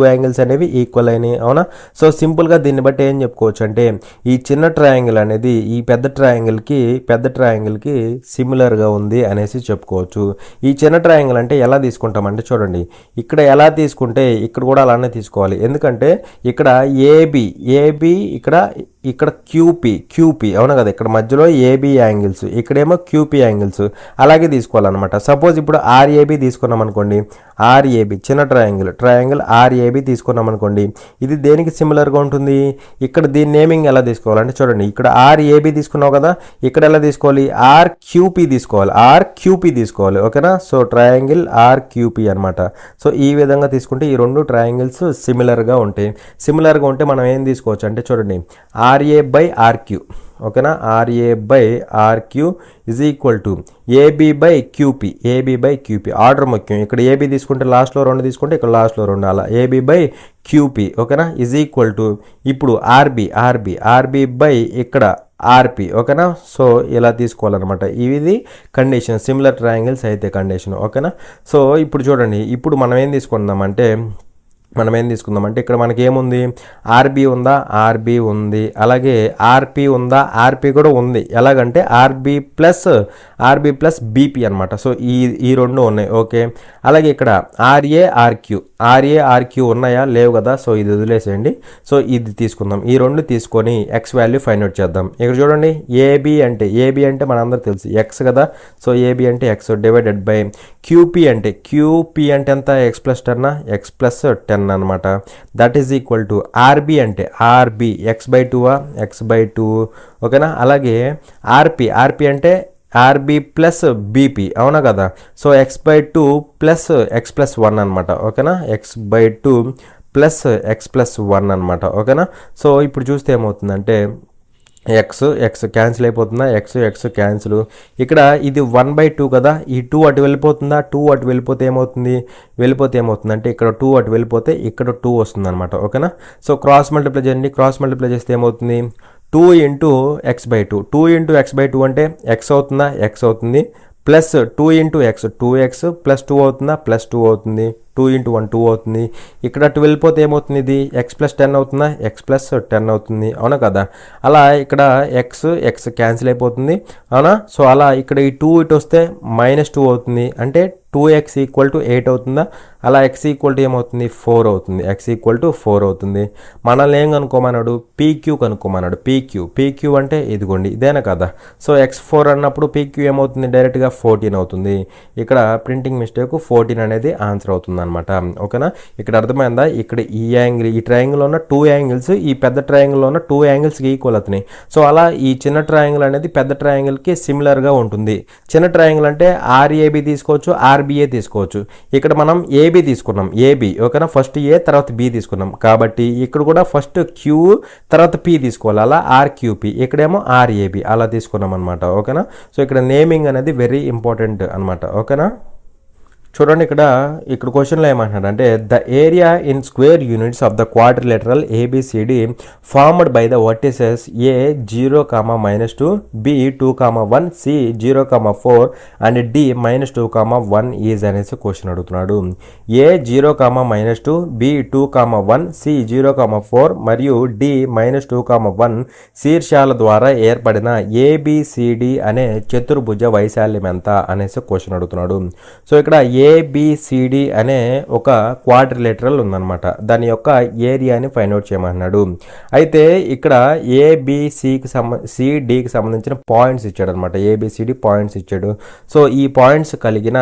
Speaker 1: యాంగిల్స్ అనేవి ఈక్వల్ అయినాయి, అవునా? సో సింపుల్గా దీన్ని బట్టి ఏం చెప్పుకోవచ్చు అంటే ఈ చిన్న ట్రయాంగిల్ అనేది ఈ పెద్ద ట్రయాంగిల్కి సిమిలర్గా ఉంది అనేసి చెప్పుకోవచ్చు. ఈ చిన్న ట్రయాంగిల్ అంటే ఎలా తీసుకుంటామంటే చూడండి, ఇక్కడ ఎలా తీసుకుంటే ఇక్కడ కూడా అలానే తీసుకోవాలి. ఎందుకంటే ఇక్కడ ఏబి ఇక్కడ క్యూపీ అవునా కదా, ఇక్కడ మధ్యలో ఏబి యాంగిల్స్, ఇక్కడేమో క్యూపీ యాంగిల్స్, అలాగే తీసుకోవాలన్నమాట. సపోజ్ ఇప్పుడు ఆర్ఏబి తీసుకున్నాం అనుకోండి, ఆర్ఏబి చిన్న ట్రయాంగిల్ ఆర్ఏబి తీసుకున్నాం అనుకోండి, ఇది దేనికి సిమిలర్గా ఉంటుంది? ఇక్కడ దీని నేమింగ్ ఎలా తీసుకోవాలంటే చూడండి, ఇక్కడ ఆర్ఏబి తీసుకున్నావు కదా, ఇక్కడ ఎలా తీసుకోవాలి? ఆర్క్యూపీ తీసుకోవాలి, ఓకేనా? సో ట్రయాంగిల్ ఆర్క్యూపీ అనమాట. సో ఈ విధంగా తీసుకుంటే ఈ రెండు ట్రయాంగిల్స్ సిమిలర్గా ఉంటే మనం ఏం తీసుకోవచ్చు అంటే చూడండి, ఆర్ఏ బై ఆర్క్యూ, ఓకేనా? RA by RQ is equal to AB by QP. Order ముఖ్యం. ఇక్కడ ఏబి తీసుకుంటే లాస్ట్లో 2 తీసుకుంటే ఇక్కడ లాస్ట్లో 2, అలా ఏబి బై క్యూపీ, ఓకేనా? ఈజ్ ఈక్వల్ టు ఇప్పుడు ఆర్బి బై ఇక్కడ ఆర్పి, ఓకేనా? సో ఇలా తీసుకోవాలన్నమాట. ఇది కండిషన్, సిమిలర్ ట్రయాంగిల్స్ అయితే కండిషన్, ఓకేనా? సో ఇప్పుడు చూడండి, ఇప్పుడు మనం ఏం తీసుకుందామంటే ఇక్కడ మనకి ఏముంది? ఆర్బి ఉంది, అలాగే ఆర్పి కూడా ఉంది. ఎలాగంటే ఆర్బి ప్లస్ బీపీ అనమాట. సో ఈ రెండు ఉన్నాయి, ఓకే. అలాగే ఇక్కడ ఆర్ఏఆర్క్యూ ఉన్నాయా? లేవు కదా. సో ఇది వదిలేసేయండి. సో ఇది తీసుకుందాం. ఈ రెండు తీసుకొని ఎక్స్ వాల్యూ ఫైండ్ అవుట్ చేద్దాం. ఇక్కడ చూడండి, ఏబి అంటే మనందరూ తెలుసు ఎక్స్ కదా. సో ఏబి అంటే ఎక్స్ డివైడెడ్ బై క్యూపీ అంటే ఎంత? ఎక్స్ ప్లస్ 10 అనమాట. That is equal to RB అంటే x/2, ఓకేనా? అలాగే ఆర్పి అంటే ఆర్బి ప్లస్ బీపీ, అవునా కదా. సో x/2 ప్లస్ x+1 అనమాట, ఓకేనా? x/2 ప్లస్ x+1 అనమాట, ఓకేనా? సో ఇప్పుడు చూస్తే ఏమవుతుందంటే ఎక్స్ క్యాన్సిల్ అయిపోతుందా? X cancel. ఇక్కడ ఇది 1/2 కదా, ఈ 2 అటు వెళ్ళిపోతుందా? 2 అటు వెళ్ళిపోతే ఏమవుతుందంటే ఇక్కడ 2 అటు వెళ్ళిపోతే ఇక్కడ 2 వస్తుంది అనమాట, ఓకేనా? సో క్రాస్ మల్టిప్లై చేస్తే ఏమవుతుంది? 2 ఇంటూ x/2. 2 ఇంటూ x/2 అంటే ఎక్స్ అవుతుందా? ఎక్స్ అవుతుంది. Plus 2 into X 2x plus 2 అవుతుందా? ప్లస్ 2 అవుతుంది. 2 ఇంటూ 1 2 అవుతుంది. ఇక్కడ 2 వెళ్ళిపోతే ఏమవుతుంది? ఇది x+10 అవుతుందా? x+10 అవుతుంది, అవునా కదా. అలా ఇక్కడ ఎక్స్ క్యాన్సిల్ అయిపోతుంది, అవునా. సో అలా ఇక్కడ ఈ 2 ఇటు వస్తే -2 అవుతుంది, అంటే 2x = 8 అవుతుందా. అలా x = ఏమవుతుంది? 4 అవుతుంది. x = 4 అవుతుంది. మనల్ని ఏం కనుక్కోమన్నాడు? పీక్యూ కనుక్కోమన్నాడు. పీక్యూ అంటే ఇదిగోండి, ఇదేనా కదా. సో x4 అన్నప్పుడు పీక్యూ ఏమవుతుంది? డైరెక్ట్గా 14 అవుతుంది. ఇక్కడ ప్రింటింగ్ మిస్టేక్ 14 అనేది ఆన్సర్ అవుతుంది అనమాట, ఓకేనా. ఇక్కడ అర్థమైందా? ఇక్కడ ఈ ట్రయాంగిల్లో ఉన్న 2 యాంగిల్స్ ఈ పెద్ద ట్రయాంగిల్లో ఉన్న 2 యాంగిల్స్కి ఈక్వల్ అవుతున్నాయి. సో అలా ఈ చిన్న ట్రయాంగిల్ అనేది పెద్ద ట్రయాంగిల్కి సిమిలర్గా ఉంటుంది. చిన్న ట్రయాంగిల్ అంటే ఆర్ఏబి తీసుకోవచ్చు, ఆర్బిఏ తీసుకోవచ్చు. ఇక్కడ మనం ఏబి తీసుకున్నాం, ఓకేనా. ఫస్ట్ ఏ తర్వాత బి తీసుకున్నాం కాబట్టి ఇక్కడ కూడా ఫస్ట్ క్యూ తర్వాత పి తీసుకోవాలి, అలా ఆర్క్యూపి. ఇక్కడేమో ఆర్ఏబి అలా తీసుకున్నాం అనమాట, ఓకేనా. సో ఇక్కడ నేమింగ్ అనేది వెరీ ఇంపార్టెంట్ అనమాట, ఓకేనా. చూడండి, ఇక్కడ క్వశ్చన్లో ఏమంటున్నాడు అంటే the area in square units of the quadrilateral ABCD formed by the vertices A 0,-2, B 2,1, C 0,4 and D -2,1 is అనేసి క్వశ్చన్ అడుగుతున్నాడు. ఏ 0,-2, బి 2,1, సి 0,4 మరియు డి -2,1 శీర్షాల ద్వారా ఏర్పడిన ఏబిసిడి అనే చతుర్భుజ వైశాల్యం ఎంత అనేసి క్వశ్చన్ అడుగుతున్నాడు. సో ఇక్కడ ఏబిసిడి అనే ఒక క్వాడ్రిలేటరల్ ఉందన్నమాట. దాని యొక్క ఏరియాని ఫైండ్ అవుట్ చేయమన్నాడు. అయితే ఇక్కడ సిడికి సంబంధించిన పాయింట్స్ ఇచ్చాడు అనమాట. ఏబిసిడి పాయింట్స్ ఇచ్చాడు. సో ఈ పాయింట్స్ కలిగిన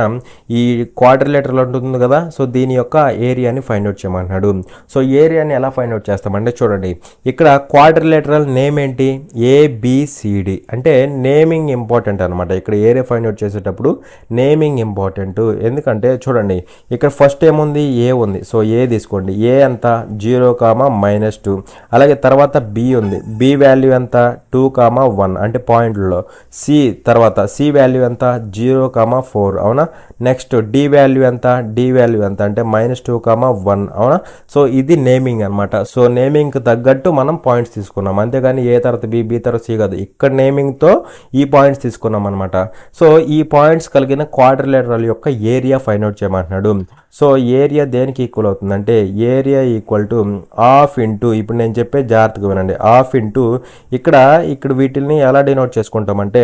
Speaker 1: ఈ క్వాడ్రిలేటరల్ ఉంటుంది కదా, సో దీని యొక్క ఏరియాని ఫైండ్ అవుట్ చేయమన్నాడు. సో ఏరియాని ఎలా ఫైండ్ అవుట్ చేస్తామంటే చూడండి, ఇక్కడ క్వాడ్రిలేటరల్ నేమ్ ఏంటి? ఏబిసిడి అంటే నేమింగ్ ఇంపార్టెంట్ అనమాట. ఇక్కడ ఏరియా ఫైండ్ అవుట్ చేసేటప్పుడు నేమింగ్ ఇంపార్టెంట్. ఎందుకంటే ఎందుకంటే చూడండి ఇక్కడ ఫస్ట్ ఏముంది, ఏ ఉంది. సో ఏ తీసుకోండి. ఏ ఎంత 0,-2. అలాగే తర్వాత బి ఉంది. బి వాల్యూ ఎంత 2,1 అంటే పాయింట్లలో. సి తర్వాత సి వాల్యూ ఎంత 0,4 అవునా. నెక్స్ట్ డి వాల్యూ ఎంత, డి వాల్యూ ఎంత అంటే -2,1 అవునా. సో ఇది నేమింగ్ అనమాట. సో నేమింగ్కి తగ్గట్టు మనం పాయింట్స్ తీసుకున్నాం, అంతేగాని ఏ తర్వాత బి, బి తర్వాత సి కాదు. ఇక్కడ నేమింగ్తో ఈ పాయింట్స్ తీసుకున్నాం అనమాట. సో ఈ పాయింట్స్ కలిగిన క్వాడ్రిలేటరల్ యొక్క ఏరియా ఫైండ్ అవుట్ చేయమంటున్నాడు. సో ఏరియా దేనికి ఈక్వల్ అవుతుందంటే area equal to half into, ఇప్పుడు నేను చెప్పే జాగ్రత్తగా వినండి, హాఫ్ ఇంటూ ఇక్కడ వీటిని ఎలా denote చేసుకుంటామంటే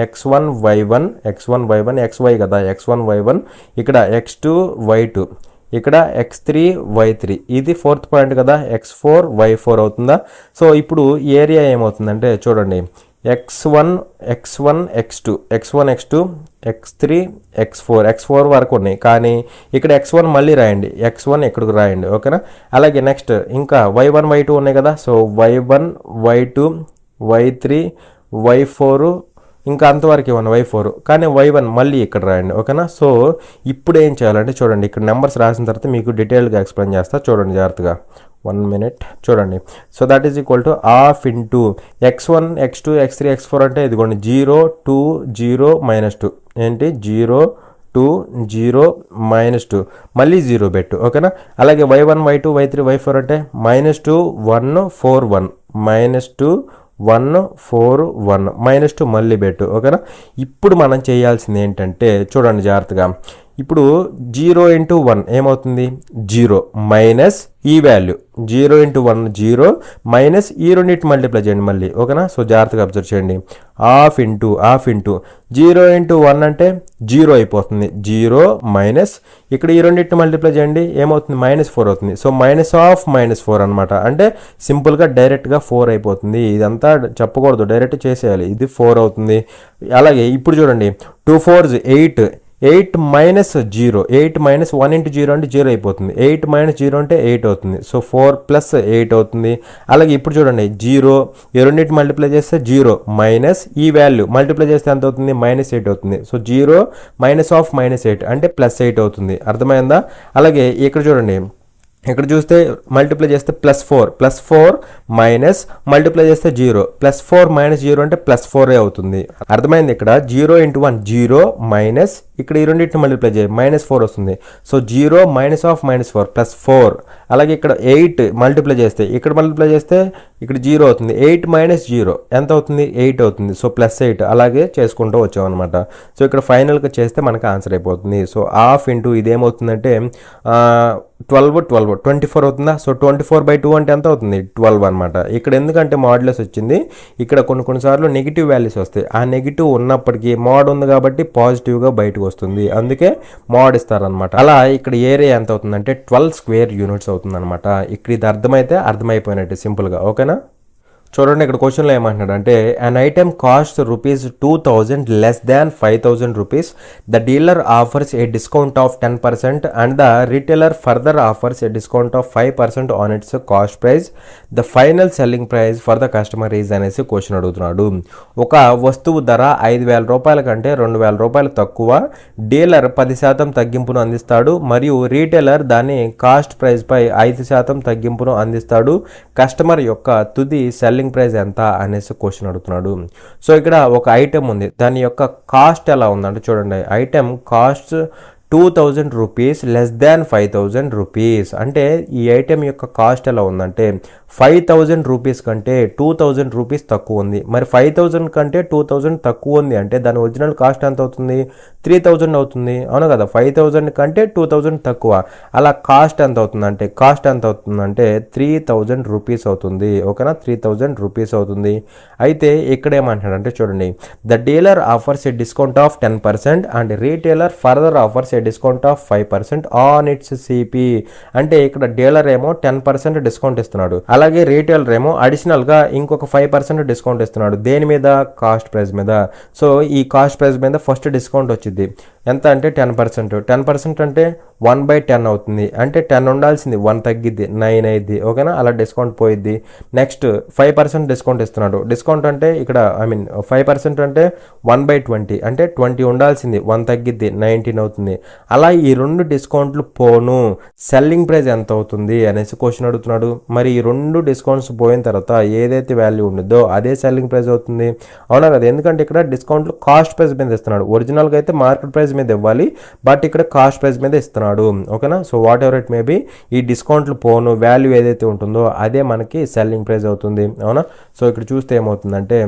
Speaker 1: x1 y1 x1 y1 xy కదా, x1 y1 ఇక్కడ x2 y2 ఇక్కడ x3 y3 ఇది ఫోర్త్ పాయింట్ కదా, x4 y4 అవుతుందా. సో ఇప్పుడు ఏరియా ఏమవుతుందంటే చూడండి x1 x2 x3 x4 వరకు ఉన్నాయి, కానీ ఇక్కడ x1 మళ్ళీ రాయండి, x1 ఇక్కడికి రాయండి ఓకేనా. అలాగే నెక్స్ట్ ఇంకా y1 y2 ఉన్నాయి కదా. So y1 y2 y3 y4 ఇంకా అంతవరకు ఇవ్వండి y4, కానీ y1 మళ్ళీ ఇక్కడ రాయండి ఓకేనా. సో ఇప్పుడు ఏం చేయాలంటే చూడండి ఇక్కడ నెంబర్స్ రాసిన తర్వాత మీకు డీటెయిల్గా ఎక్స్ప్లెయిన్ చేస్తా, చూడండి జాగ్రత్తగా 1 minute చూడండి. So that is equal to half into x1 x2 x3 x4 అంటే ఇదిగోండి 0 2 0 -2 ఏంటి 0 2 0 -2 మళ్ళీ 0 పెట్టు ఓకేనా. అలాగే y1 y2 y3 y4 అంటే -2 1 4 1 -2 1 4 1 -2 మళ్ళీ పెట్టు ఓకేనా. ఇప్పుడు మనం చేయాల్సింది ఏంటంటే చూడండి జాగ్రత్తగా, ఇప్పుడు 0 × 1 ఏమవుతుంది 0 మైనస్ ఈ వాల్యూ 0 × 1 0 మైనస్ ఈ రెండింటి మల్టిప్లై చేయండి మళ్ళీ ఓకేనా. సో జాగ్రత్తగా అబ్జర్వ్ చేయండి, హాఫ్ ఇంటూ 0 × 1 అంటే 0 అయిపోతుంది, 0 మైనస్ ఇక్కడ ఈ రెండింటిని మల్టిప్లై చేయండి ఏమవుతుంది -4 అవుతుంది. సో -4 అనమాట, అంటే సింపుల్గా డైరెక్ట్గా 4 అయిపోతుంది. ఇదంతా చెప్పకూడదు, డైరెక్ట్ చేసేయాలి, ఇది 4 అవుతుంది. అలాగే ఇప్పుడు చూడండి 2 4s 8 8 మైనస్ 0 8 మైనస్ 1 × 0 అంటే 0 అయిపోతుంది, 8 మైనస్ 0 అంటే 8 అవుతుంది. సో 4 + 8 అవుతుంది. అలాగే ఇప్పుడు చూడండి 0 ఈ రెండింటి మల్టిప్లై చేస్తే 0 మైనస్ ఈ వాల్యూ మల్టిప్లై చేస్తే ఎంత అవుతుంది -8 అవుతుంది. సో 0 -8 అంటే +8 అవుతుంది, అర్థమైందా. అలాగే ఇక్కడ చూడండి, ఇక్కడ చూస్తే మల్టిప్లై చేస్తే +4 మైనస్ మల్టిప్లై చేస్తే 0 +4 - 0 అంటే +4 అవుతుంది, అర్థమైంది. ఇక్కడ 0 × 1 0 మైనస్ ఇక్కడ ఈ రెండింటిని మల్టిప్లై చేయి -4 వస్తుంది. సో 0 -4 +4. అలాగే ఇక్కడ 8 మల్టిప్లై చేస్తే ఇక్కడ మల్టిప్లై చేస్తే ఇక్కడ 0 అవుతుంది, 8 - 0 ఎంత అవుతుంది 8 అవుతుంది. సో +8 అలాగే చేసుకుంటూ వచ్చామన్నమాట. సో ఇక్కడ ఫైనల్గా చేస్తే మనకు ఆన్సర్ అయిపోతుంది. సో హాఫ్ ఇంటూ ఇదేమవుతుందంటే 12 24 అవుతుందా. సో 24/2 అంటే ఎంత అవుతుంది 12 అనమాట. ఇక్కడ ఎందుకంటే మాడ్యులస్ వచ్చింది, ఇక్కడ కొన్నిసార్లు నెగిటివ్ వాల్యూస్ వస్తాయి, ఆ నెగిటివ్ ఉన్నప్పటికీ మోడ్ ఉంది కాబట్టి పాజిటివ్గా బయటకు వస్తుంది, అందుకే మోడ్ ఇస్తారనమాట. అలా ఇక్కడ ఏరియా ఎంత అవుతుందంటే 12 స్క్వేర్ యూనిట్స్ అవుతుంది అనమాట. ఇక్కడ ఇది అర్థమైతే అర్థమైపోయినట్టు సింపుల్గా ఓకేనా. చూడండి ఇక్కడ క్వశ్చన్లో ఏమంటున్నాడంటే అన్ item cost ₹2,000 less than 5,000 rupees, the dealer offers a discount of 10% and the retailer further offers a discount of 5% on it's cost price, the final selling price for the customer is అనేసి క్వశ్చన్ అడుగుతున్నాడు. ఒక వస్తువు ధర 5,000 రూపాయల కంటే 2,000 రూపాయలు తక్కువ, డీలర్ 10% తగ్గింపును అందిస్తాడు మరియు రీటైలర్ దాని కాస్ట్ ప్రైస్ పై 5% తగ్గింపును అందిస్తాడు. కస్టమర్ యొక్క తుది సెల్లింగ్ ప్రైస్ ఎంత అనేసి క్వశ్చన్ అడుగుతున్నాడు. సో ఇక్కడ ఒక ఐటెం ఉంది, దాని యొక్క కాస్ట్ ఎలా ఉందంటే చూడండి, item cost 2,000 rupees less than 5,000 rupees, అంటే ఈ ఐటెం యొక్క కాస్ట్ ఎలా ఉందంటే 5,000 రూపీస్ కంటే 2,000 రూపీస్ తక్కువ ఉంది. మరి 5,000 కంటే 2,000 తక్కువ ఉంది అంటే దాని ఒరిజినల్ కాస్ట్ ఎంత అవుతుంది 3,000 అవుతుంది, అవును కదా. 5,000 కంటే 2,000 తక్కువ, అలా కాస్ట్ ఎంత అవుతుందంటే 3,000 రూపీస్ అవుతుంది ఓకేనా. 3,000 రూపీస్ అవుతుంది. అయితే ఇక్కడ ఏమంటున్నాడంటే చూడండి, the dealer offers a discount of 10% and retailer further offers discount of 5% on it's CP, అంటే ఇక్కడ డీలర్ ఏమో 10% డిస్కౌంట్ ఇస్తున్నాడు, అలాగే రీటైలర్ ఏమో అడిషనల్ గా ఇంకొక 5% డిస్కౌంట్ ఇస్తున్నాడు. దేని మీద కాస్ట్ ప్రైస్ మీద. సో ఈ కాస్ట్ ప్రైస్ మీద ఫస్ట్ డిస్కౌంట్ వచ్చింది, ఎంత అంటే 10%. 10% అంటే 1/10 అవుతుంది. అంటే 10 ఉండాల్సింది 1 తగ్గిద్ది, 9 అయ్యిద్ది. ఓకేనా, అలా డిస్కౌంట్ పోయిద్ది. నెక్స్ట్ 5% డిస్కౌంట్ ఇస్తున్నాడు. డిస్కౌంట్ అంటే ఇక్కడ 5% అంటే 1/20, అంటే 20 ఉండాల్సింది 1 తగ్గిద్ది, 19 అవుతుంది. అలా ఈ 2 డిస్కౌంట్లు పోను సెల్లింగ్ ప్రైస్ ఎంత అవుతుంది అనేసి క్వశ్చన్ అడుగుతున్నాడు. మరి ఈ 2 డిస్కౌంట్స్ పోయిన తర్వాత ఏదైతే వాల్యూ ఉండిద్దో అదే సెల్లింగ్ ప్రైస్ అవుతుంది. అవునా కదా, ఎందుకంటే ఇక్కడ డిస్కౌంట్లు కాస్ట్ ప్రైస్ మీద ఇస్తున్నాడు. ఒరిజినల్గా అయితే మార్కెట్ ప్రైస్ మీద ఇవ్వాలి, బట్ ఇక్కడ కాస్ట్ ప్రైస్ మీద ఇస్తున్నాడు. ఓకేనా, so what ever it may be, ఈ డిస్కౌంట్లు పోను వాల్యూ ఏదైతే ఉంటుందో అదే మనకి సెల్లింగ్ ప్రైస్ అవుతుంది. అవునా, సో ఇక్కడ చూస్తే ఏమవుతుందంటే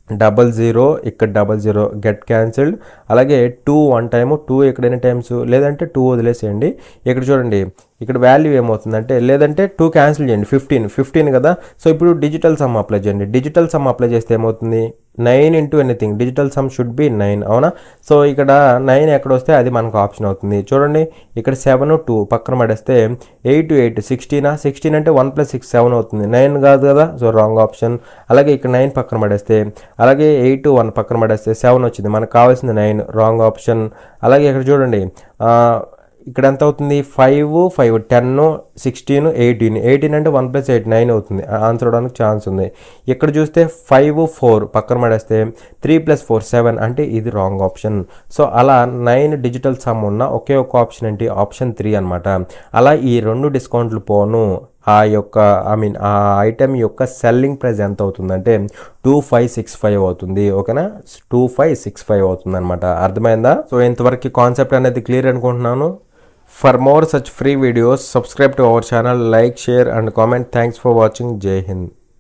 Speaker 1: 00 ఇక్కడ 00 గెట్ క్యాన్సిల్డ్. అలాగే 2 1 టైము, 2 ఇక్కడ ఎన్ని టైమ్స్, లేదంటే 2 వదిలేసేయండి. ఇక్కడ చూడండి, ఇక్కడ వాల్యూ ఏమవుతుందంటే, లేదంటే 2 క్యాన్సిల్ చేయండి, 15 కదా. సో ఇప్పుడు డిజిటల్ సమ్ అప్లై చేయండి. డిజిటల్ సమ్ అప్లై చేస్తే ఏమవుతుంది, 9 into anything, digital sum should be 9. అవునా, సో ఇక్కడ 9 ఎక్కడ వస్తే అది మనకు ఆప్షన్ అవుతుంది. చూడండి, ఇక్కడ 7 2 పక్కన పడేస్తే 8 8 16 అంటే 1 + 6 7 అవుతుంది. 9 కాదు కదా, సో రాంగ్ ఆప్షన్. అలాగే ఇక్కడ 9 పక్కన పడేస్తే, అలాగే 8 1 పక్కన పడేస్తే 7 వచ్చింది. మనకు కావాల్సింది 9, రాంగ్ ఆప్షన్. అలాగే ఇక్కడ చూడండి, ఇక్కడ ఎంత అవుతుంది, 5 5 10 16 18 అంటే 1 + 8 9 అవుతుంది. ఆన్సర్ అవడానికి ఛాన్స్ ఉంది. ఇక్కడ చూస్తే 5 4 పక్కన పడేస్తే 3 + 4 7, అంటే ఇది రాంగ్ ఆప్షన్. సో అలా 9 డిజిటల్ సమ్ ఉన్న ఒకే ఒక ఆప్షన్ ఏంటి, ఆప్షన్ 3 అనమాట. అలా ఈ 2 డిస్కౌంట్లు పోను ఆ యొక్క ఆ ఐటెం యొక్క సెల్లింగ్ ప్రైస్ ఎంత అవుతుందంటే 2565 అవుతుంది. ఓకేనా, 2565 అవుతుంది అనమాట. అర్థమైందా? సో ఇంతవరకు కాన్సెప్ట్ అనేది క్లియర్ అనుకుంటున్నాను. For more such free videos, subscribe to our channel, like, share and comment. Thanks for watching. Jai Hind.